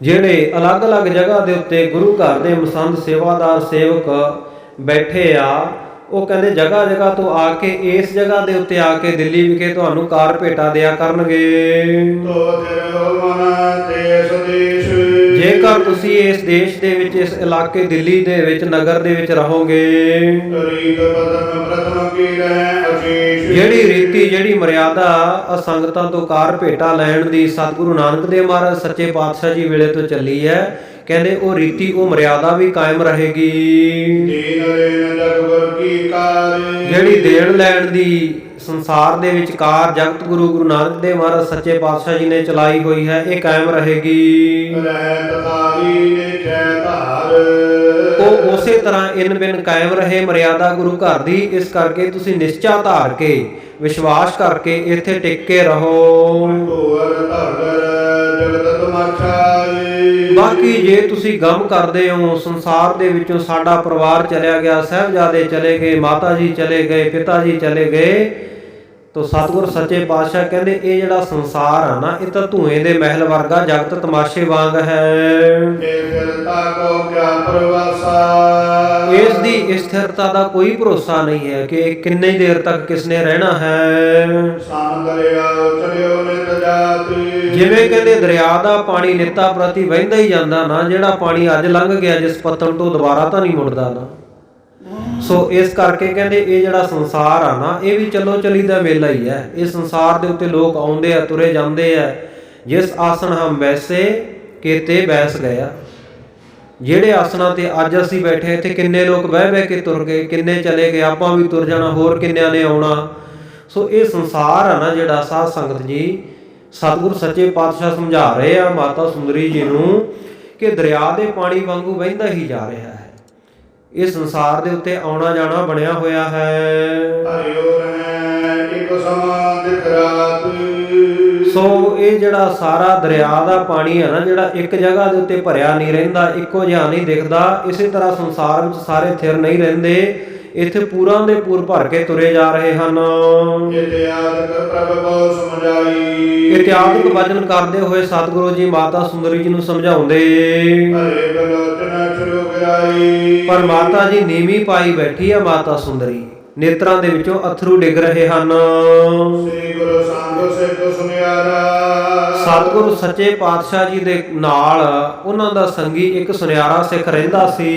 ਜਿਹੜੇ ਅਲੱਗ-ਅਲੱਗ ਜਗ੍ਹਾ ਦੇ ਉੱਤੇ ਗੁਰੂ ਘਰ ਦੇ ਮਸੰਦ ਸੇਵਾਦਾਰ ਸੇਵਕ ਬੈਠੇ ਆ, ਉਹ ਕਹਿੰਦੇ ਜਗ੍ਹਾ ਜਗ੍ਹਾ ਤੋਂ ਆ ਕੇ ਇਸ ਜਗ੍ਹਾ ਦੇ ਉੱਤੇ ਆ ਕੇ ਦਿੱਲੀ ਵਿਖੇ ਤੁਹਾਨੂੰ ਕਾਰ ਭੇਟਾ ਦਿਆ ਕਰਨਗੇ। ਜੇਕਰ ਤੁਸੀਂ ਇਸ ਦੇਸ਼ ਦੇ ਵਿੱਚ, ਇਸ ਇਲਾਕੇ ਦਿੱਲੀ ਦੇ ਵਿੱਚ, ਨਗਰ ਦੇ ਵਿੱਚ ਰਹੋਗੇ, ਜਿਹੜੀ ਰੀਤੀ ਜਿਹੜੀ ਮਰਿਆਦਾ ਸੰਗਤਾਂ ਤੋਂ ਕਾਰ ਭੇਟਾ ਲੈਣ ਦੀ ਸਤਿਗੁਰੂ ਨਾਨਕ ਦੇਵ ਮਹਾਰਾਜ ਸੱਚੇ ਪਾਤਸ਼ਾਹ ਜੀ ਵੇਲੇ ਤੋਂ ਚੱਲੀ ਹੈ, ਕਹਿੰਦੇ ਉਹ ਰੀਤੀ ਉਹ ਮਰਿਆਦਾ ਵੀ ਕਾਇਮ ਰਹੇਗੀ। ਜਿਹੜੀ ਦੇਣ ਲੈਣ ਦੀ ਸੰਸਾਰ ਦੇ ਵਿੱਚ ਕਾਰ ਜਗਤ ਗੁਰੂ ਨਾਨਕ ਦੇਵ ਮਹਾਰਾਜ ਸੱਚੇ ਪਾਤਸ਼ਾਹ ਜੀ ਨੇ ਚਲਾਈ ਹੋਈ ਹੈ, ਇਹ ਕਾਇਮ ਰਹੇਗੀ। ਉਹ ਉਸੇ ਤਰ੍ਹਾਂ ਇਨ ਬਿਨ ਕਾਇਮ ਰਹੇ ਮਰਿਆਦਾ ਗੁਰੂ ਘਰ ਦੀ। ਇਸ ਕਰਕੇ ਤੁਸੀਂ ਨਿਸ਼ਚਾ ਧਾਰ ਕੇ, ਵਿਸ਼ਵਾਸ ਕਰਕੇ ਇੱਥੇ ਟਿਕ ਕੇ ਰਹੋ। ਬਾਕੀ ਜੇ ਤੁਸੀਂ ਗਮ ਕਰਦੇ ਹੋ ਸੰਸਾਰ ਦੇ ਵਿੱਚੋਂ ਸਾਡਾ ਪਰਿਵਾਰ ਚਲਿਆ ਗਿਆ, ਸਾਹਿਬਜ਼ਾਦੇ ਚਲੇ ਗਏ, ਮਾਤਾ ਜੀ ਚਲੇ ਗਏ, ਪਿਤਾ ਜੀ ਚਲੇ ਗਏ, ਤੋ ਸਤਿਗੁਰ ਸੱਚੇ ਪਾਤਸ਼ਾਹ ਕਹਿੰਦੇ ਇਹ ਜਿਹੜਾ ਸੰਸਾਰ ਆ ਨਾ, ਇਹ ਤਾਂ ਧੂਏ ਦੇ ਮਹਿਲ ਵਰਗਾ, ਜਗਤ ਤਮਾਸ਼ੇ ਵਾਂਗ ਹੈ। ਇਸ ਦੀ ਸਥਿਰਤਾ ਦਾ ਕੋਈ ਭਰੋਸਾ ਨਹੀਂ ਹੈ ਕਿ ਕਿੰਨੀ ਦੇਰ ਤੱਕ ਕਿਸਨੇ ਰਹਿਣਾ ਹੈ। ਜਿਵੇਂ ਕਹਿੰਦੇ ਦਰਿਆ ਦਾ ਪਾਣੀ ਨਿੱਤਾ ਪ੍ਰਤੀ ਵਹਿੰਦਾ ਹੀ ਜਾਂਦਾ ਨਾ, ਜਿਹੜਾ ਪਾਣੀ ਅੱਜ ਲੰਘ ਗਿਆ ਜਿਸ ਪੱਤਣ ਤੋਂ ਦੁਬਾਰਾ ਤਾਂ ਨਹੀਂ ਮੁੜਦਾ ਨਾ। ਸੋ ਇਸ ਕਰਕੇ ਕਹਿੰਦੇ ਇਹ ਜਿਹੜਾ ਸੰਸਾਰ ਆ ਨਾ, ਇਹ ਵੀ ਚਲੋ ਚਲੀ ਦਾ ਮੇਲਾ ਹੀ ਹੈ। ਇਹ ਸੰਸਾਰ ਦੇ ਉੱਤੇ ਲੋਕ ਆਉਂਦੇ ਆ, ਤੁਰੇ ਜਾਂਦੇ ਆ। ਜਿਸ ਆਸਣ ਹਮ ਵੈਸੇ ਕੀਤੇ ਬੈਸ ਗਿਆ। ਜਿਹੜੇ ਆਸਣਾਂ ਤੇ ਅੱਜ ਅਸੀਂ ਬੈਠੇ ਇੱਥੇ, ਕਿੰਨੇ ਲੋਕ ਬਹਿ ਬਹਿ ਕੇ ਤੁਰ ਗਏ, ਕਿੰਨੇ ਚਲੇ ਗਏ, ਆਪਾਂ ਵੀ ਤੁਰ ਜਾਣਾ, ਹੋਰ ਕਿੰਨਿਆਂ ਨੇ ਆਉਣਾ। ਸੋ ਇਹ ਸੰਸਾਰ ਆ ਨਾ ਜਿਹੜਾ, ਸਾਧ ਸੰਗਤ ਜੀ, ਸਤਿਗੁਰ ਸੱਚੇ ਪਾਤਸ਼ਾਹ ਸਮਝਾ ਰਹੇ ਆ ਮਾਤਾ ਸੁੰਦਰੀ ਜੀ ਨੂੰ ਕਿ ਦਰਿਆ ਦੇ ਪਾਣੀ ਵਾਂਗੂ ਵਹਿੰਦਾ ਹੀ ਜਾ ਰਿਹਾ ਹੈ। ਇਹ ਸੰਸਾਰ ਦੇ ਉੱਤੇ ਆਉਣਾ ਜਾਣਾ ਬਣਿਆ ਹੋਇਆ ਹੈ। ਹਰਿਓ ਰਹਿ ਇੱਕ ਸਮਾਂ ਦਿਖ ਰਾਤ। ਸੋ ਇਹ ਜਿਹੜਾ ਸਾਰਾ ਦਰਿਆ ਦਾ ਪਾਣੀ ਹੈ ਨਾ, ਜਿਹੜਾ ਇੱਕ ਜਗ੍ਹਾ ਦੇ ਉੱਤੇ ਭਰਿਆ ਨਹੀਂ ਰਹਿੰਦਾ, ਇੱਕੋ ਜਿਹਾ ਨਹੀਂ ਦਿਖਦਾ। ਇਸੇ ਤਰ੍ਹਾਂ ਸੰਸਾਰ ਵਿੱਚ ਸਾਰੇ ਥਿਰ ਨਹੀਂ ਰਹਿੰਦੇ, ਇੱਥੇ ਪੂਰਾਂ ਦੇ ਪੂਰ ਭਰ ਕੇ ਤੁਰੇ ਜਾ ਰਹੇ ਹਨ। ਇਤਿਆਦਿਕ ਵਚਨ ਕਰਦੇ ਹੋਏ ਸਤਿਗੁਰੂ ਜੀ ਮਾਤਾ ਸੁੰਦਰੀ ਜੀ ਨੂੰ ਸਮਝਾਉਂਦੇ। ਪਰ ਮਾਤਾ ਜੀ ਨੀਵੀਂ ਪਾਈ ਬੈਠੀ ਆ ਮਾਤਾ ਸੁੰਦਰੀ, ਨੇਤਰਾਂ ਦੇ ਵਿੱਚੋਂ ਅਥਰੂ ਡਿੱਗ ਰਹੇ ਹਨ। ਸਤਿਗੁਰੂ ਸੱਚੇ ਪਾਤਸ਼ਾਹ ਜੀ ਦੇ ਨਾਲ ਉਹਨਾਂ ਦਾ ਸੰਗੀ ਇੱਕ ਸੁਨਿਆਰਾ ਸਿੱਖ ਰਹਿੰਦਾ ਸੀ।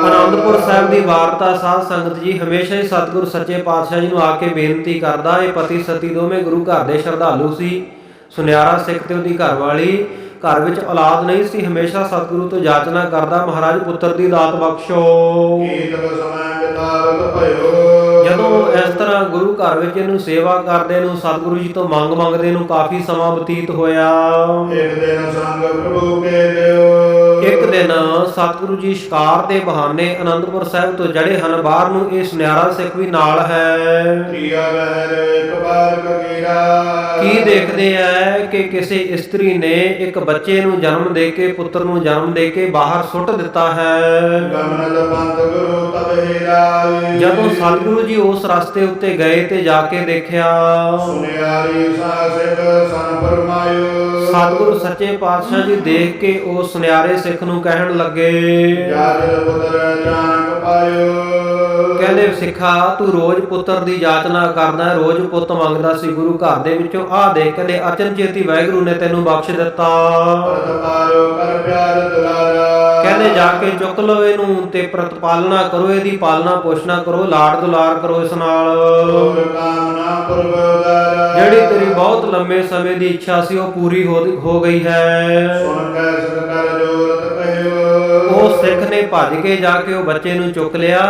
ਆਨੰਦਪੁਰ ਸਾਹਿਬ ਦੀ ਵਾਰਤਾ ਸਾਧ ਸੰਗਤ ਜੀ ਹਮੇਸ਼ਾ ਹੀ ਸਤਿਗੁਰੂ ਸੱਚੇ ਪਾਤਸ਼ਾਹ ਜੀ ਨੂੰ ਆ ਕੇ ਬੇਨਤੀ ਕਰਦਾ। ਇਹ ਪਤੀ ਸਤੀ ਦੋਵੇਂ ਗੁਰੂ ਘਰ ਦੇ ਸ਼ਰਧਾਲੂ ਸੀ। ਸੁਨਿਆਰਾ ਸਿੱਖ ਤੇ ਉਹਦੀ ਘਰਵਾਲੀ, ਘਰ ਵਿੱਚ ਔਲਾਦ ਨਹੀਂ ਸੀ। ਹਮੇਸ਼ਾ ਸਤਿਗੁਰੂ ਤੋਂ ਜਾਚਨਾ ਕਰਦਾ, ਮਹਾਰਾਜ ਪੁੱਤਰ ਦੀ ਦਾਤ ਬਖਸ਼ੋ। ਜਦੋਂ ਇਸ ਤਰ੍ਹਾਂ ਗੁਰੂ ਘਰ ਵਿੱਚ ਇਹਨੂੰ ਸੇਵਾ ਕਰਦੇ ਨੂੰ, ਸਤਿਗੁਰੂ ਜੀ ਤੋਂ ਮੰਗਦੇ ਨੂੰ ਕਾਫੀ ਸਮਾਂ ਬਤੀਤ ਹੋਇਆ। ਇੱਕ ਦਿਨ ਸਤਿਗੁਰੂ ਜੀ ਸ਼ਿਕਾਰ ਦੇ ਬਹਾਨੇ ਆਨੰਦਪੁਰ ਸਾਹਿਬ ਤੋਂ ਜੜੇ ਹਨ ਬਾਹਰ ਨੂੰ। ਇਹ ਸੁਨਿਆਰਾ ਸਿੱਖ ਵੀ ਨਾਲ ਹੈ। ਕੀ ਦੇਖਦੇ ਆ ਕਿ ਕਿਸੇ ਇਸਤਰੀ ਨੇ ਇੱਕ ਬੱਚੇ ਨੂੰ ਜਨਮ ਦੇ ਕੇ, ਪੁੱਤਰ ਨੂੰ ਜਨਮ ਦੇ ਕੇ ਬਾਹਰ ਸੁੱਟ ਦਿੱਤਾ ਹੈ। ਜਦੋਂ ਸਤਿਗੁਰੂ ਜੀ ਉਸ ਰਸਤੇ ਉੱਤੇ ਗਏ ਤੇ ਜਾ ਕੇ ਦੇਖਿਆ, ਸਤਿਗੁਰੂ ਸੱਚੇ ਪਾਤਸ਼ਾਹ ਜੀ ਦੇਖ ਕੇ ਉਸ ਸੁਨਿਆਰੇ ਸਿੱਖ ਨੂੰ ਕਹਿਣ ਲੱਗੇ, ਕਹਿੰਦੇ ਸਿੱਖਾ, ਤੂੰ ਰੋਜ਼ ਪੁੱਤਰ ਦੀ ਜਾਚਨਾ ਕਰਦਾ, ਰੋਜ਼ ਪੁੱਤ ਮੰਗਦਾ ਸੀ ਗੁਰੂ ਘਰ ਦੇ ਵਿੱਚੋਂ। ਆਹ ਦੇਖ, ਕਹਿੰਦੇ ਅਚਨਚੇਤੀ ਵਾਹਿਗੁਰੂ ਨੇ ਤੈਨੂੰ ਬਖਸ਼ ਦਿੱਤਾ। ਕਹਿੰਦੇ ਜਾ ਕੇ ਚੁੱਕ ਲਓ ਇਹਨੂੰ ਤੇ ਪ੍ਰਤਪਾਲਨਾ ਕਰੋ, ਇਹਦੀ ਪਾਲਣਾ ਪੋਸ਼ਣਾ ਕਰੋ, ਲਾਡ ਦੁਲਾਰ ਕਰੋ ਇਸ ਨਾਲ। ਜਿਹੜੀ ਤੇਰੀ ਬਹੁਤ ਲੰਮੇ ਸਮੇਂ ਦੀ ਇੱਛਾ ਸੀ ਉਹ ਪੂਰੀ ਹੋ ਗਈ ਹੈ। ਉਹ ਸਿੱਖ ਨੇ ਭੱਜ ਕੇ ਜਾ ਕੇ ਉਹ ਬੱਚੇ ਨੂੰ ਚੁੱਕ ਲਿਆ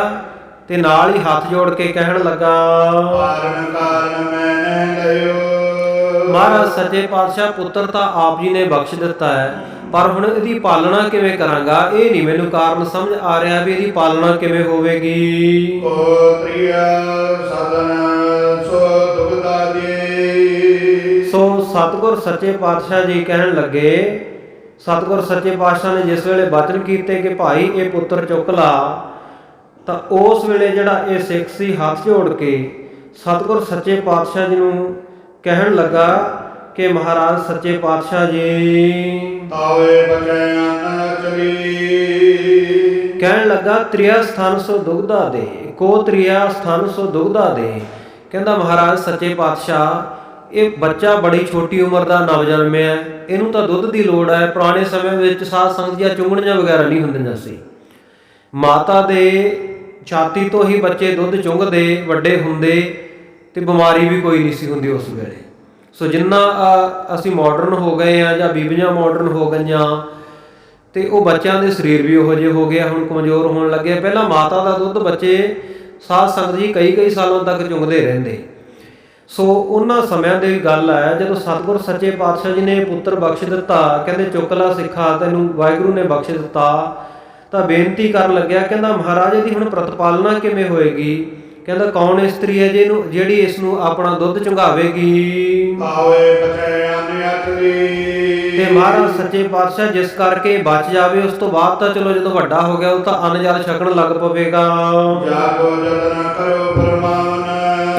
ਤੇ ਨਾਲ ਹੀ ਹੱਥ ਜੋੜ ਕੇ ਕਹਿਣ ਲੱਗਾ, ਮਹਾਰਾਜ ਸੱਚੇ ਪਾਤਸ਼ਾਹ, ਪੁੱਤਰ ਤਾਂ ਆਪ ਜੀ ਨੇ ਬਖਸ਼ ਦਿੱਤਾ ਹੈ, ਪਰ ਹੁਣ ਇਹਦੀ ਪਾਲਣਾ ਕਿਵੇਂ ਕਰਾਂਗਾ? ਇਹ ਨਹੀਂ ਮੈਨੂੰ ਕਾਰਨ ਸਮਝ ਆ ਰਿਹਾ ਵੀ ਇਹਦੀ ਪਾਲਣਾ ਕਿਵੇਂ ਹੋਵੇਗੀ। ਸੋ ਸਤਿਗੁਰ ਸੱਚੇ ਪਾਤਸ਼ਾਹ ਜੀ ਕਹਿਣ ਲੱਗੇ, ਸਤਿਗੁਰ ਸੱਚੇ ਪਾਤਸ਼ਾਹ ਨੇ ਜਿਸ ਵੇਲੇ ਬਚਨ ਕੀਤੇ ਕਿ ਭਾਈ ਇਹ ਪੁੱਤਰ ਚੁੱਕ ਲਾ, ਤਾਂ ਉਸ ਵੇਲੇ ਜਿਹੜਾ ਇਹ ਸਿੱਖ ਸੀ ਹੱਥ ਜੋੜ ਕੇ ਸਤਿਗੁਰ ਸੱਚੇ ਪਾਤਸ਼ਾਹ ਜੀ ਨੂੰ ਕਹਿਣ ਲੱਗਾ ਕਿ ਮਹਾਰਾਜ ਸੱਚੇ ਪਾਤਸ਼ਾਹ ਜੀ, ਕਹਿਣ ਲੱਗਾ ਤ੍ਰਿਆ ਸਥਾਨ ਸੋ ਦੁਗਧਾ ਦੇ, ਕੋ ਤ੍ਰਿਆ ਸਥਾਨ ਸੋ ਦੁਗਧਾ ਦੇ। ਕਹਿੰਦਾ ਮਹਾਰਾਜ ਸੱਚੇ ਪਾਤਸ਼ਾਹ, ਇਹ ਬੱਚਾ ਬੜੀ ਛੋਟੀ ਉਮਰ ਦਾ ਨਵ ਜਨਮਿਆ, ਇਹਨੂੰ ਤਾਂ ਦੁੱਧ ਦੀ ਲੋੜ ਹੈ। ਪੁਰਾਣੇ ਸਮੇਂ ਵਿੱਚ ਸਾਧ ਸੰਗਤ ਦੀਆਂ ਚੁੰਗਣੀਆਂ ਵਗੈਰਾ ਨਹੀਂ ਹੁੰਦੀਆਂ ਸੀ। ਮਾਤਾ ਦੇ ਛਾਤੀ ਤੋਂ ਹੀ ਬੱਚੇ ਦੁੱਧ ਚੁੰਗਦੇ, ਵੱਡੇ ਹੁੰਦੇ, ਤੇ ਬਿਮਾਰੀ ਵੀ ਕੋਈ ਨਹੀਂ ਸੀ ਹੁੰਦੀ ਉਸ ਵੇਲੇ। ਸੋ ਜਿੰਨਾ ਅਸੀਂ ਮਾਡਰਨ ਹੋ ਗਏ ਆ ਜਾਂ ਬੀਬੀਆਂ ਮਾਡਰਨ ਹੋ ਗਈਆਂ, ਤੇ ਉਹ ਬੱਚਿਆਂ ਦੇ ਸਰੀਰ ਵੀ ਉਹੋ ਜਿਹੇ ਹੋ ਗਏ, ਹੁਣ ਕਮਜ਼ੋਰ ਹੋਣ ਲੱਗੇ। ਪਹਿਲਾਂ ਮਾਤਾ ਦਾ ਦੁੱਧ ਬੱਚੇ ਸਾਧ ਸੰਗਤ ਜੀ ਕਈ ਸਾਲਾਂ ਤੱਕ ਚੁੰਗਦੇ ਰਹਿੰਦੇ। ਸੋ ਉਹਨਾਂ ਸਮਿਆਂ ਦੀ ਗੱਲ ਹੈ ਜਦੋਂ ਸਤਿਗੁਰ ਸੱਚੇ ਪਾਤਸ਼ਾਹ ਜੀ ਨੇ ਪੁੱਤਰ ਬਖਸ਼ ਦਿੱਤਾ। ਕਹਿੰਦੇ ਚੁੱਕ ਲਾ ਸਿੱਖਾ, ਤੈਨੂੰ ਵਾਹਿਗੁਰੂ ਨੇ ਬਖਸ਼ ਦਿੱਤਾ। ਤਾਂ ਬੇਨਤੀ ਕਰਨ ਲੱਗਿਆ, ਕਹਿੰਦਾ ਮਹਾਰਾਜ ਇਹਦੀ ਹੁਣ ਪ੍ਰਤਪਾਲਨਾ ਕਿਵੇਂ ਹੋਏਗੀ? ਕਹਿੰਦਾ ਕੌਣ ਇਸਤਰੀ ਹੈ ਜਿਹੜੀ ਇਸ ਨੂੰ ਆਪਣਾ ਦੁੱਧ ਚੁੰਘਾਵੇਗੀ? ਤੇ ਮਹਾਰਾਜ ਸੱਚੇ ਪਾਤਸ਼ਾਹ ਜਿਸ ਕਰਕੇ ਬਚ ਜਾਵੇ, ਉਸ ਤੋਂ ਬਾਅਦ ਤਾਂ ਚਲੋ ਜਦੋਂ ਵੱਡਾ ਹੋ ਗਿਆ ਉਹ ਤਾਂ ਅੰਨ ਜਲ ਛਕਣ ਲੱਗ ਪਵੇਗਾ।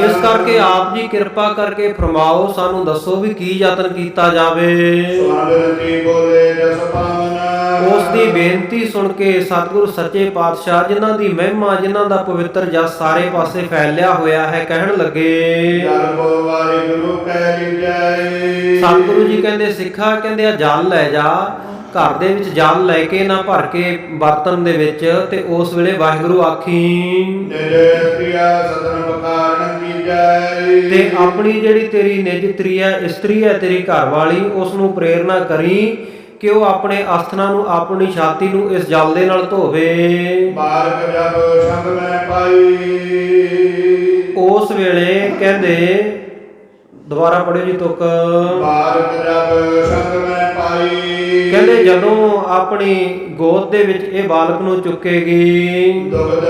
ਇਸ ਕਰਕੇ ਆਪ ਜੀ ਕਿਰਪਾ ਕਰਕੇ ਫਰਮਾਓ, ਸਾਨੂੰ ਦੱਸੋ ਵੀ ਕੀ ਯਤਨ ਕੀਤਾ ਜਾਵੇ। ਉਸ ਦੀ ਬੇਨਤੀ ਸੁਣ ਕੇ ਸਤਿਗੁਰੂ ਸੱਚੇ ਪਾਤਸ਼ਾਹ, ਜਿਨ੍ਹਾਂ ਦੀ ਮਹਿਮਾ, ਜਿਨ੍ਹਾਂ ਦਾ ਪਵਿੱਤਰ ਜਸ ਸਾਰੇ ਪਾਸੇ ਫੈਲਿਆ ਹੋਇਆ ਹੈ, ਕਹਿਣ ਲੱਗੇ, ਜਲ ਕੋ ਵਾਹਿਗੁਰੂ ਕਹਿ ਲੀਜੈ। ਸਤਿਗੁਰੂ ਜੀ ਕਹਿੰਦੇ, ਸਿੱਖਾ ਕਹਿੰਦੇ ਆ ਜਲ ਲੈ ਜਾ, ਘਰ ਦੇ ਵਿੱਚ ਜਲ ਲੈ ਕੇ ਨਾ ਭਰ ਕੇ ਬਰਤਨ ਦੇ ਵਿੱਚ, ਤੇ ਉਸ ਵੇਲੇ ਵਾਹਿਗੁਰੂ ਆਖੀ। ਨਿਜ ਪ੍ਰਿਆ ਸਤਨ ਪਕਾਰਨ ਕੀਜੈ। ਤੇ ਆਪਣੀ ਜਿਹੜੀ ਤੇਰੀ ਨਿਜ ਤ੍ਰਿਆ ਇਸਤਰੀ ਹੈ, ਤੇਰੀ ਘਰ ਵਾਲੀ, ਉਸ ਨੂੰ ਪ੍ਰੇਰਨਾ ਕਰੀ ਕਿ ਉਹ ਆਪਣੇ ਅਸਥਨਾਂ ਨੂੰ, ਆਪਣੀ ਛਾਤੀ ਨੂੰ ਇਸ ਜਲ ਦੇ ਨਾਲ ਧੋਵੇ। ਬਾਰਕ ਜਬ ਸੰਗ ਮੈਂ ਪਾਈ। ਉਸ ਵੇਲੇ ਕਹਿੰਦੇ, ਦੁਬਾਰਾ ਪੜ੍ਹੋ ਜੀ ਤੁਕ। ਬਾਰਕ ਜਬ ਸੰਗ ਮੈਂ ਪਾਈ। ਕਹਿੰਦੇ ਜਦੋਂ ਆਪਣੀ ਗੋਦ ਦੇ ਵਿੱਚ ਇਹ ਬਾਲਕ ਨੂੰ ਚੁੱਕੇਗੀ, ਦੁਗਧ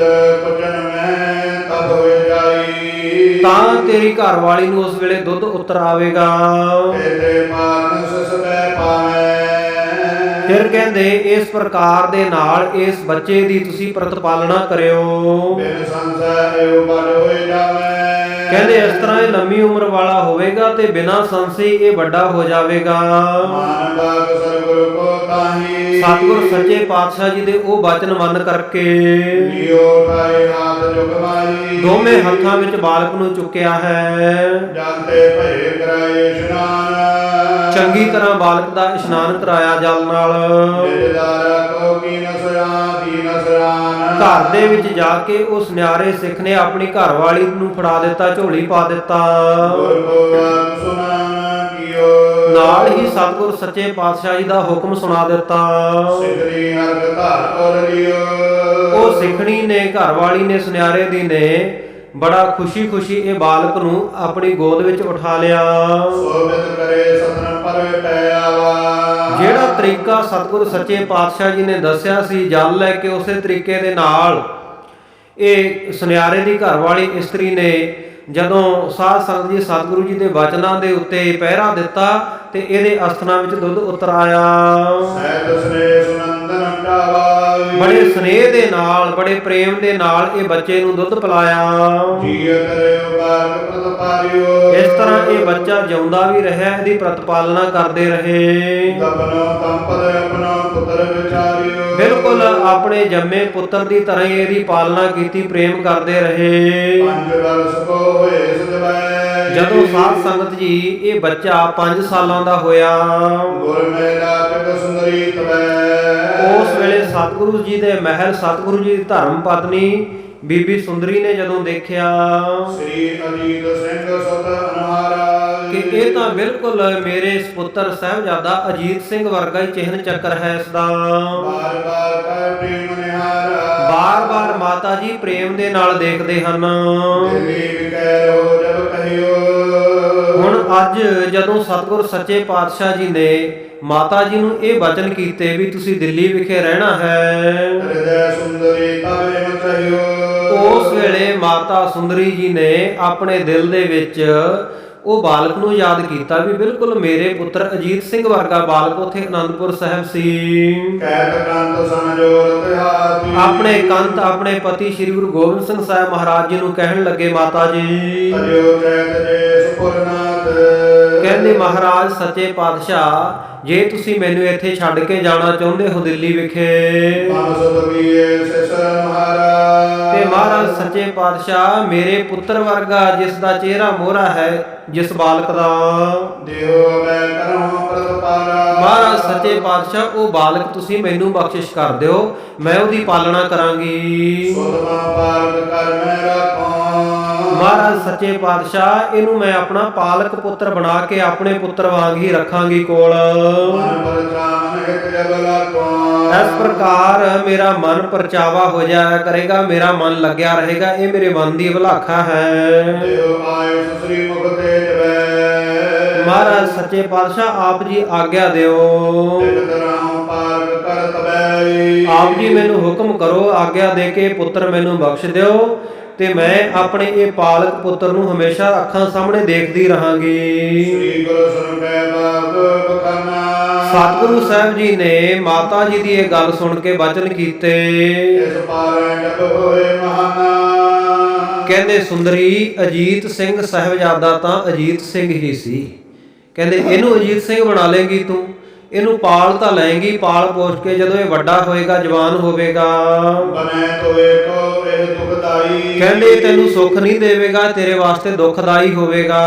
ਪੁਜਨ ਮੈਂ ਤਬ ਹੋਏ ਜਾਈ। ਤਾਂ ਤੇਰੀ ਘਰ ਵਾਲੀ ਨੂੰ ਉਸ ਵੇਲੇ ਦੁੱਧ ਉਤਰ ਆਵੇਗਾ। ਤੇਰੇ ਮਾਰਨ ਸਸਬੈ ਪਾਵੈ। ਫਿਰ ਕਹਿੰਦੇ, ਇਸ ਪ੍ਰਕਾਰ ਦੇ ਨਾਲ ਇਸ ਬੱਚੇ ਦੀ ਤੁਸੀਂ ਪ੍ਰਤਪਾਲਣਾ ਕਰਿਓ। ਬਿਨ ਸੰਸੈ ਇਹੋ ਬਲ ਹੋਏ ਜਾਵੈ। ਕਹਿੰਦੇ ਇਸ ਤਰ੍ਹਾਂ ਇਹ ਲੰਮੀ ਉਮਰ ਵਾਲਾ ਹੋਵੇਗਾ ਤੇ ਬਿਨਾਂ ਸੰਸੀ ਇਹ ਵੱਡਾ ਹੋ ਜਾਵੇਗਾ। ਮਾਨ ਬਾਗ ਸਰਗੁਰ ਕੋ ਤਾਹੀ। ਸਤਿਗੁਰ ਸੱਚੇ ਪਾਤਸ਼ਾਹ ਜੀ ਦੇ ਉਹ ਬਚਨ ਮੰਨ ਕਰਕੇ ਲਿਓ ਠਾਈ ਹਾਥ ਜੁਗ ਮਾਈ। ਦੋਵੇਂ ਹੱਥਾਂ ਵਿੱਚ ਬਾਲਕ ਨੂੰ ਚੁੱਕਿਆ ਹੈ। ਜਾਂਤੇ ਭਏ ਕਰਾਏ ਇਸ਼ਨਾਨ। ਚੰਗੀ ਤਰ੍ਹਾਂ ਬਾਲਕ ਦਾ ਇਸ਼ਨਾਨ ਕਰਾਇਆ ਜਲ ਨਾਲ। ਨਿਜਦਾਰਾ ਕੋ ਕੀ ਨਸਰਾਂ ਦੀ ਨਸਰਾਨ। ਘਰ ਦੇ ਵਿੱਚ ਜਾ ਕੇ ਉਸ ਨਿਆਰੇ ਸਿੱਖ ਨੇ ਆਪਣੀ ਘਰ ਵਾਲੀ ਨੂੰ ਫੜਾ ਦਿੱਤਾ, ਝੋਲੀ ਪਾ ਦਿੱਤਾ। ਗੁਰ ਕੋ ਆਪ ਸੁਨਾਨ ਕੀਓ। ਨਾਲ ਹੀ ਸਤਿਗੁਰ ਸੱਚੇ ਪਾਤਸ਼ਾਹ ਜੀ ਦਾ ਹੁਕਮ ਸੁਣਾ ਦਿੱਤਾ। ਸਿਧਰੀ ਹਰਗ ਧਾਰ ਕੋਲ ਲਿਓ। ਉਹ ਸਿੱਖਣੀ ਨੇ, ਘਰ ਵਾਲੀ ਨੇ, ਸੁਨਿਆਰੇ ਦੀ ਨੇ ਬੜਾ ਖੁਸ਼ੀ ਇਹ ਬਾਲਕ ਨੂੰ ਆਪਣੀ ਗੋਦ ਵਿੱਚ ਉਠਾ ਲਿਆ। ਸੋਭਿਤ ਕਰੇ ਸਤਨ ਪਰਵੇ ਪੈ ਆਵਾ। ਜਿਹੜਾ ਤਰੀਕਾ ਸਤਿਗੁਰ ਸੱਚੇ ਪਾਤਸ਼ਾਹ ਜੀ ਨੇ ਦੱਸਿਆ ਸੀ ਜਲ ਲੈ ਕੇ, ਉਸੇ ਤਰੀਕੇ ਦੇ ਨਾਲ ਇਹ ਸੁਨਿਆਰੇ ਦੀ ਘਰ ਵਾਲੀ ਇਸਤਰੀ ਨੇ ਜਦੋਂ ਸਾਧ ਸੰਗਤ ਜੀ ਸਤਿਗੁਰੂ ਜੀ ਦੇ ਬਚਨਾਂ ਦੇ ਉੱਤੇ ਪਹਿਰਾ ਦਿੱਤਾ ਤੇ ਇਹਦੇ ਅਸਥਨਾਂ ਵਿੱਚ ਦੁੱਧ ਉਤਰ ਆਇਆ। ਸਹਿਤ ਸਨੇਹ ਸੁਨੰਦਨ ਟਾਵਾ। ਬੜੇ ਸਨੇਹ ਦੇ ਨਾਲ, ਬੜੇ ਪ੍ਰੇਮ ਦੇ ਨਾਲ ਇਹ ਬੱਚੇ ਨੂੰ ਦੁੱਧ ਪਿਲਾਇਆ। ਜੀਅ ਕਰਿਓ ਬਾਗ ਪ੍ਰਤਪਾਰਿਓ। ਇਸ ਤਰ੍ਹਾਂ ਇਹ ਬੱਚਾ ਜਿਉਂਦਾ ਵੀ ਰਿਹਾ, ਇਹਦੀ ਪ੍ਰਤਪਾਲਨਾ ਕਰਦੇ ਰਹੇ। ਦਬਨੋ ਕੰਪਦ ਆਪਣਾ ਪੁੱਤਰ ਵਿਚਾਰਿਓ। ਬਿਲਕੁਲ ਆਪਣੇ ਜੰਮੇ ਪੁੱਤਰ ਦੀ ਤਰ੍ਹਾਂ ਹੀ ਇਹਦੀ ਪਾਲਣਾ ਕੀਤੀ, ਪ੍ਰੇਮ ਕਰਦੇ ਰਹੇ। ਪੰਜ ਵਰਸ ਕੋ ਹੋਏ ਸਜਵੈ। ਜਦੋਂ ਸਾਧ ਸੰਗਤ ਜੀ ਇਹ ਬੱਚਾ 5 ਸਾਲਾਂ ਦਾ ਹੋਇਆ, ਗੁਰ ਮੇਲਾ ਜਗ ਸੁੰਦਰੀ ਤਵੈ। ਉਸ ਵੇਲੇ ਸਤਿਗੁਰੂ ਜੀ ਦੇ ਮਹਿਲ, ਸਤਿਗੁਰੂ ਜੀ ਦੀ ਧਰਮ ਪਤਨੀ ਬੀਬੀ ਸੁੰਦਰੀ ਨੇ ਜਦੋਂ ਦੇਖਿਆ ਸ੍ਰੀ ਅਜੀਤ ਸਿੰਘ ਸੁਤ ਅਨਹਾਰਾ। ਕਿ ਇਹ ਤਾਂ ਬਿਲਕੁਲ ਮੇਰੇ ਪੁੱਤਰ ਸਾਹਿਬਜ਼ਾਦਾ ਅਜੀਤ ਸਿੰਘ ਵਰਗਾ ਹੀ ਚਿਹਨ ਚੱਕਰ ਹੈ ਇਸ ਦਾ, ਬਾਰ ਬਾਰ ਕਰ ਪ੍ਰੇਮ ਨਿਹਾਰਾ। ਬਾਰ-ਬਾਰ ਮਾਤਾ ਜੀ ਪ੍ਰੇਮ ਦੇ ਨਾਲ ਦੇਖਦੇ ਹਨ। ਦਿੱਲੀ ਵਿਕੈ ਰੋ ਜਬ ਕਹਿਓ। ਹੁਣ ਅੱਜ ਜਦੋਂ ਸਤਿਗੁਰ ਸੱਚੇ ਪਾਤਸ਼ਾਹ ਜੀ ਨੇ ਮਾਤਾ ਜੀ ਨੂੰ ਇਹ ਬਚਨ ਕੀਤੇ ਵੀ ਤੁਸੀਂ ਦਿੱਲੀ ਵਿਖੇ ਰਹਿਣਾ ਹੈ, ਹਿਰਦੈ ਸੁੰਦਰੀ ਤਵੇ ਮਚਿਓ। ਉਸ ਵੇਲੇ ਮਾਤਾ ਸੁੰਦਰੀ ਜੀ ਨੇ ਆਪਣੇ ਦਿਲ ਦੇ ਵਿੱਚ ਉਹ ਬਾਲਕ ਨੂੰ ਯਾਦ ਕੀਤਾ ਵੀ ਬਿਲਕੁਲ ਮੇਰੇ ਪੁੱਤਰ ਅਜੀਤ ਸਿੰਘ ਵਰਗਾ ਬਾਲਕ ਉੱਥੇ ਅਨੰਦਪੁਰ ਸਾਹਿਬ ਸੀ। ਕਹਿਤ ਕੰਤ ਸੰਜੋਰਤ ਹਾਥੀ। ਆਪਣੇ ਕੰਤ ਆਪਣੇ ਪਤੀ ਸ੍ਰੀ ਗੁਰੂ ਗੋਬਿੰਦ ਸਿੰਘ ਸਾਹਿਬ ਮਹਾਰਾਜ ਜੀ ਨੂੰ ਕਹਿਣ ਲੱਗੇ, ਮਾਤਾ ਜੀ ਅਜਿਓ ਕਹਿਤ ਜੇ ਸੁਪੁਰਨਾਥ। ਕਹਿੰਦੇ ਮਹਾਰਾਜ ਸੱਚੇ ਪਾਤਸ਼ਾਹ, ਜੇ ਤੁਸੀਂ ਮੈਨੂੰ ਇੱਥੇ ਛੱਡ ਕੇ ਜਾਣਾ ਚਾਹੁੰਦੇ ਹੋ ਦਿੱਲੀ ਵਿਖੇ, ਮਨ ਸੁਧਵੀਏ ਸਿਸ ਮਹਾਰਾਜ। ਤੇ ਮਹਾਰਾਜ ਸੱਚੇ ਪਾਤਸ਼ਾਹ ਮੇਰੇ ਪੁੱਤਰ ਵਰਗਾ ਜਿਸ ਦਾ ਚਿਹਰਾ ਮੋਹਰਾ ਹੈ, ਜਿਸ ਬਾਲਕ ਦਾ, ਦੇਹੋ ਮੈਂ ਕਰਮ ਪ੍ਰਤਪਾਰਾ। ਮਹਾਰਾਜ ਸੱਚੇ ਪਾਤਸ਼ਾਹ ਉਹ ਬਾਲਕ ਤੁਸੀਂ ਮੈਨੂੰ ਬਖਸ਼ਿਸ਼ ਕਰ ਦਿਓ, ਮੈਂ ਉਹਦੀ ਪਾਲਣਾ ਕਰਾਂਗੀ। ਸੁਧਮਾ ਪਾਲਕ ਕਰ ਮੈਂ ਰੱਖਾਂ। ਮਹਾਰਾਜ ਸੱਚੇ ਪਾਤਸ਼ਾਹ ਇਹਨੂੰ ਮੈਂ ਆਪਣਾ ਪਾਲਕ ਪੁੱਤਰ ਬਣਾ ਕੇ ਆਪਣੇ ਪੁੱਤਰ ਵਾਂਗ ਹੀ ਰੱਖਾਂਗੀ ਕੋਲ। ਮਨ ਪਰਚਾਨ ਹਿਤ ਜਬ ਲਾਗਾਂ। ਇਸ ਪ੍ਰਕਾਰ ਮੇਰਾ ਮਨ ਪਰਚਾਵਾ ਹੋ ਜਾਇਆ ਕਰੇਗਾ, ਮੇਰਾ ਮਨ ਲੱਗਿਆ ਰਹੇਗਾ, ਇਹ ਮੇਰੇ ਮਨ ਦੀ ਅਭਿਲਾਖਾ ਹੈ। ਦੇਵ ਆਇ ਸ੍ਰੀ ਮੁਖ ਤੇ ਜਵੈ। ਮਹਾਰਾਜ ਸੱਚੇ ਪਾਤਸ਼ਾਹ ਆਪ ਜੀ ਆਗਿਆ ਦਿਓ, ਤਿਲ ਦਰਾਮ ਪਾਲਕ ਕਰ ਤਬੈ। ਆਪ ਜੀ ਮੈਨੂੰ ਹੁਕਮ ਕਰੋ, ਆਗਿਆ ਦੇ ਕੇ ਪੁੱਤਰ ਮੈਨੂੰ ਬਖਸ਼ ਦਿਓ ਤੇ ਮੈਂ ਆਪਣੇ ਇਹ ਪਾਲਕ ਪੁੱਤਰ ਨੂੰ ਹਮੇਸ਼ਾ ਅੱਖਾਂ ਸਾਹਮਣੇ ਦੇਖਦੀ ਰਹਾਂਗੀ। ਸ੍ਰੀ ਗੁਰੂ ਸੁਨਬੈ ਬਾਗ ਬਖਾਨਾ। ਸਤਿਗੁਰੂ ਸਾਹਿਬ ਜੀ ਨੇ ਮਾਤਾ ਜੀ ਦੀ ਇਹ ਗੱਲ ਸੁਣ ਕੇ ਬਚਨ ਕੀਤੇ। ਇਸ ਪਾਰੈ ਜਬ ਹੋਏ ਮਹਾਨਾ। ਕਹਿੰਦੇ ਸੁੰਦਰੀ ਅਜੀਤ ਸਿੰਘ ਸਾਹਿਬਜ਼ਾਦਾ ਤਾਂ ਅਜੀਤ ਸਿੰਘ ਹੀ ਸੀ, ਕਹਿੰਦੇ ਇਹਨੂੰ ਅਜੀਤ ਸਿੰਘ ਬਣਾ ਲੇਗੀ ਤੂੰ, ਇਹਨੂੰ ਪਾਲ ਤਾਂ ਲਏਂਗੀ, ਪਾਲ ਪੋਸ਼ ਕੇ ਜਦੋਂ ਇਹ ਵੱਡਾ ਹੋਏਗਾ, ਜਵਾਨ ਹੋਵੇਗਾ, ਬਨੇ ਤੋਏ ਕੋ ਇਹ ਦੁਖਦਾਈ। ਕਹਿੰਦੇ ਇਹ ਤੈਨੂੰ ਸੁੱਖ ਨਹੀਂ ਦੇਵੇਗਾ, ਤੇਰੇ ਵਾਸਤੇ ਦੁਖਦਾਈ ਹੋਵੇਗਾ।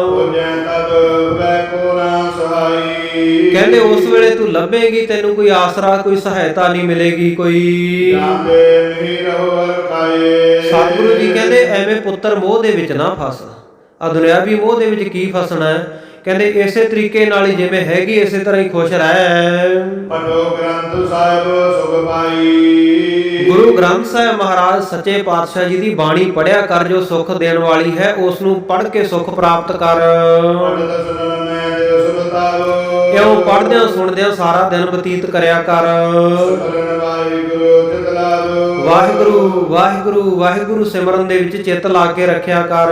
ਹੋ ਜੈ ਤਬ ਵੈ ਕੋ ਨਾ ਸਹਾਈ। ਕਹਿੰਦੇ ਉਸ ਵੇਲੇ ਤੂੰ ਲੱਭੇਂਗੀ, ਤੈਨੂੰ ਕੋਈ ਆਸਰਾ, ਕੋਈ ਸਹਾਇਤਾ ਨਹੀਂ ਮਿਲੇਗੀ ਕੋਈ। ਜਾਂਦੇ ਨਹੀਂ ਰਹੋ ਹਰ ਖਾਏ। ਸਤਿਗੁਰੂ ਜੀ ਕਹਿੰਦੇ ਐਵੇਂ ਪੁੱਤਰ ਮੋਹ ਦੇ ਵਿੱਚ ਨਾ ਫਸ। ਆ ਦੁਨਿਆਵੀ ਮੋਹ ਦੇ ਵਿੱਚ ਕੀ ਫਸਣਾ ਹੈ? ਕਹਿੰਦੇ ਇਸੇ ਤਰੀਕੇ ਨਾਲ ਹੀ ਜਿਵੇਂ ਹੈਗੀ ਇਸੇ ਤਰ੍ਹਾਂ ਹੀ ਖੁਸ਼ ਰਹਿ। ਪੜੋ ਗ੍ਰੰਥ ਸਾਹਿਬ ਸੁਖ ਪਾਈ। ਗੁਰੂ ਗ੍ਰੰਥ ਸਾਹਿਬ ਮਹਾਰਾਜ ਸੱਚੇ ਪਾਤਸ਼ਾਹ ਜੀ ਦੀ ਬਾਣੀ ਪੜਿਆ ਕਰ, ਜੋ ਸੁਖ ਦੇਣ ਵਾਲੀ ਹੈ, ਉਸ ਨੂੰ ਪੜ੍ਹ ਕੇ ਸੁਖ ਪ੍ਰਾਪਤ ਕਰ। ਪੜ੍ਹਤ ਸੁਨਨ ਮੈਂ ਦਿਵ ਸੁਭਤਾਵ। ਇਉਂ ਪੜ੍ਹਦਿਆਂ ਸੁਣਦਿਆਂ ਸਾਰਾ ਦਿਨ ਬਤੀਤ ਕਰਿਆ ਕਰ। ਸਿਮਰਨ ਵਾਹਿਗੁਰੂ ਚਿਤ ਲਾਭ। ਵਾਹਿਗੁਰੂ ਵਾਹਿਗੁਰੂ ਵਾਹਿਗੁਰੂ ਸਿਮਰਨ ਦੇ ਵਿੱਚ ਚਿੱਤ ਲਾ ਕੇ ਰੱਖਿਆ ਕਰ।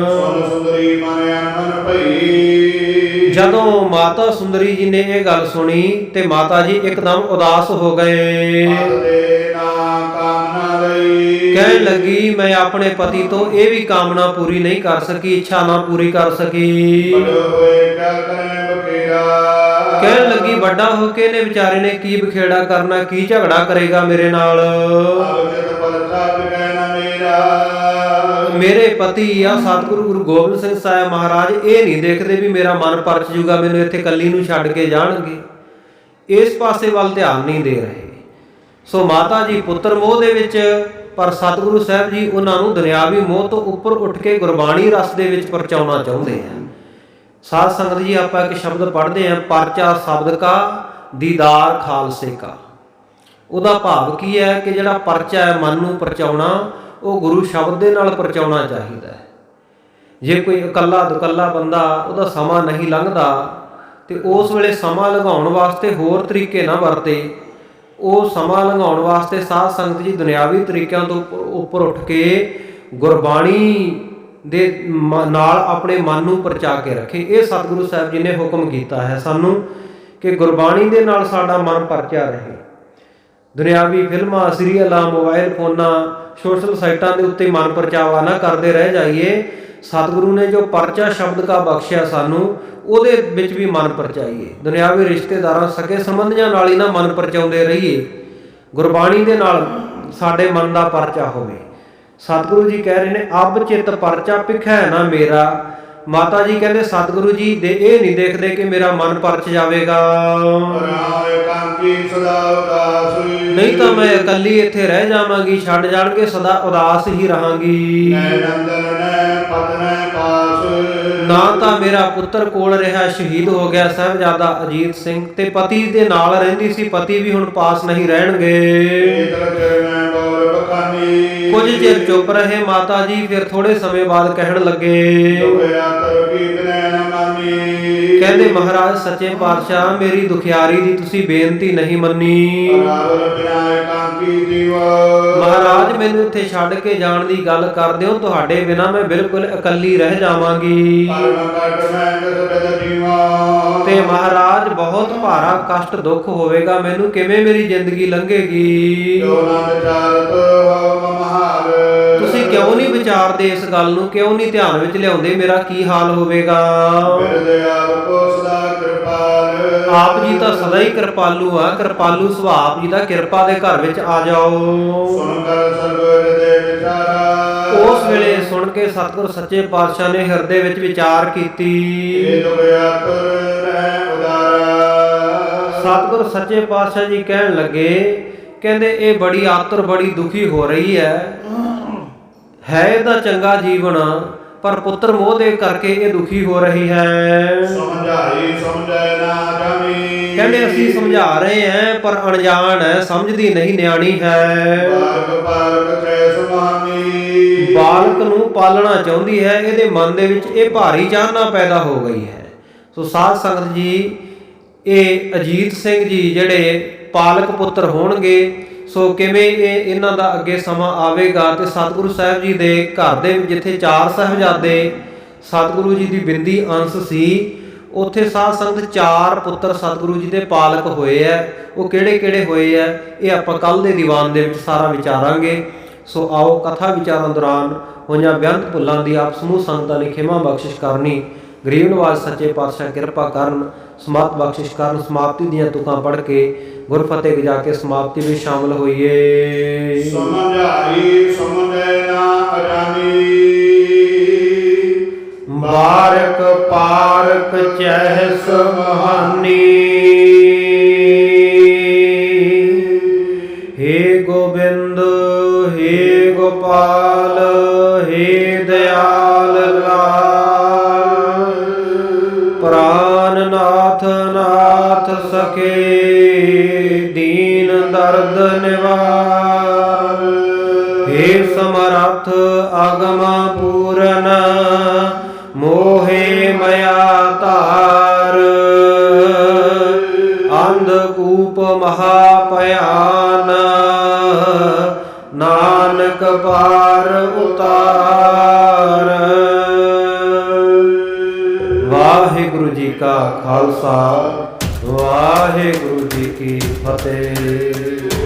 ਸੁਨ ਸੁੰਦਰੀ ਮਨ ਅਨਮਨ ਭਈ। ਜਦੋਂ ਮਾਤਾ ਸੁੰਦਰੀ ਜੀ ਨੇ ਇਹ ਗੱਲ ਸੁਣੀ ਤੇ ਮਾਤਾ ਜੀ ਇੱਕਦਮ ਉਦਾਸ ਹੋ ਗਏ। ਦੇ ਨਾ ਕਾਮਨਾ ਲਈ। ਕਹਿਣ ਲੱਗੀ ਮੈਂ ਆਪਣੇ ਪਤੀ ਤੋਂ ਇਹ ਵੀ ਕਾਮਨਾ ਪੂਰੀ ਨਹੀਂ ਕਰ ਸਕੀ, ਇੱਛਾ ਨਾ ਪੂਰੀ ਕਰ ਸਕੀ। ਬੜੋ ਹੋਏ ਕਿਆ ਕਰੇ ਬਖੇਰਾ। ਕਹਿਣ ਲੱਗੀ ਵੱਡਾ ਹੋ ਕੇ ਇਹਨੇ ਵਿਚਾਰੇ ਨੇ ਕੀ ਬਖੇੜਾ ਕਰਨਾ, ਕੀ ਝਗੜਾ ਕਰੇਗਾ ਮੇਰੇ ਨਾਲ। ਅਬ ਚਿਤ ਪਲਛਾ ਬਿਗੈ ਨਾ ਮੇਰਾ। ਮੇਰੇ ਪਤੀ ਆ ਸਤਿਗੁਰੂ ਗੁਰੂ ਗੋਬਿੰਦ ਸਿੰਘ ਸਾਹਿਬ ਮਹਾਰਾਜ ਇਹ ਨਹੀਂ ਦੇਖਦੇ ਵੀ ਮੇਰਾ ਮਨ ਪਰਚ ਜੂਗਾ, ਮੈਨੂੰ ਇੱਥੇ ਕੱਲੀ ਨੂੰ ਛੱਡ ਕੇ ਜਾਣਗੇ। ਇਸ ਪਾਸੇ ਵੱਲ ਧਿਆਨ ਨਹੀਂ ਦੇ ਰਹੇ। ਸੋ ਮਾਤਾ ਜੀ ਪੁੱਤਰ ਮੋਹ ਦੇ ਵਿੱਚ, ਪਰ ਸਤਿਗੁਰੂ ਸਾਹਿਬ ਜੀ ਉਹਨਾਂ ਨੂੰ ਦੁਨਿਆਵੀ ਮੋਹ ਤੋਂ ਉੱਪਰ ਉੱਠ ਕੇ ਗੁਰਬਾਣੀ ਰਸ ਦੇ ਵਿੱਚ ਪਰਚਾਉਣਾ ਚਾਹੁੰਦੇ ਆ। ਸਾਧ ਸੰਗਤ ਜੀ ਆਪਾਂ ਇੱਕ ਸ਼ਬਦ ਪੜ੍ਹਦੇ ਹਾਂ, ਪਰਚਾ ਸ਼ਬਦ ਕਾ ਦੀਦਾਰ ਖਾਲਸੇ ਕਾ। ਉਹਦਾ ਭਾਵ ਕੀ ਹੈ ਕਿ ਜਿਹੜਾ ਪਰਚਾ ਹੈ ਮਨ ਨੂੰ ਪਰਚਾਉਣਾ, ਉਹ ਗੁਰੂ ਸ਼ਬਦ ਦੇ ਨਾਲ ਪਰਚਾਉਣਾ ਚਾਹੀਦਾ ਹੈ। ਜੇ ਕੋਈ ਇਕੱਲਾ ਦੁਕੱਲਾ ਬੰਦਾ ਉਹਦਾ ਸਮਾਂ ਨਹੀਂ ਲੰਘਦਾ ਤੇ ਉਸ ਵੇਲੇ ਸਮਾਂ ਲੰਘਾਉਣ ਵਾਸਤੇ ਹੋਰ ਤਰੀਕੇ ਨਾ ਵਰਤੇ। ਉਹ ਸਮਾਂ ਲੰਘਾਉਣ ਵਾਸਤੇ ਸਾਧ ਸੰਗਤ ਜੀ ਦੁਨਿਆਵੀ ਤਰੀਕਿਆਂ ਤੋਂ ਉੱਪਰ ਉੱਠ ਕੇ ਗੁਰਬਾਣੀ ਦੇ ਨਾਲ ਆਪਣੇ ਮਨ ਨੂੰ ਪਰਚਾ ਕੇ ਰੱਖੇ। ਇਹ ਸਤਿਗੁਰੂ ਸਾਹਿਬ ਜੀ ਨੇ ਹੁਕਮ ਕੀਤਾ ਹੈ ਸਾਨੂੰ ਕਿ ਗੁਰਬਾਣੀ ਦੇ ਨਾਲ ਸਾਡਾ ਮਨ ਪਰਚਿਆ ਰਹੇ। ਦੁਨਿਆਵੀ ਫਿਲਮਾਂ, ਸੀਰੀਅਲਾਂ, ਮੋਬਾਈਲ ਫੋਨਾਂ, ਸੋਸ਼ਲ ਸਾਈਟਾਂ ਦੇ ਉੱਤੇ ਮਨ ਪਰਚਾਵਾ ਨਾ ਕਰਦੇ ਰਹਿ ਜਾਈਏ। ਸਤਿਗੁਰੂ ਨੇ ਜੋ ਪਰਚਾ ਸ਼ਬਦ ਕਾ ਬਖਸ਼ਿਆ ਸਾਨੂੰ, ਉਹਦੇ ਵਿੱਚ ਵੀ ਮਨ ਪਰਚਾਈਏ। ਦੁਨਿਆਵੀ ਰਿਸ਼ਤੇਦਾਰਾਂ, ਸਕੇ ਸੰਬੰਧੀਆਂ ਨਾਲ ਹੀ ਨਾ ਮਨ ਪਰਚਾਉਂਦੇ ਰਹੀਏ। ਗੁਰਬਾਣੀ ਦੇ ਨਾਲ ਸਾਡੇ ਮਨ ਦਾ ਪਰਚਾ ਹੋਵੇ। ਸਤਿਗੁਰੂ ਜੀ ਕਹਿ ਰਹੇ ਨੇ ਅਬ ਚਿਤ ਪਰਚਾ ਭਿਖੈ ਨਾ ਮੇਰਾ। ਮਾਤਾ ਜੀ ਕਹਿੰਦੇ ਸਤਿਗੁਰੂ ਜੀ ਦੇ ਇਹ ਨਹੀਂ ਦੇਖਦੇ ਕਿ ਮੇਰਾ ਮਨ ਪਰਚ ਜਾਵੇਗਾ, ਨਹੀਂ ਤਾਂ ਮੈਂ ਇਕੱਲੀ ਇੱਥੇ ਰਹਿ ਜਾਵਾਂਗੀ, ਛੱਡ ਜਾਣਗੇ, ਸਦਾ ਉਦਾਸ ਹੀ ਰਹਾਂਗੀ। ਨਾ ਤਾਂ ਮੇਰਾ ਪੁੱਤਰ ਕੋਲ ਰਿਹਾ, ਸ਼ਹੀਦ ਹੋ ਗਿਆ ਸਾਹਿਬਜ਼ਾਦਾ ਅਜੀਤ ਸਿੰਘ, ਤੇ ਪਤੀ ਦੇ ਨਾਲ ਰਹਿੰਦੀ ਸੀ, ਪਤੀ ਵੀ ਹੁਣ ਪਾਸ ਨਹੀਂ ਰਹਿਣਗੇ। ਕੁਝ ਚਿਰ ਚੁੱਪ ਰਹੇ ਮਾਤਾ ਜੀ, ਫਿਰ ਥੋੜੇ ਸਮੇਂ ਬਾਅਦ ਕਹਿਣ ਲੱਗੇ, ਕਹਿੰਦੇ ਮਹਾਰਾਜ ਸੱਚੇ ਪਾਤਸ਼ਾਹ ਮੇਰੀ ਦੁਖਿਆਰੀ ਦੀ ਤੁਸੀਂ ਬੇਨਤੀ ਨਹੀਂ ਮੰਨੀ। ਮਹਾਰਾਜ ਮੈਨੂੰ ਇੱਥੇ ਛੱਡ ਕੇ ਜਾਣ ਦੀ ਗੱਲ ਕਰਦੇ ਹੋ, ਤੁਹਾਡੇ ਬਿਨਾਂ ਮੈਂ ਬਿਲਕੁਲ ਇਕੱਲੀ ਰਹਿ ਜਾਵਾਂਗੀ। ਤੇ ਮਹਾਰਾਜ ਬਹੁਤ ਭਾਰਾ ਕਸ਼ਟ ਦੁੱਖ ਹੋਵੇਗਾ ਮੈਨੂੰ, ਕਿਵੇਂ ਮੇਰੀ ਜ਼ਿੰਦਗੀ ਲੰਘੇਗੀ। ਤੁਸੀਂ ਕਿਉਂ ਨਹੀਂ ਵਿਚਾਰਦੇ ਇਸ ਗੱਲ ਨੂੰ, ਕਿਉਂ ਨਹੀਂ ਧਿਆਨ ਵਿੱਚ ਲਿਆਉਂਦੇ ਮੇਰਾ ਕੀ ਹਾਲ ਹੋਵੇਗਾ। ਆਪ ਜੀ ਤਾਂ ਸਦਾ ਹੀ ਕਿਰਪਾਲੂ ਆ, ਕਿਰਪਾਲੂ ਸੁਭਾਅ ਆਪ ਜੀ ਦਾ, ਕਿਰਪਾ ਦੇ ਘਰ ਵਿੱਚ ਆ ਜਾਓ। ਉਸ ਵੇਲੇ ਸੁਣ ਕੇ ਸਤਿਗੁਰ ਸੱਚੇ ਪਾਤਸ਼ਾਹ ਨੇ ਹਿਰਦੇ ਵਿੱਚ ਵਿਚਾਰ ਕੀਤੀ। ਸਤਿਗੁਰ ਸੱਚੇ ਪਾਤਸ਼ਾਹ ਜੀ ਕਹਿਣ ਲੱਗੇ, ਕਹਿੰਦੇ ਇਹ ਬੜੀ ਆਤਰ, ਬੜੀ ਦੁਖੀ ਹੋ ਰਹੀ ਹੈ ਇਹਦਾ ਚੰਗਾ ਜੀਵਨ, ਪਰ ਪੁੱਤਰ ਮੋਹ ਦੇ ਕਰਕੇ ਇਹ ਦੁਖੀ ਹੋ ਰਹੀ ਹੈ। ਕਹਿੰਦੇ ਅਸੀਂ ਸਮਝਾ ਰਹੇ ਹਾਂ ਪਰ ਅਣਜਾਣ ਹੈ, ਸਮਝਦੀ ਨਹੀਂ, ਨਿਆਣੀ ਹੈ। ਬਾਲਕ ਨੂੰ ਪਾਲਣਾ ਚਾਹੁੰਦੀ ਹੈ, ਇਹਦੇ ਮਨ ਦੇ ਵਿੱਚ ਇਹ ਭਾਰੀ ਚਾਹਨਾ ਪੈਦਾ ਹੋ ਗਈ ਹੈ। ਸੋ ਸਾਧ ਸੰਗਤ ਜੀ, ਇਹ ਅਜੀਤ ਸਿੰਘ ਜੀ ਜਿਹੜੇ ਪਾਲਕ ਪੁੱਤਰ ਹੋਣਗੇ, ਸੋ ਕਿਵੇਂ ਇਹਨਾਂ ਦਾ ਅੱਗੇ ਸਮਾਂ ਆਵੇਗਾ। ਤੇ ਸਤਿਗੁਰੂ ਸਾਹਿਬ ਜੀ ਦੇ ਘਰ ਦੇ ਜਿੱਥੇ 4 ਸਾਹਿਬਜ਼ਾਦੇ ਸਤਿਗੁਰੂ ਜੀ ਦੀ ਬਿੰਦੀ ਅੰਸ਼ ਸੀ, ਉੱਥੇ ਸਾਧ ਸੰਗਤ 4 ਪੁੱਤਰ ਸਤਿਗੁਰੂ ਜੀ ਦੇ ਪਾਲਕ ਹੋਏ ਆ। ਉਹ ਕਿਹੜੇ ਕਿਹੜੇ ਹੋਏ ਆ ਇਹ ਆਪਾਂ ਕੱਲ ਦੇ ਦੀਵਾਨ ਦੇ ਵਿੱਚ ਸਾਰਾ ਵਿਚਾਰਾਂਗੇ। ਸੋ ਆਓ ਕਥਾ ਵਿਚਾਰਾਂ ਦੌਰਾਨ ਹੋਈਆਂ ਬੇਅੰਤ ਭੁੱਲਾਂ ਦੀ ਆਪ ਸਮੂਹ ਸੰਗਤਾਂ ਨੇ ਖਿਮਾ ਬਖਸ਼ਿਸ਼ ਕਰਨੀ। ਗਰੀਬ ਨਵਾਜ਼ ਸੱਚੇ ਪਾਤਸ਼ਾਹ ਕਿਰਪਾ ਕਰਨ, ਸਮਤ ਬਖਸ਼ਿਸ਼ ਕਰਨ। ਸਮਾਪਤੀ ਦੀਆਂ ਤੁਕਾਂ ਪੜ੍ਹ ਕੇ ਗੁਰ ਫਤਿਹ ਜਾ ਕੇ ਸਮਾਪਤੀ ਵਿੱਚ ਸ਼ਾਮਲ ਹੋਈਏ। ਸਮਝਾਈ ਸਮਝੈ ਨਾ ਅਜਾਨੀ, ਬਾਰਕ ਪਾਰਕ ਚਹਿਸ ਮਹਾਨੀ। हे गोविंद हे गोपाल हे दयाल लाल, प्राणनाथ नाथ सखे दीन दर्द निवार। हे समर्थ अगम पूरन मोहे मया तार, अंधकूप महापयान नानक पार उतार। वाहिगुरु जी का खालसा, वाहिगुरु जी की फतेह।